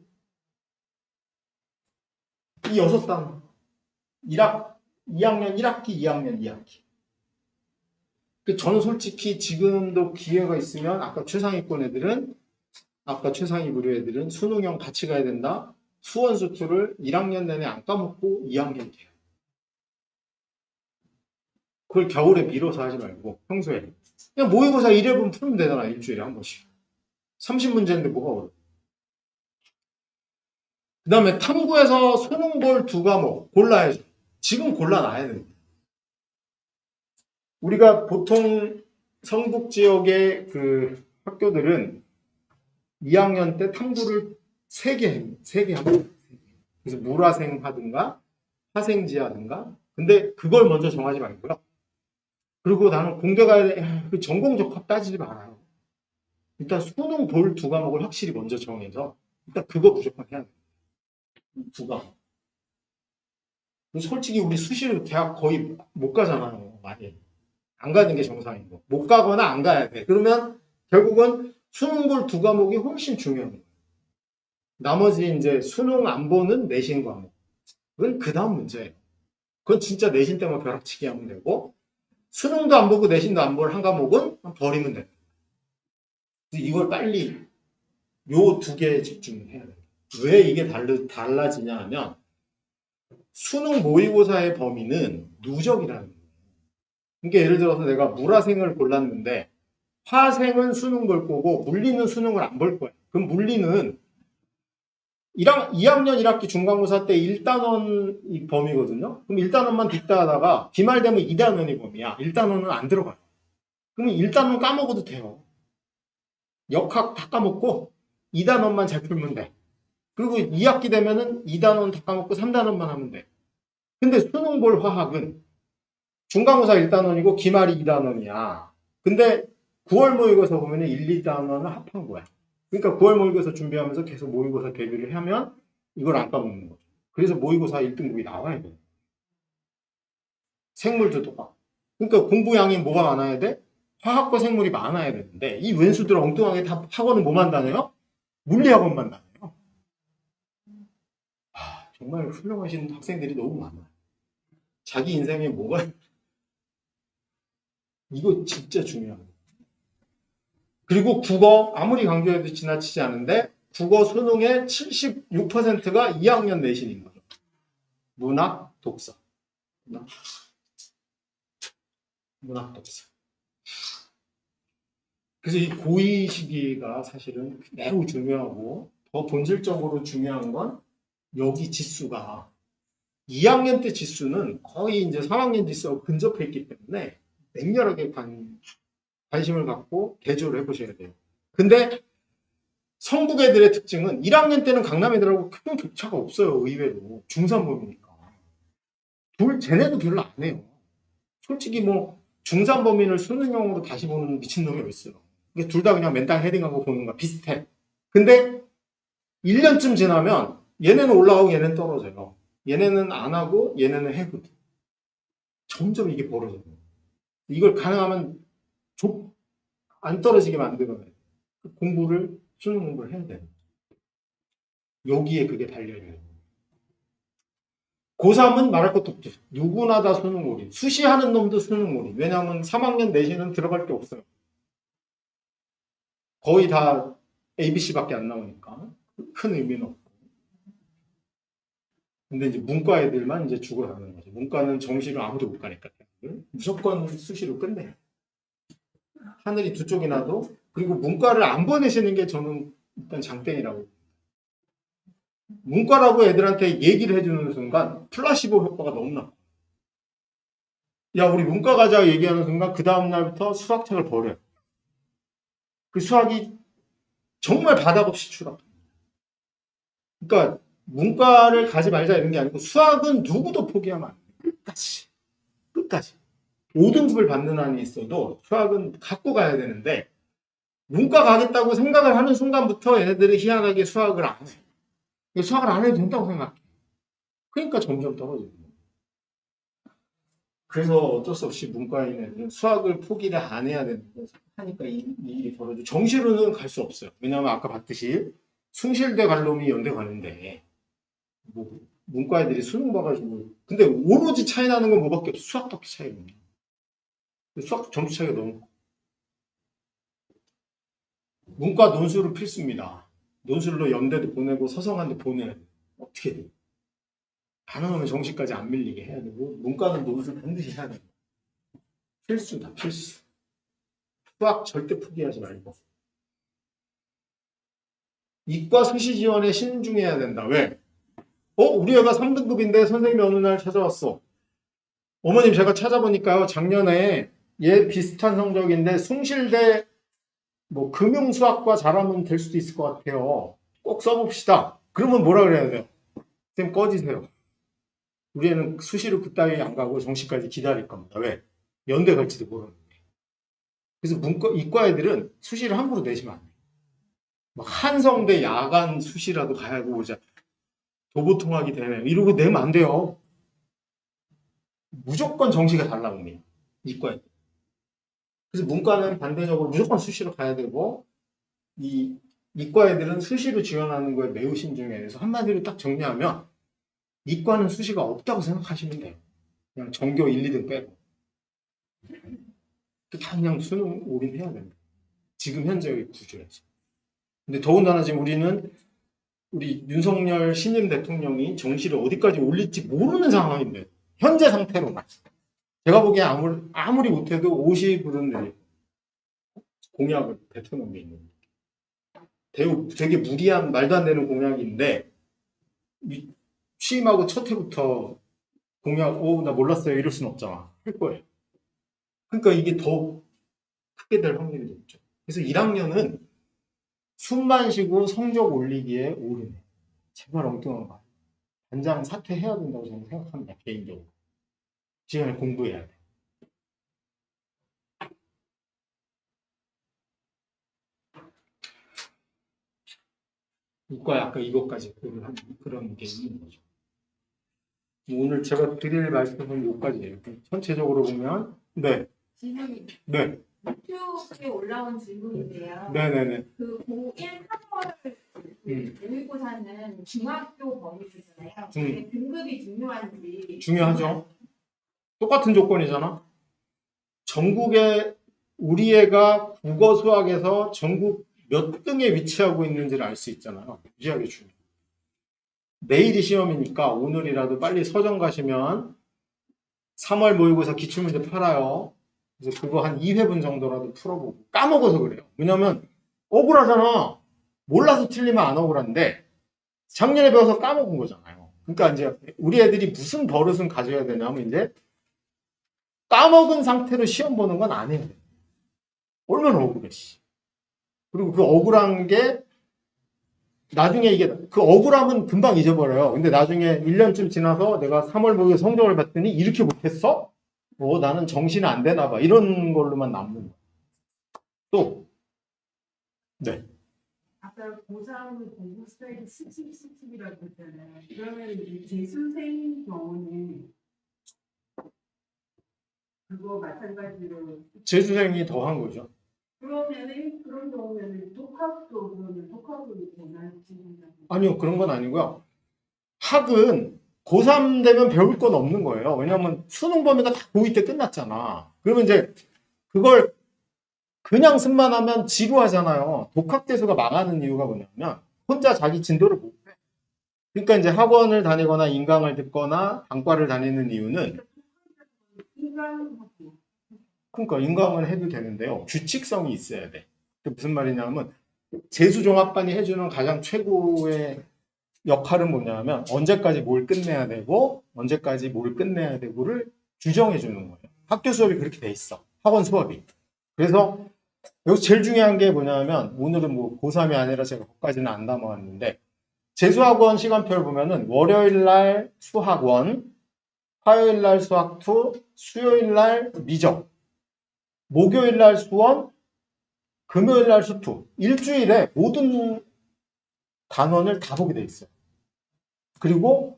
이 6단. 2학년 1학기, 2학년 2학기. 저는 솔직히 지금도 기회가 있으면 아까 최상위권 애들은 아까 최상위 부류 애들은 수능형 같이 가야 된다. 수원 수투를 1학년 내내 안 까먹고 2학년 돼요. 그걸 겨울에 미뤄서 하지 말고 평소에 그냥 모의고사 1회분 풀면 되잖아. 일주일에 한 번씩. 30문제인데 뭐가 어려워. 그 다음에 탐구에서 수능 볼 2과목 골라야죠. 지금 골라놔야 됩니다. 우리가 보통 성북 지역의 그 학교들은 2학년 때 탐구를 3개 합니다. 그래서 물화생 하든가 화생지 하든가. 근데 그걸 먼저 정하지 말고요. 그리고 나는 공대 가야 돼. 그 전공 적합 따지지 말아요. 일단 수능 볼 2과목을 확실히 먼저 정해서 일단 그거 무조건 해야 돼요. 2과목. 솔직히 우리 수시로 대학 거의 못 가잖아요. 많이. 안 가는 게 정상이고. 못 가거나 안 가야 돼. 그러면 결국은 수능 볼 2과목이 훨씬 중요한 거예요. 나머지 이제 수능 안 보는 내신 과목. 그건 그 다음 문제예요. 그건 진짜 내신 때만 벼락치기 하면 되고, 수능도 안 보고 내신도 안 볼 한 과목은 버리면 돼요. 이걸 빨리 요 2개에 집중을 해야 돼요. 왜 이게 달라지냐 하면, 수능 모의고사의 범위는 누적이라는 거예요. 그러니까 예를 들어서 내가 물화생을 골랐는데, 화생은 수능 볼 거고, 물리는 수능을 안 볼 거예요. 그럼 물리는 2학년 1학기 중간고사 때 1단원 범위거든요. 그럼 1단원만 뒷다 하다가 기말 되면 2단원이 범위야. 1단원은 안 들어가요. 그러면 1단원 까먹어도 돼요. 역학 다 까먹고 2단원만 잘 풀면 돼. 그리고 2학기 되면은 2단원 다 까먹고 3단원만 하면 돼. 근데 수능 볼 화학은 중간고사 1단원이고 기말이 2단원이야. 근데 9월 모의고사 보면은 1, 2단원을 합한 거야. 그러니까 9월 모의고사 준비하면서 계속 모의고사 대비를 하면 이걸 안 까먹는 거죠. 그래서 모의고사 1등급이 나와야 돼요. 생물도 똑같고. 그러니까 공부량이 뭐가 많아야 돼? 화학과 생물이 많아야 되는데 이 왼수들 엉뚱하게 다 학원은 뭐만 다녀요? 물리학원만 다녀요. 정말 훌륭하신 학생들이 너무 많아요. 자기 인생에 뭐가 이거 진짜 중요합니다. 그리고 국어 아무리 강조해도 지나치지 않은데 국어 수능의 76%가 2학년 내신인 거죠. 문학, 독서. 문학, 독서. 그래서 이 고2 시기가 사실은 매우 중요하고 더 본질적으로 중요한 건 여기 지수가 2학년 때 지수는 거의 이제 3학년 지수하고 근접해 있기 때문에 맹렬하게 관심을 갖고 대조를 해보셔야 돼요. 근데 성북 애들의 특징은 1학년 때는 강남 애들하고 큰 격차가 없어요. 의외로. 중3범이니까. 쟤네도 별로 안 해요. 솔직히 뭐 중3범인을 수능형으로 다시 보는 미친놈이 어딨어요. 둘 다 그냥 맨땅 헤딩하고 보는 거야. 비슷해. 근데 1년쯤 지나면 얘네는 올라가고 얘네는 떨어져요. 얘네는 안 하고 얘네는 해거든. 점점 이게 벌어져요. 이걸 가능하면 안 떨어지게 만들어야 돼. 공부를, 수능 공부를 해야 돼. 여기에 그게 달려있는. 고3은 말할 것도 없죠. 누구나 다 수능올인. 수시하는 놈도 수능올인. 왜냐하면 3학년 내신은 들어갈 게 없어요. 거의 다 ABC밖에 안 나오니까 큰 의미는 없고. 근데 이제 문과 애들만 이제 죽어가는 거죠. 문과는 정시를 아무도 못 가니까 무조건 수시로 끝내요. 하늘이 두 쪽이 나도. 그리고 문과를 안 보내시는 게 저는 일단 장땡이라고. 문과라고 애들한테 얘기를 해주는 순간 플라시보 효과가 너무 나. 야, 우리 문과 가자 얘기하는 순간 그 다음날부터 수학책을 버려요. 그 수학이 정말 바닥 없이 추락. 그러니까 문과를 가지 말자 이런 게 아니고 수학은 누구도 포기하면 안 돼. 끝까지. 5등급을 받는 한이 있어도 수학은 갖고 가야 되는데 문과 가겠다고 생각을 하는 순간부터 얘네들이 희한하게 수학을 안 해. 수학을 안 해도 된다고 생각해. 그러니까 점점 떨어지는 거예요. 그래서 어쩔 수 없이 문과인 애들은 수학을 포기를 안 해야 되는 거 하니까 이 일이 벌어져. 정시로는 갈 수 없어요. 왜냐하면 아까 봤듯이 숭실대 갈 놈이 연대 가는데 뭐 문과 애들이 수능 봐가지고 근데 오로지 차이 나는 건 뭐밖에 없어. 수학밖에 차이가 없네. 수학 점수 차이가 너무 문과 논술은 필수입니다. 논술로 연대도 보내고 서성한도 보내야 돼. 어떻게든. 가능하면 정시까지 안 밀리게 해야 되고 문과는 논술 반드시 해야 돼. 필수다, 필수. 수학 절대 포기하지 말고. 이과 수시 지원에 신중해야 된다. 왜? 우리 애가 3등급인데 선생님이 어느 날 찾아왔어. 어머님 제가 찾아보니까요. 작년에 얘 비슷한 성적인데 숭실대 뭐 금융수학과 잘하면 될 수도 있을 것 같아요. 꼭 써봅시다. 그러면 뭐라 그래야 돼요? 선생님 꺼지세요. 우리 애는 수시로 그따위 안 가고 정시까지 기다릴 겁니다. 왜? 연대 갈지도 모르는데. 그래서 이과 애들은 수시를 함부로 내시면 안 돼요. 막 한성대 야간 수시라도 가야 오자. 도보통학이 되네. 이러고 내면 안 돼요. 무조건 정시가 달라옵니다. 이과 애들. 그래서 문과는 반대적으로 무조건 수시로 가야 되고 이과 애들은 수시로 지원하는 거에 매우 신중해요. 그래서 한마디로 딱 정리하면 이과는 수시가 없다고 생각하시면 돼요. 그냥 전교 1, 2등 빼고. 다 그냥 수능 올인해야 됩니다. 지금 현재의 구조에서. 근데 더군다나 지금 우리 윤석열 신임 대통령이 정시를 어디까지 올릴지 모르는 상황인데 현재 상태로만 제가 보기에 아무리 못해도 50은 공약을 대통령이 있는 되게 무리한 말도 안 되는 공약인데 취임하고 첫 해부터 공약 나 몰랐어요 이럴 수는 없잖아. 할 거예요. 그러니까 이게 더 크게 될 확률이 높죠. 그래서 1학년은 숨만 쉬고 성적 올리기에 올인해. 제발 엉뚱한 거. 단장 사퇴해야 된다고 저는 생각합니다. 개인적으로. 시간에 공부해야 돼. 이과 약간 이것까지 그런 게 있는 거죠. 오늘 제가 드릴 말씀은 여기까지예요. 전체적으로 보면 네, 질문이 네, 유튜브에 올라온 질문인데요. 네네네. 그 고1 3월 모의고사는 중학교 범위잖아요. 근데 등급이 중요한지. 중요하죠. 똑같은 조건이잖아. 전국에 우리 애가 국어 수학에서 전국 몇 등에 위치하고 있는지를 알 수 있잖아요. 무지하게 중요해. 내일이 시험이니까 오늘이라도 빨리 서점 가시면 3월 모의고사 기출문제 팔아요. 그래서 그거 한 2회분 정도라도 풀어보고. 까먹어서 그래요. 왜냐면 억울하잖아. 몰라서 틀리면 안 억울한데 작년에 배워서 까먹은 거잖아요. 그러니까 이제 우리 애들이 무슨 버릇은 가져야 되냐면 이제 까먹은 상태로 시험 보는 건 안 해야 돼. 얼마나 억울해. 씨. 그리고 그 억울한 게 나중에 이게 그 억울함은 금방 잊어버려요. 근데 나중에 1년쯤 지나서 내가 3월 모의고 성적을 봤더니 이렇게 못했어? 나는 정신이 안 되나 봐. 이런 걸로만 남는 거야. 또, 네. 아까 고3 공부 스타일이 스킵이라고 했잖아요. 그러면 이제 재수생 경우는 그거 마찬가지로 재수생이 더 한 거죠. 그러면은 그런 경우에는 독학도 그러면 독학으로 되나지? 아니요, 그런 건 아니고요. 학은 고3 되면 배울 건 없는 거예요. 왜냐하면 수능 범위가 다 고2 때 끝났잖아. 그러면 이제 그걸 그냥 승만하면 지루하잖아요. 독학대수가 망하는 이유가 뭐냐면 혼자 자기 진도를 못 해. 그러니까 이제 학원을 다니거나 인강을 듣거나 단과를 다니는 이유는 인간하고 그러니까 인강은 해도 되는데요. 규칙성이 있어야 돼. 그게 무슨 말이냐면 재수종합반이 해주는 가장 최고의 역할은 뭐냐면 언제까지 뭘 끝내야 되고 언제까지 뭘 끝내야 되고를 규정해 주는 거예요. 학교 수업이 그렇게 돼 있어. 학원 수업이. 그래서 여기서 제일 중요한 게 뭐냐면 오늘은 뭐 고3이 아니라 제가 거기까지는 안 담아왔는데 재수학원 시간표를 보면은 월요일 날 수학원, 화요일 날 수학 2, 수요일 날 미적, 목요일 날 수원, 금요일 날 수투. 일주일에 모든 단원을 다 보게 돼 있어요. 그리고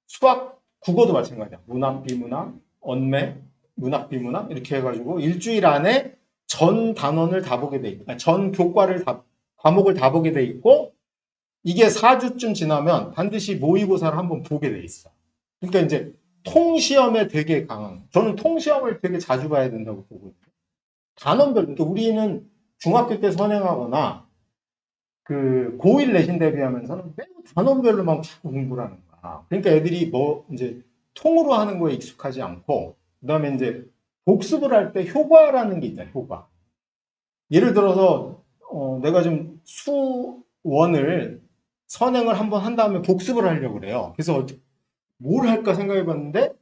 수학, 국어도 마찬가지야. 문학, 비문학, 언매, 문학, 비문학 이렇게 해가지고 일주일 안에 전 단원을 다 보게 돼 있고, 전 교과를 다 과목을 다 보게 돼 있고 이게 4주쯤 지나면 반드시 모의고사를 한번 보게 돼 있어. 그러니까 이제 통시험에 되게 강한. 저는 통시험을 되게 자주 봐야 된다고 보거든요. 단원별. 그러니까 우리는 중학교 때 선행하거나 그 고1 내신 대비하면서는 매우 단원별로만 자꾸 공부를 하는 거야. 그러니까 애들이 뭐 이제 통으로 하는 거에 익숙하지 않고 그다음에 이제 복습을 할 때 효과라는 게 있잖아요. 효과. 예를 들어서 내가 좀 수원을 선행을 한번 한 다음에 복습을 하려고 그래요. 그래서 뭘 할까 생각해 봤는데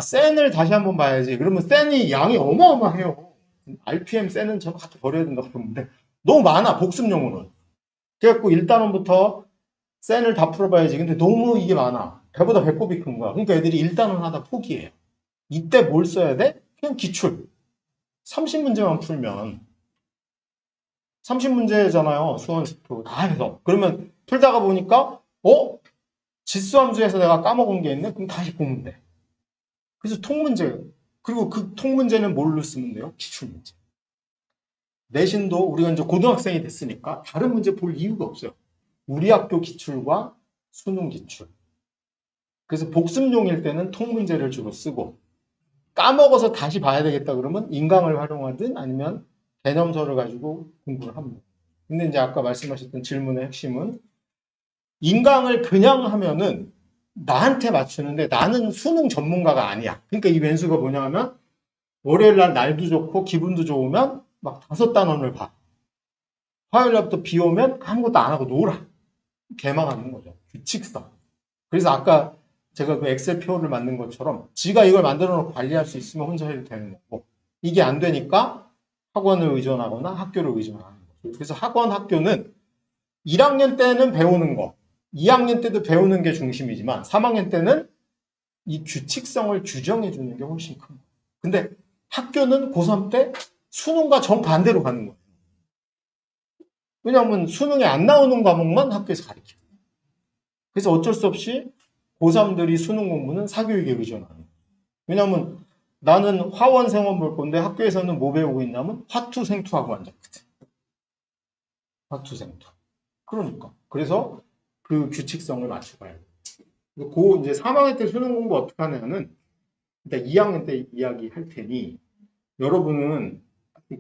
센을 다시 한번 봐야지. 그러면 센이 양이 어마어마해요. RPM 센은 저거 갖다 버려야 된다고 그러는데 너무 많아. 복습용으로는. 그래갖고 1단원부터 센을 다 풀어봐야지. 근데 너무 이게 많아. 배보다 배꼽이 큰 거야. 그러니까 애들이 1단원 하다 포기해요. 이때 뭘 써야 돼? 그냥 기출. 30문제만 풀면 30문제잖아요. 수원 스프 다 해서. 그러면 풀다가 보니까 지수함수에서 내가 까먹은 게 있네? 그럼 다시 보면 돼. 그래서 통문제. 그리고 그 통문제는 뭘로 쓰면 돼요? 기출문제. 내신도 우리가 이제 고등학생이 됐으니까 다른 문제 볼 이유가 없어요. 우리 학교 기출과 수능 기출. 그래서 복습용일 때는 통문제를 주로 쓰고 까먹어서 다시 봐야 되겠다 그러면 인강을 활용하든 아니면 개념서를 가지고 공부를 합니다. 근데 이제 아까 말씀하셨던 질문의 핵심은 인강을 그냥 하면은 나한테 맞추는데 나는 수능 전문가가 아니야. 그러니까 이 왼수가 뭐냐 하면 월요일 날 날도 좋고 기분도 좋으면 막 5단원을 봐. 화요일 날부터 비 오면 아무것도 안 하고 놀아. 개망하는 거죠. 규칙성. 그래서 아까 제가 그 엑셀 표를 만든 것처럼 지가 이걸 만들어 놓고 관리할 수 있으면 혼자 해도 되는 거고 이게 안 되니까 학원을 의존하거나 학교를 의존하는 거죠. 그래서 학원, 학교는 1학년 때는 배우는 거, 2학년 때도 배우는 게 중심이지만 3학년 때는 이 규칙성을 규정해 주는 게 훨씬 큰 거예요. 근데 학교는 고3 때 수능과 정반대로 가는 거예요. 왜냐하면 수능에 안 나오는 과목만 학교에서 가르쳐요. 그래서 어쩔 수 없이 고3들이 수능 공부는 사교육에 의존하는 거예요. 왜냐하면 나는 화원생원 볼 건데 학교에서는 뭐 배우고 있냐면 화투생투하고 앉았거든. 화투생투. 그러니까. 그래서 그 규칙성을 맞춰가야 돼. 그 이제 3학년 때 수능 공부 어떻게 하냐면 일단 2학년 때 이야기할 테니 여러분은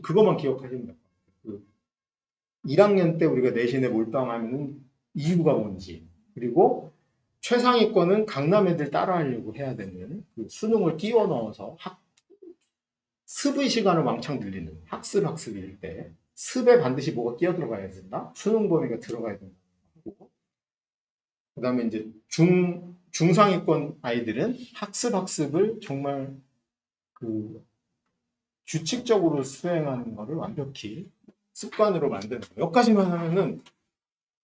그것만 기억하시면 돼요. 그 1학년 때 우리가 내신에 몰빵하면 이유가 뭔지, 그리고 최상위권은 강남 애들 따라하려고 해야 되는 그 수능을 끼워 넣어서 습의 시간을 왕창 늘리는 학습일 때 습에 반드시 뭐가 끼어 들어가야 된다. 수능 범위가 들어가야 된다. 그 다음에 이제 중상위권 아이들은 학습을 정말 그 규칙적으로 수행하는 거를 완벽히 습관으로 만드는 거예요. 여기까지만 하면은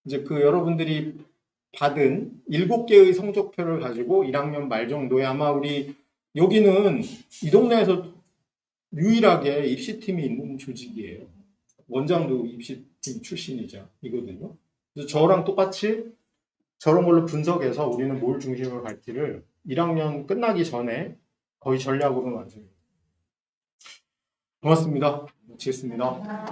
이제 그 여러분들이 받은 7개의 성적표를 가지고 1학년 말 정도에 아마 우리 여기는 이 동네에서 유일하게 입시팀이 있는 조직이에요. 원장도 입시팀 출신이거든요. 그래서 저랑 똑같이 저런 걸로 분석해서 우리는 뭘 중심으로 갈지를 1학년 끝나기 전에 거의 전략으로 만듭니다. 고맙습니다. 마치겠습니다.